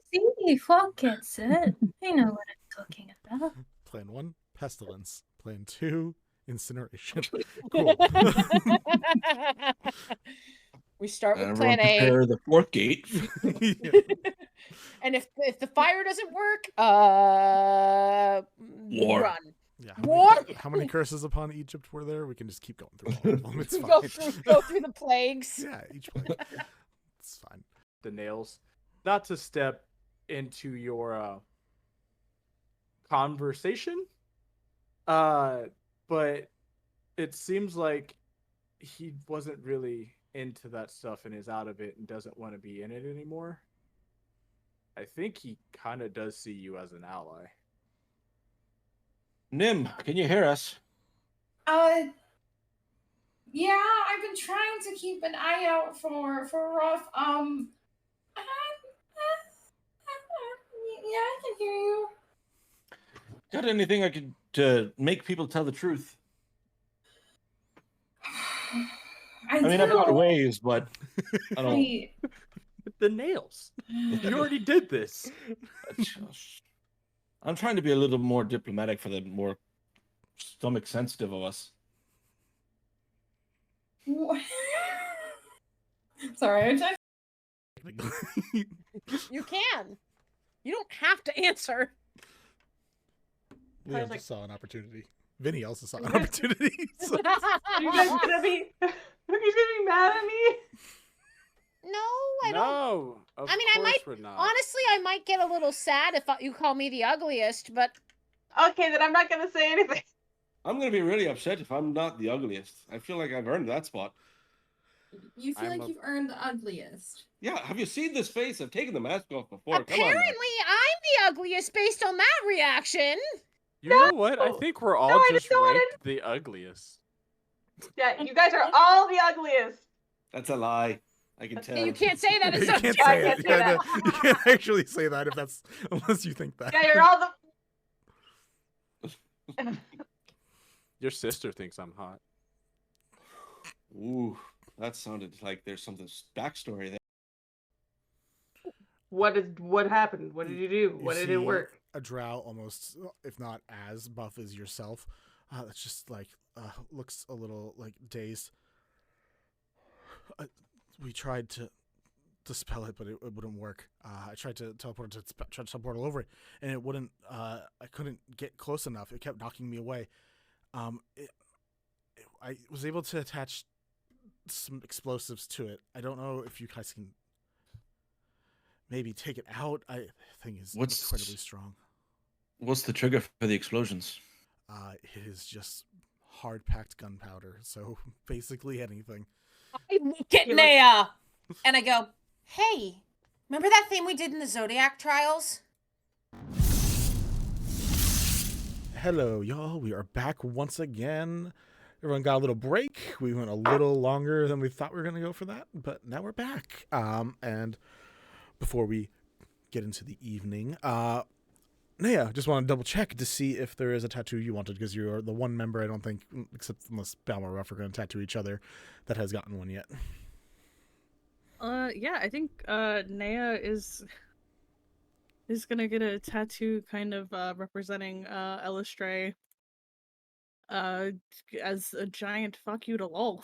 See, Fog gets it. I know what I'm talking about.
Plan 1, pestilence. Plan 2, incineration. Cool.
We start with
Everyone
plan A.
prepare the fourth gate.
And if the fire doesn't work,
War.
run.
Yeah.
War.
How many curses upon Egypt were there? We can just keep going through all of them. It's fine.
Go through the plagues.
Yeah, each plague. It's fine.
The nails. Not to step into your conversation, but it seems like he wasn't really into that stuff and is out of it and doesn't want to be in it anymore. I think he kind of does see you as an ally.
Nim, can you hear us?
Yeah, I've been trying to keep an eye out for Ruff. Yeah, I can hear you.
Got anything I could to make people tell the truth? I mean, I've got ways, but I don't.
The nails. You already did this.
I'm trying to be a little more diplomatic for the more stomach sensitive of us.
Sorry,
You can. You don't have to answer.
Leo just saw an opportunity. Vinny also saw an opportunity. So.
You guys gonna be? Are you gonna be mad at me?
No, I don't.
No,
I mean, I might. Honestly, I might get a little sad if you call me the ugliest, but.
Okay, then I'm not gonna say anything.
I'm gonna be really upset if I'm not the ugliest. I feel like I've earned that spot.
You feel
I'm
like
a-
you've earned the ugliest.
Yeah, have you seen this face? I've taken the mask off before. Come on.
Apparently,
Now.
I'm the ugliest based on that reaction.
You know what? I think we're all
I
just
don't wanna-
ranked the ugliest.
Yeah, you guys are all the ugliest.
That's a lie. I can tell.
You can't say that. It's
You
so
can't
I
say
can't
it.
say
Yeah,
that.
no, you can't actually say that if that's unless you think that.
Yeah, you're all the.
Your sister thinks I'm hot.
Ooh, that sounded like there's something backstory there.
What happened? What did you do? What did it
see
work?
A Drow almost, if not as buff as yourself. That's just like looks a little like dazed. We tried to dispel it, but it wouldn't work. I tried to teleport try to teleport all over it, and it wouldn't. I couldn't get close enough. It kept knocking me away. I was able to attach some explosives to it. I don't know if you guys can maybe take it out. I think it's incredibly strong.
What's the trigger for the explosions?
It is just hard-packed gunpowder. So basically anything.
I look at Naya and I go, hey, remember that thing we did in the Zodiac trials?
Hello, y'all. We are back once again. Everyone got a little break. We went a little longer than we thought we were going to go for that, but now we're back. And before we get into the evening, Naya, just want to double check to see if there is a tattoo you wanted, because you're the one member I don't think, except unless Balmor or Ruff are going to tattoo each other, that has gotten one yet.
Yeah, I think Naya is gonna get a tattoo kind of representing Elistray as a giant fuck you to Lolth.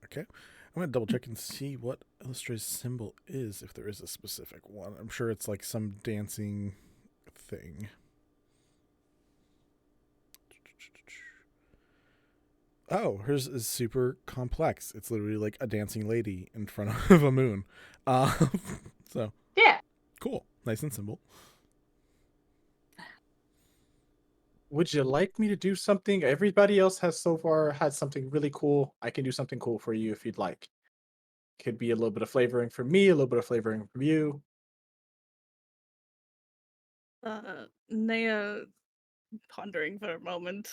Okay. I'm going to double check and see what Elistray's symbol is, if there is a specific one. I'm sure it's like some dancing thing. Oh, hers is super complex. It's literally like a dancing lady in front of a moon. So
yeah,
cool, nice and simple.
Would you like me to do something? Everybody else has so far had something really cool. I can do something cool for you if you'd like. Could be a little bit of flavoring from me, a little bit of flavoring from you.
Naya pondering for a moment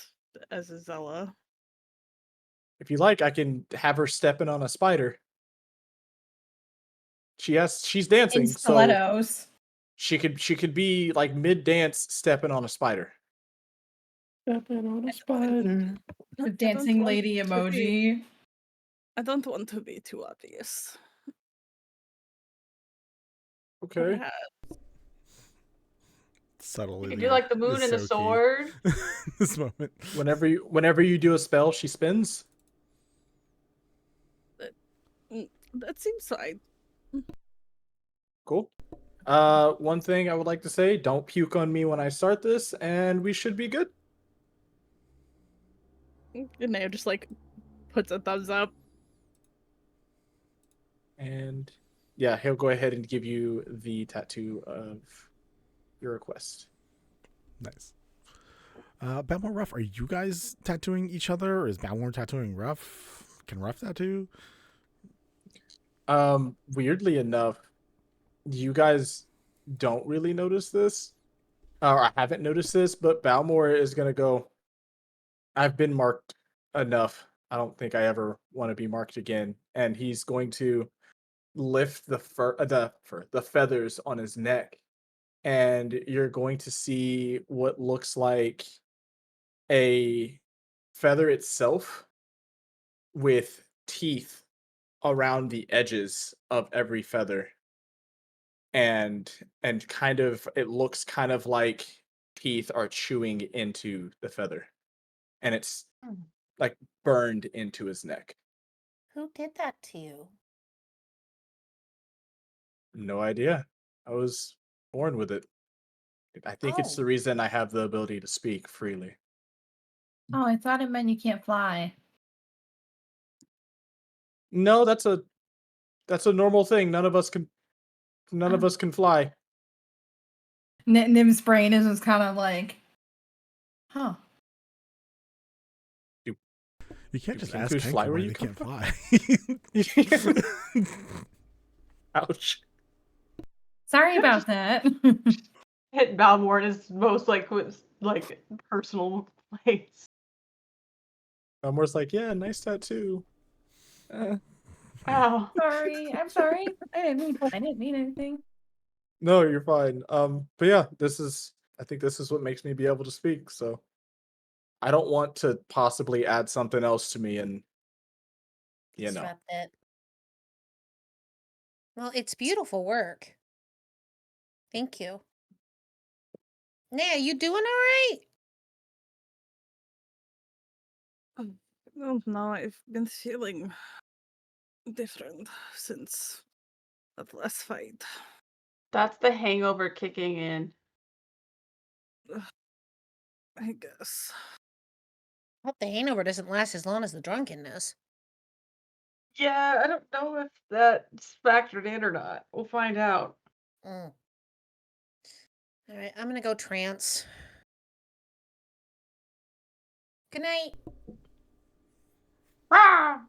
as a Zella.
If you like, I can have her stepping on a spider. She's dancing,
In
so
stilettos.
she could be like mid dance stepping on a spider.
Stepping on a spider.
The dancing lady emoji.
I don't want to be too obvious.
Okay.
Subtle.
You
in
could do
there
like the
is
moon and the
so key.
sword.
This moment.
Whenever you do a spell, she spins.
That seems fine.
Cool. One thing I would like to say, don't puke on me when I start this, and we should be good.
And Naya just like puts a thumbs up.
And yeah, he'll go ahead and give you the tattoo of your request.
Nice. Balmor, Ruff, are you guys tattooing each other, or is Balmor tattooing Ruff? Can Ruff tattoo?
Weirdly enough, you guys don't really notice this, or I haven't noticed this, but Balmor is gonna go, I've been marked enough. I don't think I ever want to be marked again. And he's going to lift the feathers on his neck, and you're going to see what looks like a feather itself with teeth around the edges of every feather, and kind of it looks kind of like teeth are chewing into the feather, and it's like burned into his neck.
Who did that to you?
No idea. I was born with it. I think it's the reason I have the ability to speak freely.
Oh, I thought it meant you can't fly.
No, that's a normal thing. None of us can fly.
Nim's brain is just kind of like, huh.
You can't
Do
just ask
Kenkus
Kenku
fly where
why
you
they
come
can't
from?
fly.
Ouch.
Sorry about that.
Hit Balmor in his most personal place.
Balmor's like, yeah, nice tattoo.
Oh,
sorry. I'm sorry. I didn't mean anything.
No, you're fine. But yeah, I think this is what makes me be able to speak, so I don't want to possibly add something else to me and
Disrupt it. Well, it's beautiful work. Thank you. Naya, you doing all right?
Oh no, I've been feeling different since that last fight.
that's the hangover kicking in.
I guess.
I hope the hangover doesn't last as long as the drunkenness.
Yeah, I don't know if that's factored in or not. We'll find out.
All right, I'm gonna go trance. Good night.
Ah!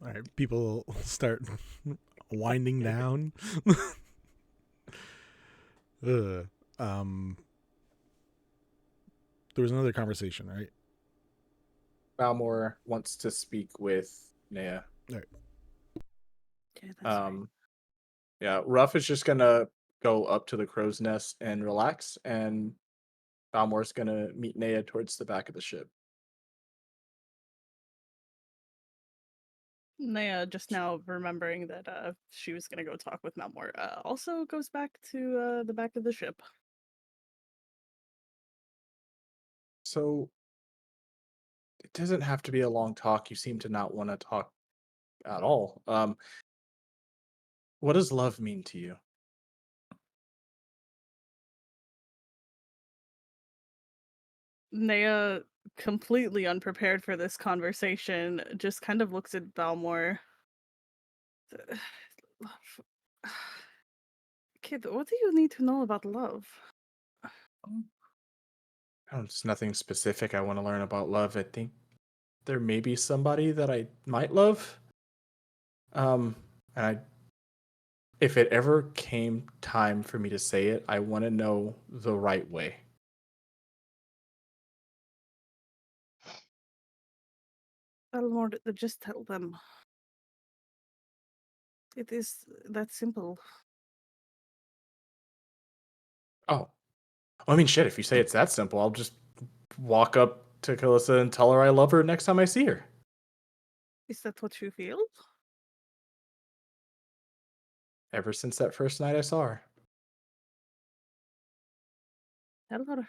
All right, people start winding down. There was another conversation, right?
Balmor wants to speak with Naya.
All right.
Okay, that's right.
Yeah, Ruff is just gonna go up to the crow's nest and relax, and Balmor's gonna meet Naya towards the back of the ship.
Naya, just now remembering that she was gonna go talk with Malmor, also goes back to the back of the ship.
So it doesn't have to be a long talk. You seem to not want to talk at all. What does love mean to you?
Naya, completely unprepared for this conversation, just kind of looks at Balmor. Kid, what do you need to know about love?
It's nothing specific I want to learn about love. I think there may be somebody that I might love. And if it ever came time for me to say it, I want to know the right way.
Balmor, just tell them. It is that simple.
Oh. I mean, shit, if you say it's that simple, I'll just walk up to Kalissa and tell her I love her next time I see her.
Is that what you feel?
Ever since that first night I saw her.
Tell her.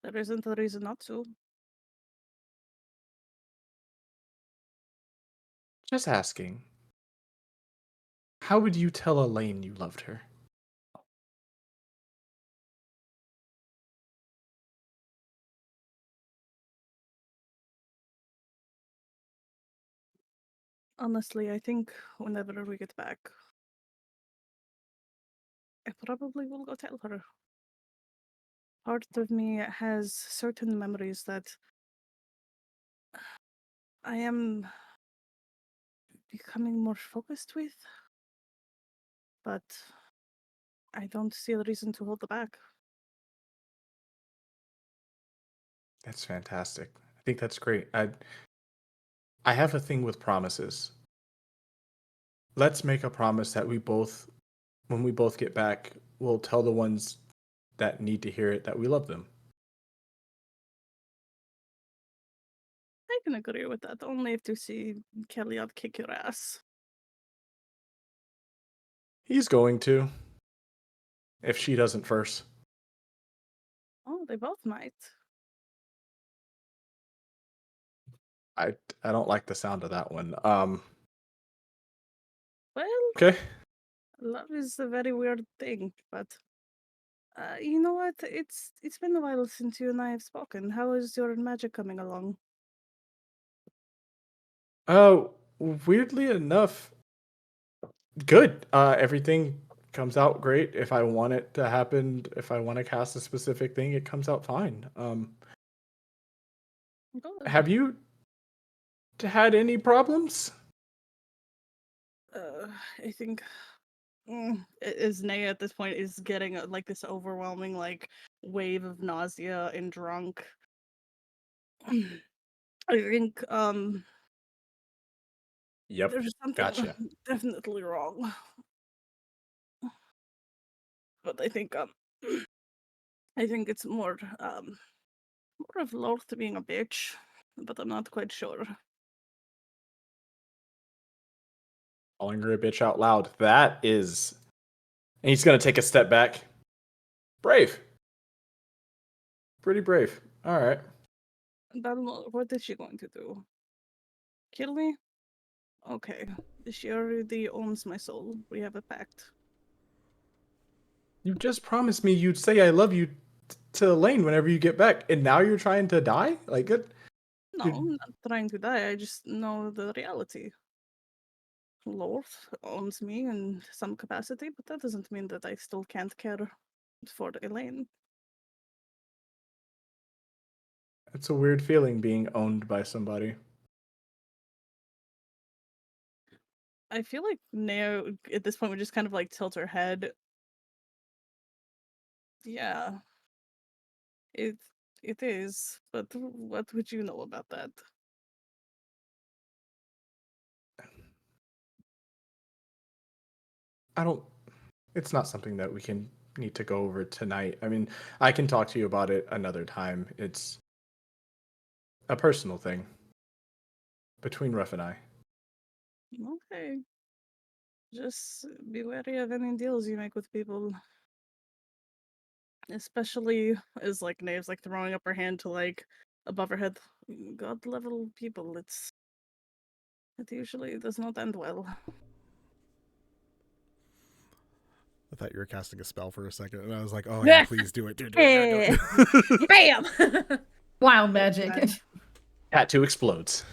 There isn't a reason not to.
Just asking. How would you tell Elaine you loved her?
Honestly, I think whenever we get back, I probably will go tell her. Part of me has certain memories that I am becoming more focused with, but I don't see a reason to hold it back.
That's fantastic. I think that's great. I have a thing with promises. Let's make a promise that when we both get back, we'll tell the ones that need to hear it that we love them.
I can agree with that, only if to see Kelliat kick your ass.
He's going to. If she doesn't first.
Oh, they both might.
I don't like the sound of that one.
Well,
Okay.
love is a very weird thing, but you know what? It's been a while since you and I have spoken. How is your magic coming along?
Oh, weirdly enough, good. Everything comes out great. If I want it to happen, if I want to cast a specific thing, it comes out fine.
Good.
Have you had any problems?
I think is Naya at this point is getting like this overwhelming like wave of nausea and drunk. I think
Yep.
there's something
Gotcha.
definitely wrong. But I think it's more of Lord being a bitch, but I'm not quite sure.
Calling her a bitch out loud. That is. And he's going to take a step back. Brave. Pretty brave. All right.
Balmor, what is she going to do? Kill me? Okay. She already owns my soul. We have a pact.
You just promised me you'd say I love you to Elaine whenever you get back, and now you're trying to die? Like, good.
No, I'm not trying to die. I just know the reality. Lord owns me in some capacity, but that doesn't mean that I still can't care for Elaine.
It's a weird feeling being owned by somebody.
I feel like Neo at this point would just kind of like tilt her head. Yeah. It is, but what would you know about that?
It's not something that we can need to go over tonight. I mean, I can talk to you about it another time. It's a personal thing between Ruff and I.
Okay. Just be wary of any deals you make with people. Especially as like Nave's like throwing up her hand to like above her head. God level people, it usually does not end well.
I thought you were casting a spell for a second, and I was like, "Oh yeah, please do it, do it."
Bam!
Wild magic.
Tattoo explodes.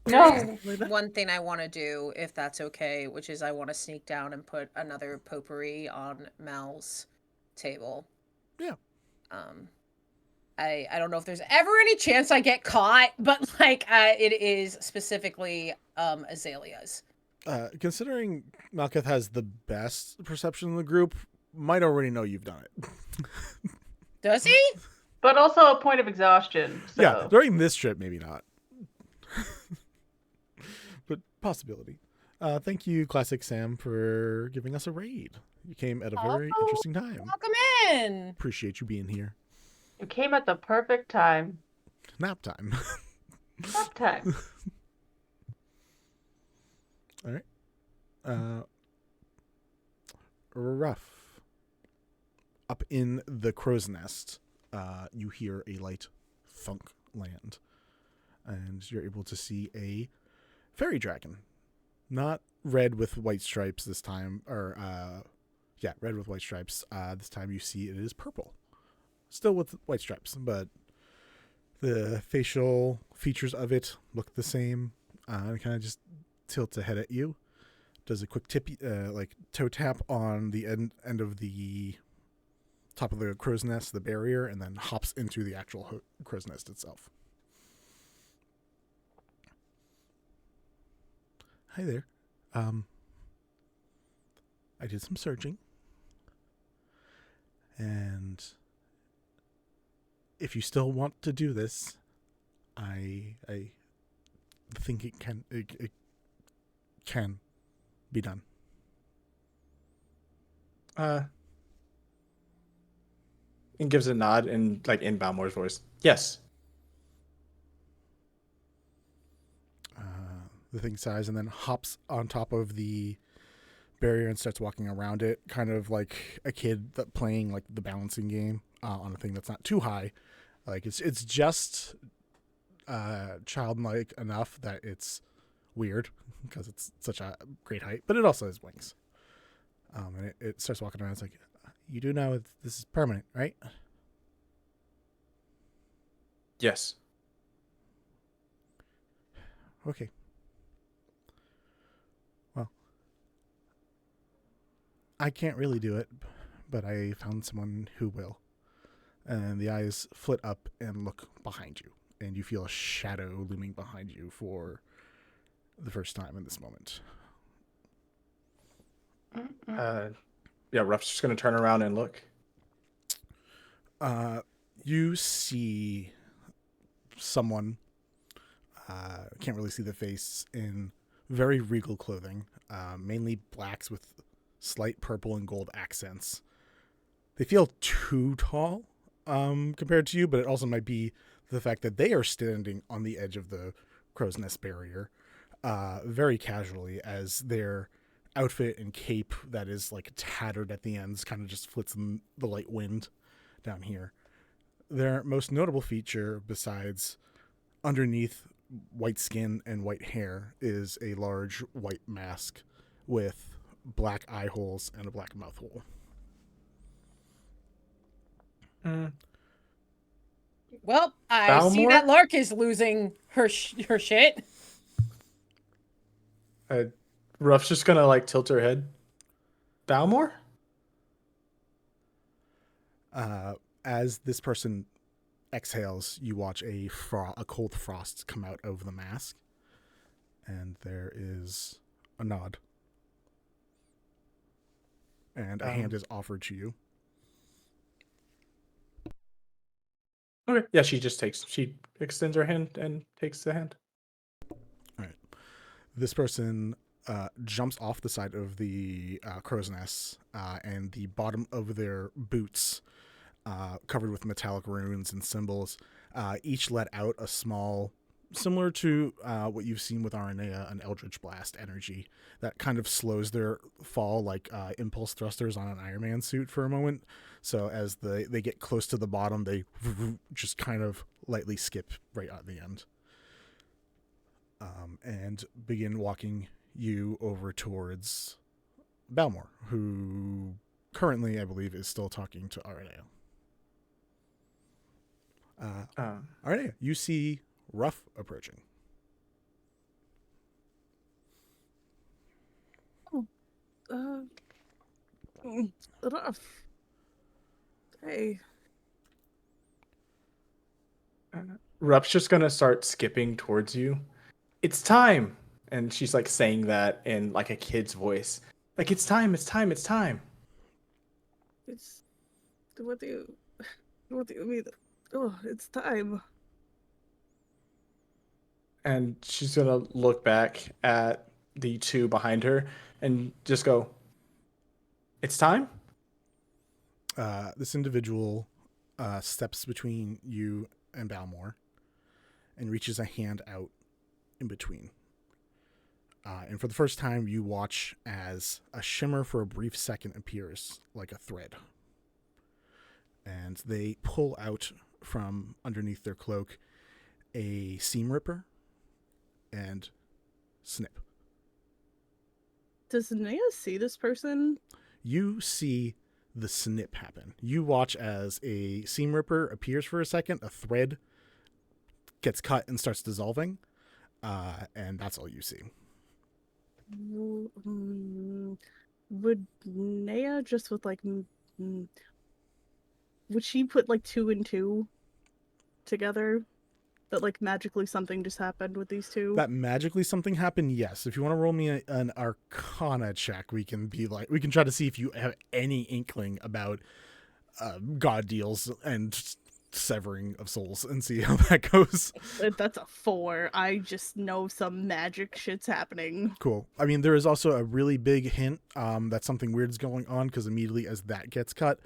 No. One thing I want to do, if that's okay, which is I want to sneak down and put another potpourri on Mel's table.
Yeah.
I don't know if there's ever any chance I get caught, but like it is specifically azaleas.
Considering Malkath has the best perception in the group, might already know you've done it.
Does he?
But also a point of exhaustion. So.
Yeah, during this trip, maybe not. But possibility. Thank you, Classic Sam, for giving us a raid. You came at a very interesting time.
Welcome in.
Appreciate you being here.
You came at the perfect time.
Nap time.
Nap time.
All right. Ruff. Up in the crow's nest, you hear a light thunk land. And you're able to see a fairy dragon. Not red with white stripes this time. Or, red with white stripes. This time you see it is purple. Still with white stripes, but the facial features of it look the same. And kind of just tilts ahead at you. Does a quick tip, toe tap on the end of the top of the crow's nest, the barrier, and then hops into the actual crow's nest itself. Hi there. I did some searching, and if you still want to do this, I think it can be done.
And gives a nod in Balmor's voice. Yes.
The thing sighs and then hops on top of the barrier and starts walking around it, kind of like a kid that playing like the balancing game on a thing that's not too high. Like it's just childlike enough that it's weird because it's such a great height, but it also has wings. And it starts walking around. It's like, you do know this is permanent, right?
Yes.
Okay. Well, I can't really do it, but I found someone who will. And the eyes flit up and look behind you. and you feel a shadow looming behind you for the first time in this moment.
Yeah, Ruff's just gonna turn around and look.
You see someone, can't really see the face, in very regal clothing, mainly blacks with slight purple and gold accents. They feel too tall compared to you, but it also might be the fact that they are standing on the edge of the crow's nest barrier very casually, as their outfit and cape that is like tattered at the ends kind of just flits in the light wind down here. Their most notable feature, besides underneath white skin and white hair, is a large white mask with black eye holes and a black mouth hole.
Well, I see
Balmor?
that Lark is losing her shit.
Ruff's just gonna like tilt her head. Balmor?
As this person exhales, you watch a cold frost come out of the mask, and there is a nod, and a hand is offered to you.
Okay. Yeah, she extends her hand and takes the hand.
All right. This person jumps off the side of the crow's nest, and the bottom of their boots, covered with metallic runes and symbols, each let out a small, similar to what you've seen with Aranea, an Eldritch Blast energy that kind of slows their fall, like impulse thrusters on an Iron Man suit for a moment. So as they get close to the bottom, they just kind of lightly skip right at the end, and begin walking you over towards Balmor, who currently, I believe, is still talking to Aranea. Aranea, you see Ruff approaching.
Ruff. Hey.
Ruff's just gonna start skipping towards you. It's time, and she's like saying that in like a kid's voice, like it's time, it's time, it's time.
It's what do you mean? Oh, it's time.
And she's gonna look back at the two behind her and just go, "It's time."
This individual steps between you and Balmor and reaches a hand out in between. And for the first time, you watch as a shimmer for a brief second appears like a thread. And they pull out from underneath their cloak a seam ripper and snip.
Does Nea see this person?
You see the snip happen. You watch as a seam ripper appears for a second, a thread gets cut and starts dissolving, and that's all you see.
Would Nea just with like, would she put like 2 and 2 together? That like magically something just happened with these two?
That magically something happened, yes. If you want to roll me an Arcana check, we can try to see if you have any inkling about god deals and severing of souls and see how that goes.
That's a 4. I just know some magic shit's happening.
Cool. I mean, there is also a really big hint that something weird's going on, because immediately as that gets cut,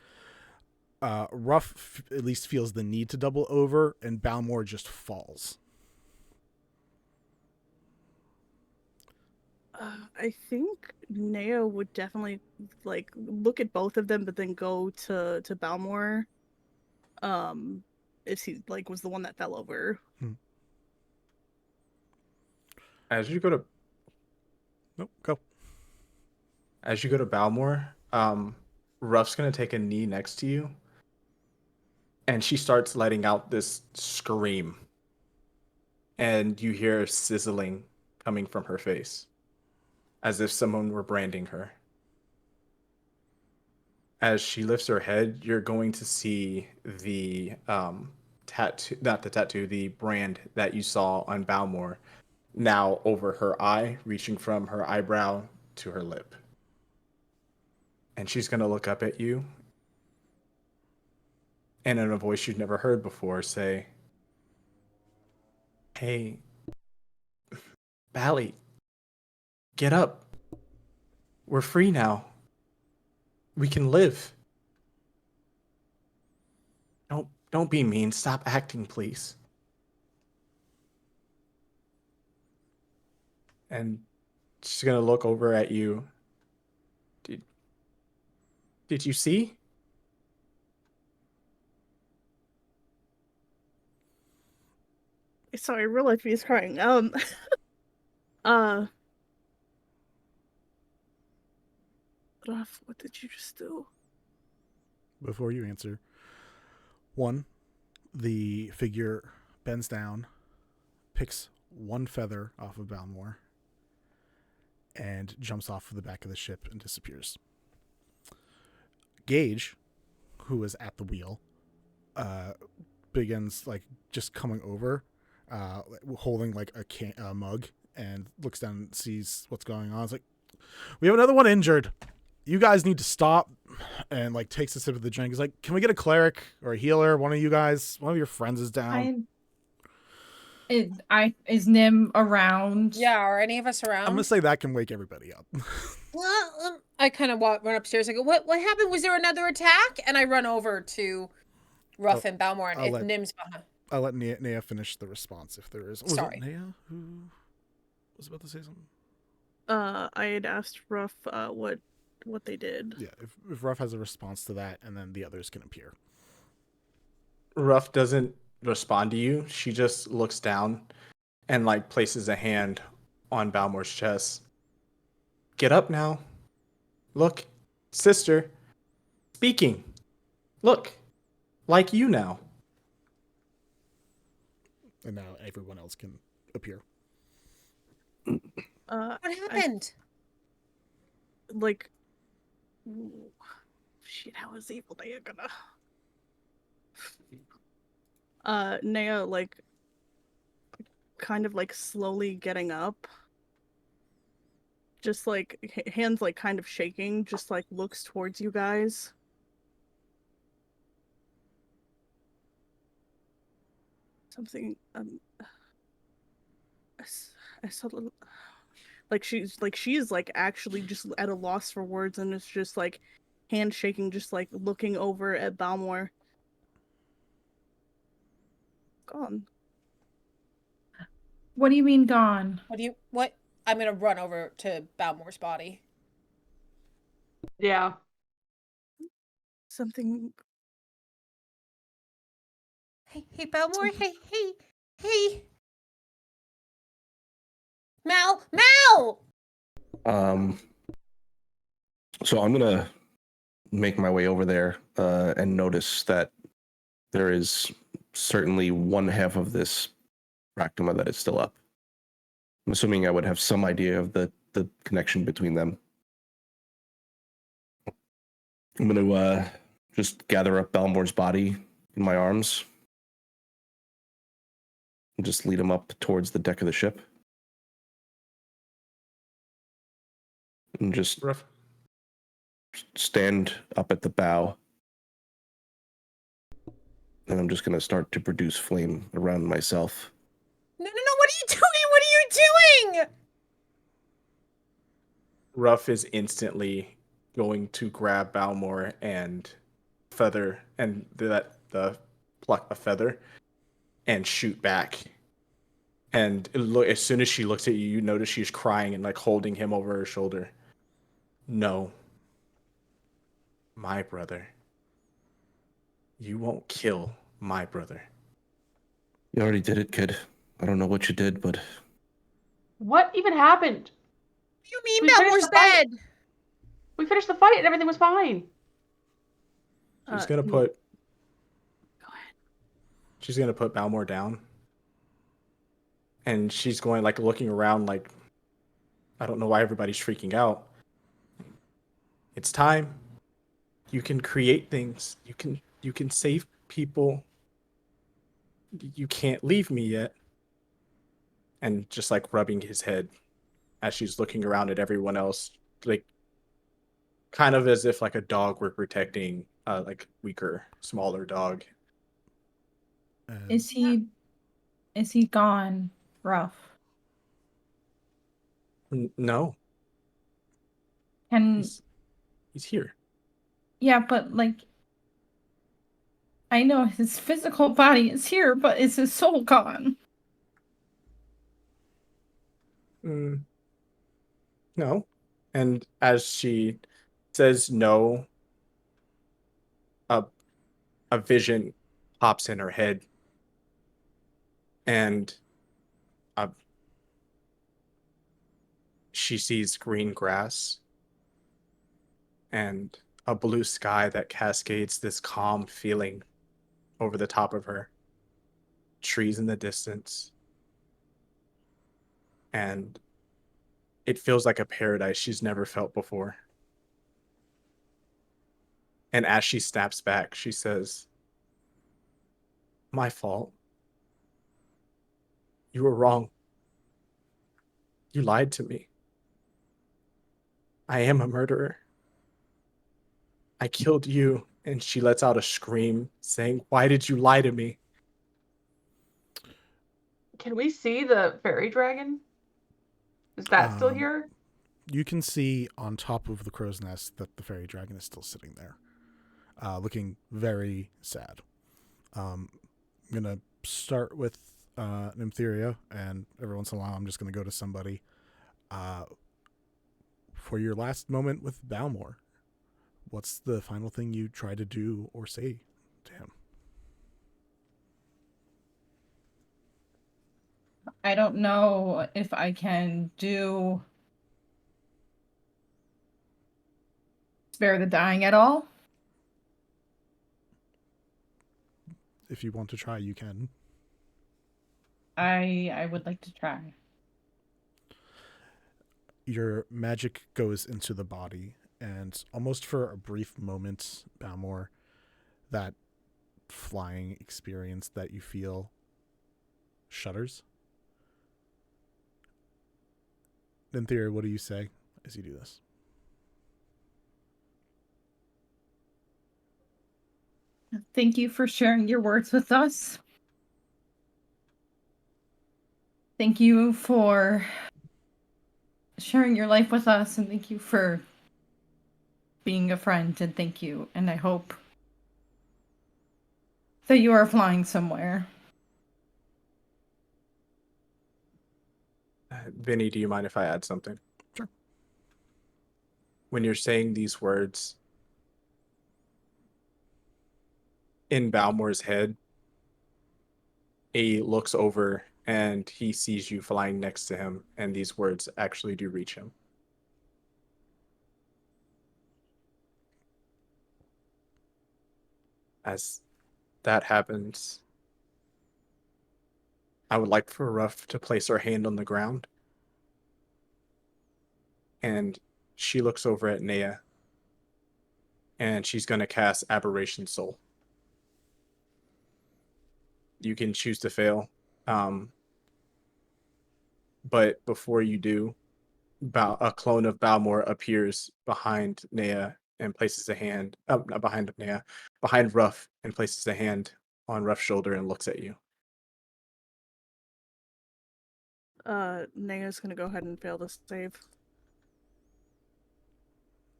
Ruff at least feels the need to double over, and Balmor just falls.
I think Nea would definitely like look at both of them, but then go to Balmor. If he like was the one that fell over.
As you go to
go.
As you go to Balmor, Ruff's gonna take a knee next to you, and she starts letting out this scream, and you hear sizzling coming from her face, as if someone were branding her. As she lifts her head, you're going to see the tattoo, not the tattoo, the brand that you saw on Balmor, now over her eye, reaching from her eyebrow to her lip. And she's going to look up at you and in a voice you've never heard before say, "Hey, Bally, get up. We're free now. We can live. Don't be mean. Stop acting, please." And she's gonna look over at you. Did you see?
Sorry, real life is crying. Ruff, what did you just do?
Before you answer, one, the figure bends down, picks one feather off of Balmor, and jumps off of the back of the ship and disappears. Gage, who is at the wheel, begins like just coming over, holding like a mug, and looks down and sees what's going on. It's like, "We have another one injured. You guys need to stop." And like takes a sip of the drink. He's like, "Can we get a cleric or a healer? One of you guys, one of your friends is down."
Is Nim around?
Yeah, are any of us around?
I'm gonna say that can wake everybody up.
Well, I kind of run upstairs. I go, "What happened? Was there another attack?" And I run over to Ruff and Balmor, and if Nim's behind.
I'll let Nea finish the response if there is.
Sorry.
Was it Nea who was about to say something?
I had asked Ruff what they did.
Yeah, if Ruff has a response to that, and then the others can appear.
Ruff doesn't respond to you. She just looks down and like places a hand on Balmor's chest. "Get up now. Look, sister. Speaking. Look. Like you now."
And now everyone else can appear.
What happened?
Shit, how is evil Nea gonna... Nea, like, kind of, like, slowly getting up. Just, like, hands, like, kind of shaking, just, like, looks towards you guys. Something, I saw, like, she's like actually just at a loss for words, and it's just like hand shaking, just like looking over at Balmor. Gone.
What do you mean gone?
What? I'm gonna run over to Balmor's body.
Yeah.
Something.
Hey, Balmor. Hey. Mal.
So I'm gonna make my way over there and notice that there is certainly one half of this Fractima that is still up. I'm assuming I would have some idea of the connection between them. I'm gonna just gather up Balmor's body in my arms and just lead him up towards the deck of the ship. And just stand up at the bow. And I'm just going to start to produce flame around myself.
No, what are you doing?
Ruff is instantly going to grab Balmor and feather and pluck a feather and shoot back. And as soon as she looks at you, you notice she's crying and like holding him over her shoulder. "No, my brother. You won't kill my brother."
You already did it, kid. I don't know what you did, but...
What even happened?
What do you mean Balmor's dead?
We finished the fight and everything was fine.
She's gonna put... Go ahead. She's gonna put Balmor down. And she's going like looking around like, I don't know why everybody's freaking out. It's time. You can create things. You can save people. you can't leave me yet. And just like rubbing his head as she's looking around at everyone else, like kind of as if like a dog were protecting like weaker, smaller dog.
Is he gone, Ruff?
No,
Can
he's here.
Yeah, but like I know his physical body is here, but is his soul gone?
No. And as she says no, a vision pops in her head, and she sees green grass and a blue sky that cascades this calm feeling over the top of her. Trees in the distance. And it feels like a paradise she's never felt before. And as she snaps back, she says, "My fault. You were wrong. You lied to me. I am a murderer. I killed you." And she lets out a scream saying, "Why did you lie to me?"
Can we see the fairy dragon? Is that still here?
You can see on top of the crow's nest that the fairy dragon is still sitting there, looking very sad. I'm going to start with Nymtheria, and every once in a while I'm just going to go to somebody. For your last moment with Balmor, what's the final thing you try to do or say to him?
I don't know if I can do spare the dying at all.
If you want to try, you can.
I would like to try.
Your magic goes into the body, and almost for a brief moment, Balmor, that flying experience that you feel shudders. In theory, what do you say as you do this?
Thank you for sharing your words with us. Thank you for sharing your life with us, and thank you for being a friend, and thank you. And I hope that you are flying somewhere.
Vinny, do you mind if I add something?
Sure.
When you're saying these words, in Balmor's head, he looks over and he sees you flying next to him, and these words actually do reach him. As that happens, I would like for Ruff to place her hand on the ground. And she looks over at Nea, and she's going to cast Aberration Soul. You can choose to fail. But before you do, a clone of Balmor appears behind Nea and places a hand, not behind Nea, behind Ruff, and places a hand on Ruff's shoulder and looks at you.
Nea's gonna go ahead and fail the save.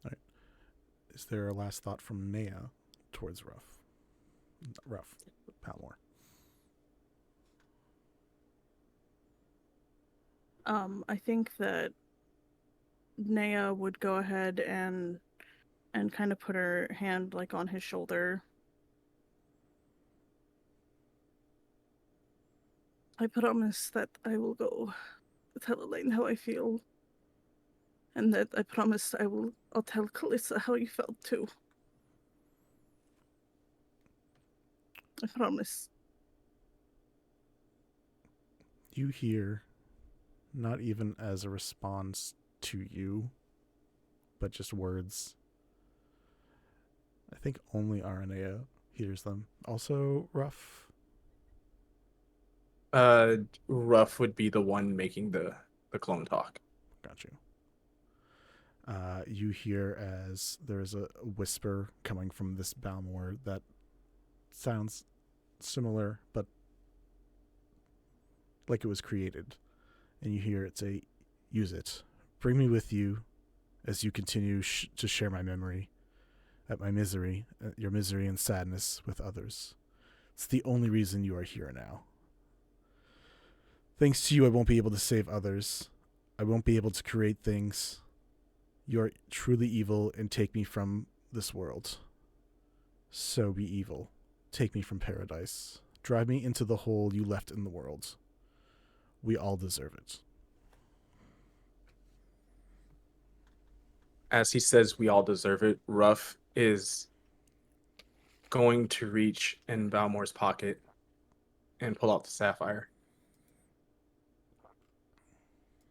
All right. Is there a last thought from Nea towards Ruff? Ruff, Balmor.
I think that Nea would go ahead and kind of put her hand like on his shoulder. I promise that I will go tell Elaine how I feel. And that I promise I'll tell Kalissa how you felt too. I promise.
You hear, not even as a response to you, but just words. I think only Aranea hears them. Also, Ruff,
Ruff would be the one making the clone talk.
Got you. You hear as there's a whisper coming from this Balmor that sounds similar, but like it was created. And you hear it say, "Use it. Bring me with you as you continue to share my memory, your misery and sadness with others. It's the only reason you are here now. Thanks to you, I won't be able to save others. I won't be able to create things. You are truly evil and take me from this world. So be evil. Take me from paradise. Drive me into the hole you left in the world. We all deserve it."
As he says, "We all deserve it," Ruff is going to reach in Balmor's pocket and pull out the sapphire.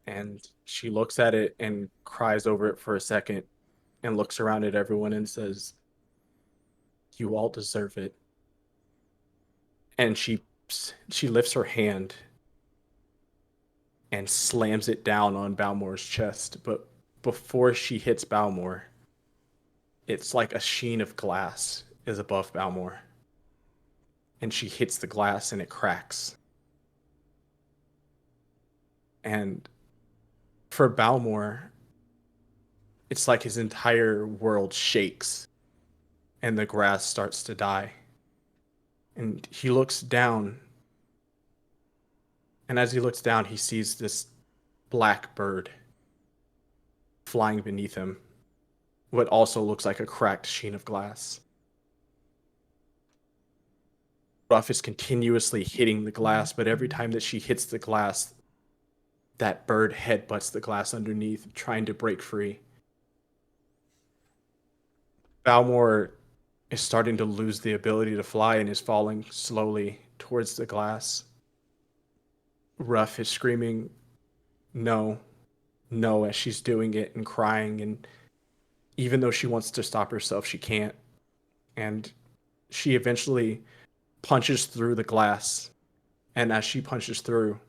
And she looks at it and cries over it for a second and looks around at everyone and says, "You all deserve it." And she lifts her hand and slams it down on Balmor's chest. But before she hits Balmor, it's like a sheen of glass is above Balmor. And she hits the glass and it cracks. And for Balmor, it's like his entire world shakes and the grass starts to die. And he looks down. And as he looks down, he sees this black bird flying beneath him, what also looks like a cracked sheen of glass. Ruff is continuously hitting the glass, but every time that she hits the glass, that bird headbutts the glass underneath, trying to break free. Balmor is starting to lose the ability to fly and is falling slowly towards the glass. Ruff is screaming, "No, no," as she's doing it and crying. And even though she wants to stop herself, she can't. And she eventually punches through the glass. And as she punches through,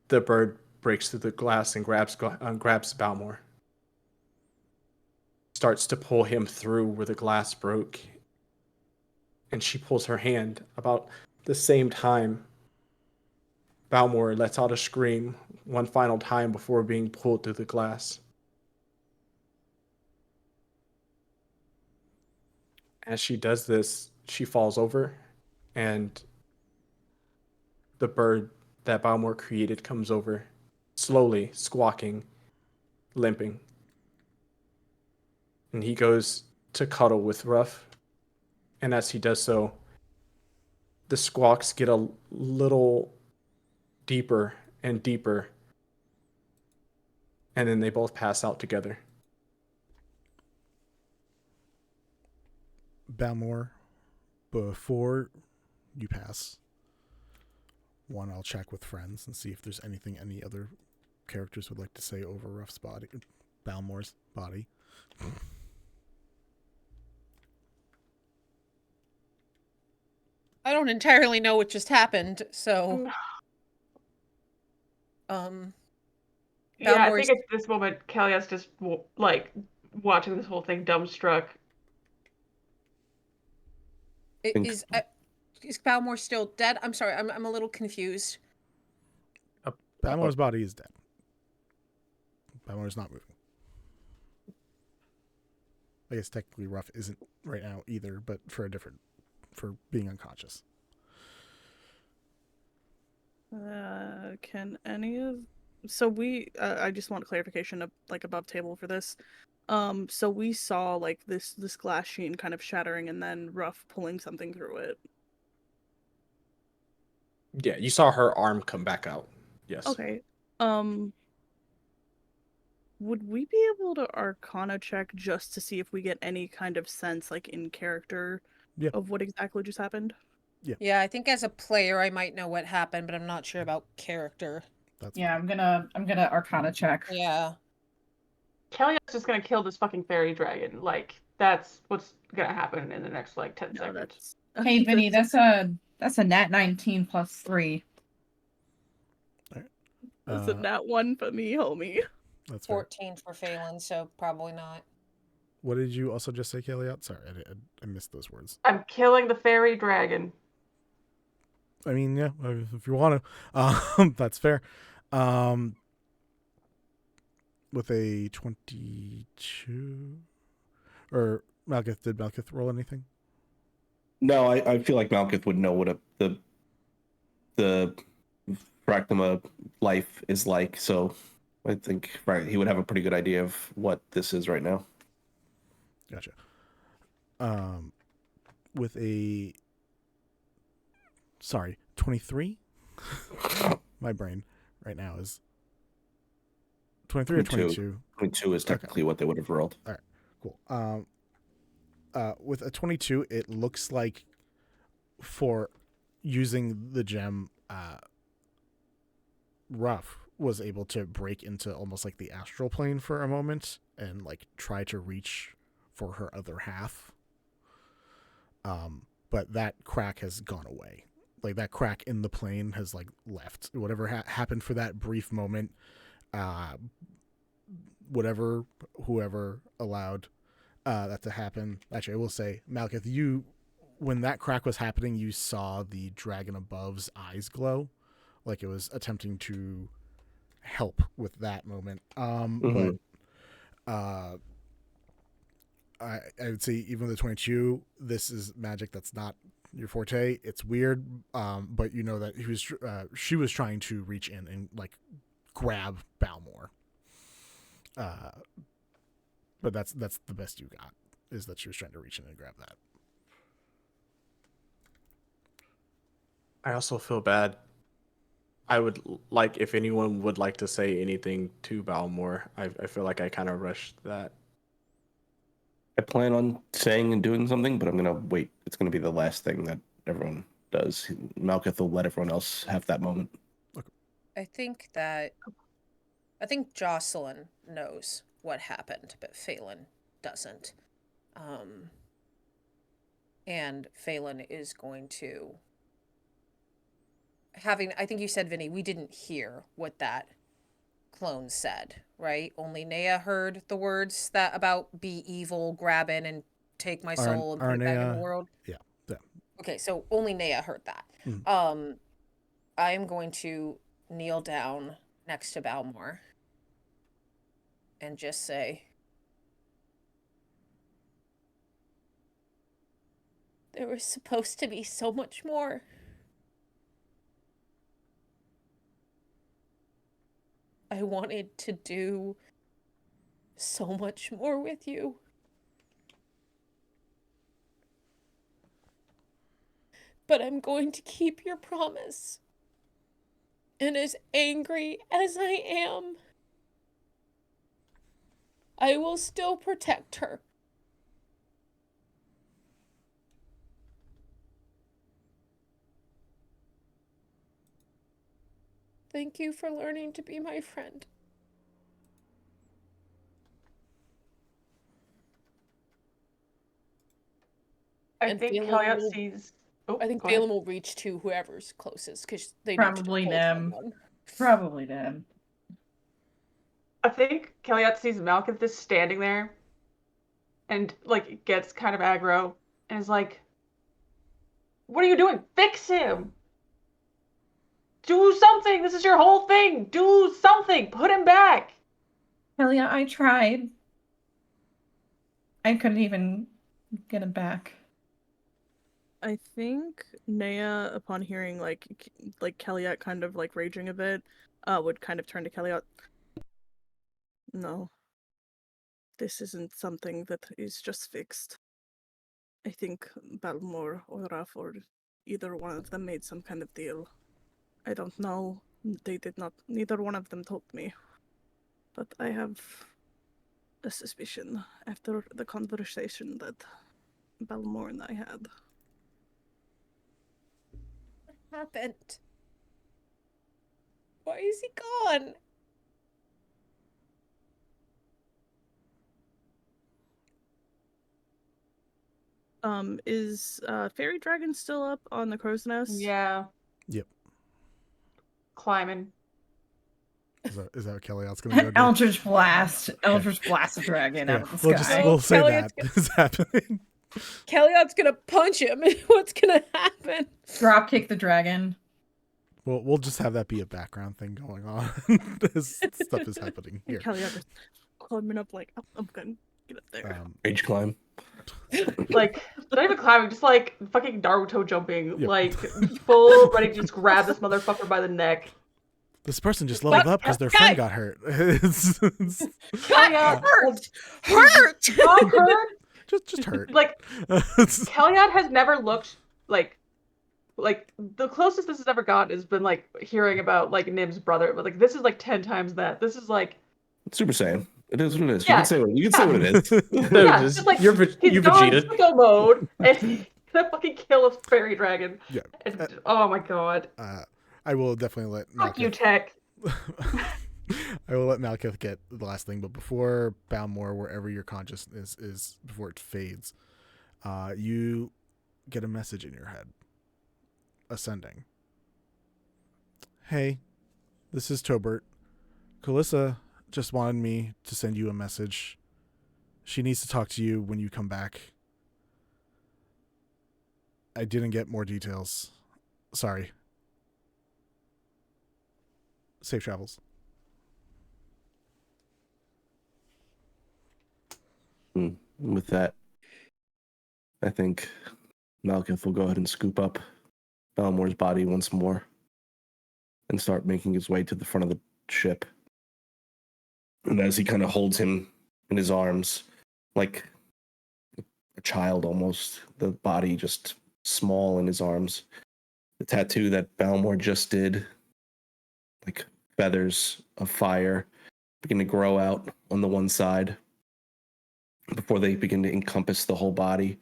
the bird breaks through the glass and grabs Balmor. Starts to pull him through where the glass broke. And she pulls her hand. About the same time, Balmor lets out a scream one final time before being pulled through the glass. As she does this, she falls over, and the bird that Balmor created comes over, slowly, squawking, limping. And he goes to cuddle with Ruff, and as he does so, the squawks get a little deeper and deeper, and then they both pass out together.
Balmor, before you pass, I'll check with friends and see if there's anything any other characters would like to say over Ruff's body, Balmor's body.
I don't entirely know what just happened, so
Yeah, I
Balmor's-
think at this moment, Kelliat's just like watching this whole thing dumbstruck.
Is Balmor still dead? I'm sorry, I'm a little confused.
Balmor's body is dead. Balmor's not moving. I guess technically Ruff isn't right now either, but for being unconscious.
Can any of... So we... I just want clarification of, like, above table for this. So we saw, like, this glass sheen kind of shattering and then Ruff pulling something through it.
Yeah, you saw her arm come back out. Yes.
Okay. Would we be able to Arcana check just to see if we get any kind of sense, like, in character of what exactly just happened?
Yeah, I think as a player I might know what happened, but I'm not sure about character.
Yeah, I'm gonna Arcana check.
Yeah.
Kelliat's just gonna kill this fucking fairy dragon. Like, that's what's gonna happen in the next, like, 10 seconds.
Hey, Vinny, that's a nat 19 plus 3.
That's a nat 1 for me, homie.
That's fair.
14 for Phailyn, so probably not.
What did you also just say, Kelliat? Sorry, I missed those words.
I'm killing the fairy dragon.
I mean, yeah, if you want to, that's fair. With a 22, or Malkith, did Malkith roll anything?
No, I feel like Malkith would know what the Fractima life is like, so I think he would have a pretty good idea of what this is right now.
Gotcha. With a 23. My brain right now is 23 or 22.
22 is technically what they would have rolled.
All right, cool. With a 22, it looks like for using the gem, Ruff was able to break into almost like the astral plane for a moment and like try to reach for her other half. But that crack has gone away. Like that crack in the plane has like left. Whatever happened for that brief moment, whoever allowed that to happen. Actually, I will say, Malkith, when that crack was happening, you saw the dragon above's eyes glow, like it was attempting to help with that moment. But I would say even with the 22, this is magic that's not your forte. It's weird, but you know that she was trying to reach in and like grab Balmor. But that's the best you got, is that she was trying to reach in and grab that.
I also feel bad. I would like if anyone would like to say anything to Balmor. I feel like I kind of rushed that.
I plan on saying and doing something, but I'm gonna wait. It's gonna be the last thing that everyone does. Malkith will let everyone else have that moment.
I think Jocelyn knows what happened, but Phailyn doesn't. And Phailyn is going to I think you said, Vinny, we didn't hear what that clone said, right? Only Nea heard the words that about be evil, grab in and take my soul and put it back in the world.
Yeah.
Okay, so only Nea heard that. I am going to kneel down next to Balmor and just say, there was supposed to be so much more. I wanted to do so much more with you. But I'm going to keep your promise. And as angry as I am, I will still protect her. Thank you for learning to be my friend.
I think Kelliat sees.
I think Phailyn will reach to whoever's closest because they
probably
need to
them. Probably them.
I think Kelliat sees Malkith just standing there, and like gets kind of aggro, and is like, "What are you doing? Fix him! Do something! This is your whole thing! Do something! Put him back!"
Kelliat, I tried. I couldn't even get him back.
I think Nea, upon hearing like Kelliat kind of like raging a bit, would kind of turn to Kelliat. No. This isn't something that is just fixed. I think Balmor or Ruff or either one of them made some kind of deal. I don't know. They did not. Neither one of them told me. But I have a suspicion after the conversation that Balmor and I had.
What happened? Why is he gone?
Is Fairy Dragon still up on the crow's nest?
Yeah.
Yep.
Climbing.
Is that what Kelliat's gonna go do?
Eldritch Blast a dragon out of the sky.
We'll say
Kelliat's
that is happening.
Kelliat's gonna punch him. What's gonna happen?
Drop kick the dragon.
We'll just have that be a background thing going on. This stuff is happening here.
Kelliat just climbing up like, oh, I'm gonna get up there.
Rage climb.
Like, not even climbing, just like fucking Naruto jumping, like full ready to just grab this motherfucker by the neck.
This person just leveled up because their friend got hurt.
Kelliat
hurt.
Not hurt.
Just hurt.
Like Kelliat has never looked like the closest this has ever gotten has been like hearing about like Nim's brother, but like this is like 10 times that. This is like
Super Saiyan. It is what it is.
Yeah.
You can say what it is.
yeah, just like
you're
he's going Sicko mode and he's gonna fucking kill a fairy dragon.
Yeah.
And, oh my god.
I will definitely let
Fuck you, Tech.
I will let Malekith get the last thing, but before Balmor, wherever your consciousness is, before it fades, you get a message in your head. Ascending. Hey, this is Tobert. Kalissa just wanted me to send you a message. She needs to talk to you when you come back. I didn't get more details. Sorry. Safe travels.
With that, I think Malekith will go ahead and scoop up Balmor's body once more and start making his way to the front of the ship. And as he kind of holds him in his arms, like a child almost, the body just small in his arms, the tattoo that Balmor just did, like feathers of fire, begin to grow out on the one side before they begin to encompass the whole body.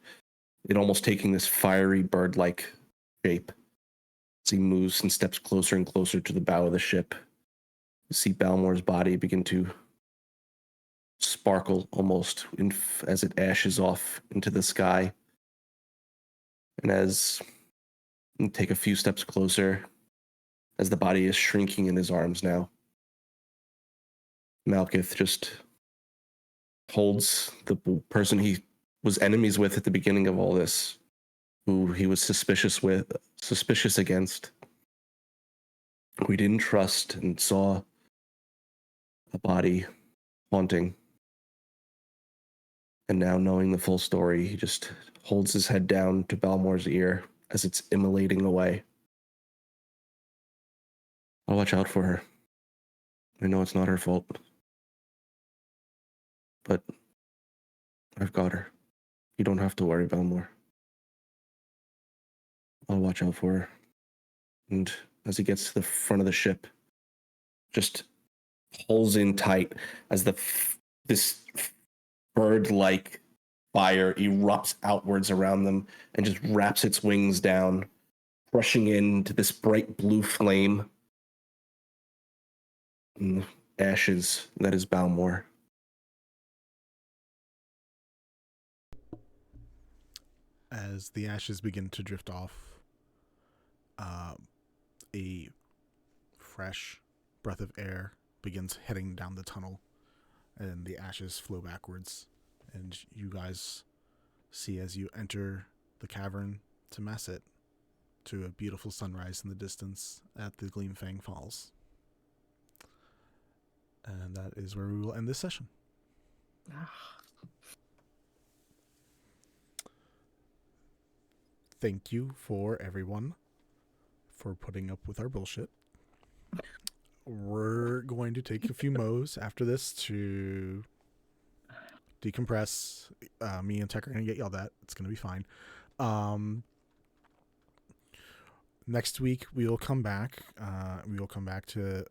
It almost taking this fiery bird-like shape. As he moves and steps closer and closer to the bow of the ship, you see Balmor's body begin to sparkle almost as it ashes off into the sky. And as you take a few steps closer, as the body is shrinking in his arms now, Malekith just holds the person he was enemies with at the beginning of all this, who he was suspicious against, who he didn't trust and saw a body haunting. And now, knowing the full story, he just holds his head down to Balmor's ear as it's immolating away. I'll watch out for her. I know it's not her fault. But I've got her. You don't have to worry, Balmor. I'll watch out for her. And as he gets to the front of the ship, just pulls in tight as this bird-like fire erupts outwards around them and just wraps its wings down, rushing into this bright blue flame. And the ashes that is Balmor.
As the ashes begin to drift off, a fresh breath of air begins heading down the tunnel, and the ashes flow backwards. And you guys see, as you enter the cavern to mass it, to a beautiful sunrise in the distance at the Gleamfang Falls. And that is where we will end this session. Thank you for everyone for putting up with our bullshit. We're going to take a few mo's after this to decompress. Me and Tech are going to get yelled at. It's going to be fine. Next week we will come back. We will come back to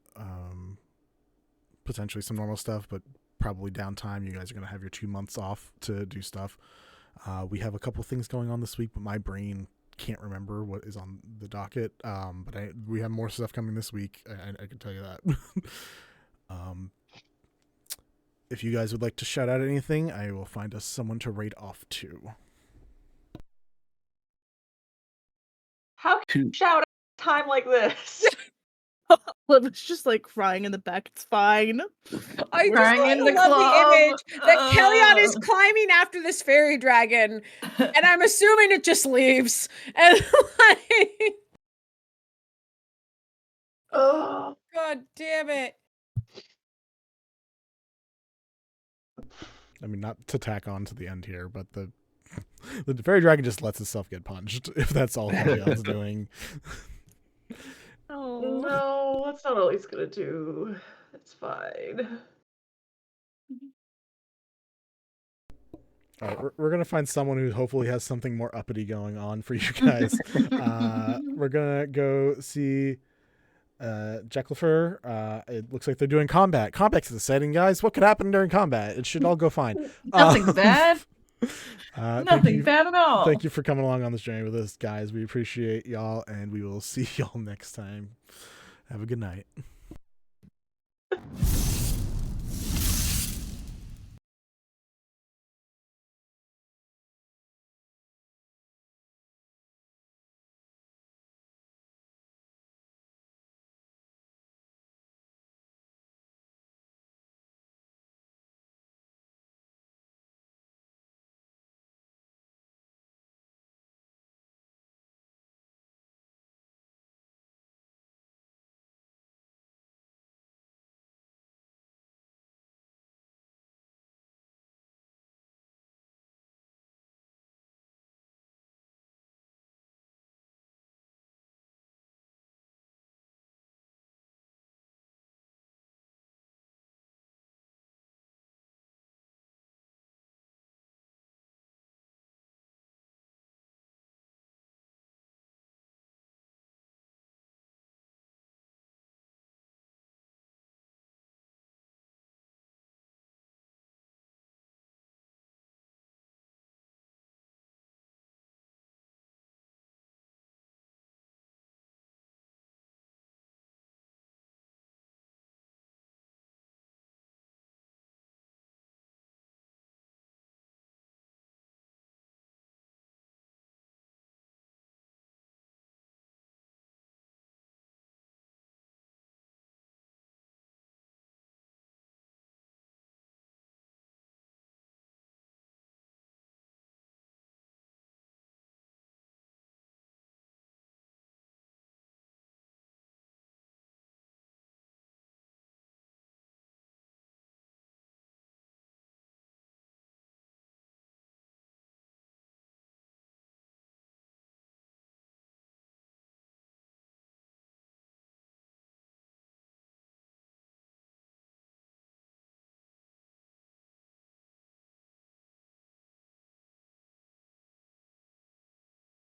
potentially some normal stuff, but probably downtime. You guys are going to have your 2 months off to do stuff. We have a couple things going on this week, but my brain can't remember what is on the docket. But we have more stuff coming this week. I can tell you that. If you guys would like to shout out anything, I will find us someone to raid off to.
How can you shout out a time like this?
Liv was just like crying in the back. It's fine.
I just
Crying
like
in the
love
club.
the image that Kelliat is climbing after this fairy dragon, and I'm assuming it just leaves. And like,
Oh,
God damn it!
I mean, not to tack on to the end here, but the fairy dragon just lets itself get punched. If that's all Kelliat's doing.
Oh
no, that's not all he's gonna do. It's fine.
All right, we're gonna find someone who hopefully has something more uppity going on for you guys. We're gonna go see Jekyllfer. It looks like they're doing combat. Combat's exciting, guys. What could happen during combat? It should all go fine.
Nothing bad. Nothing bad at all.
Thank you for coming along on this journey with us, guys. We appreciate y'all, and we will see y'all next time. Have a good night.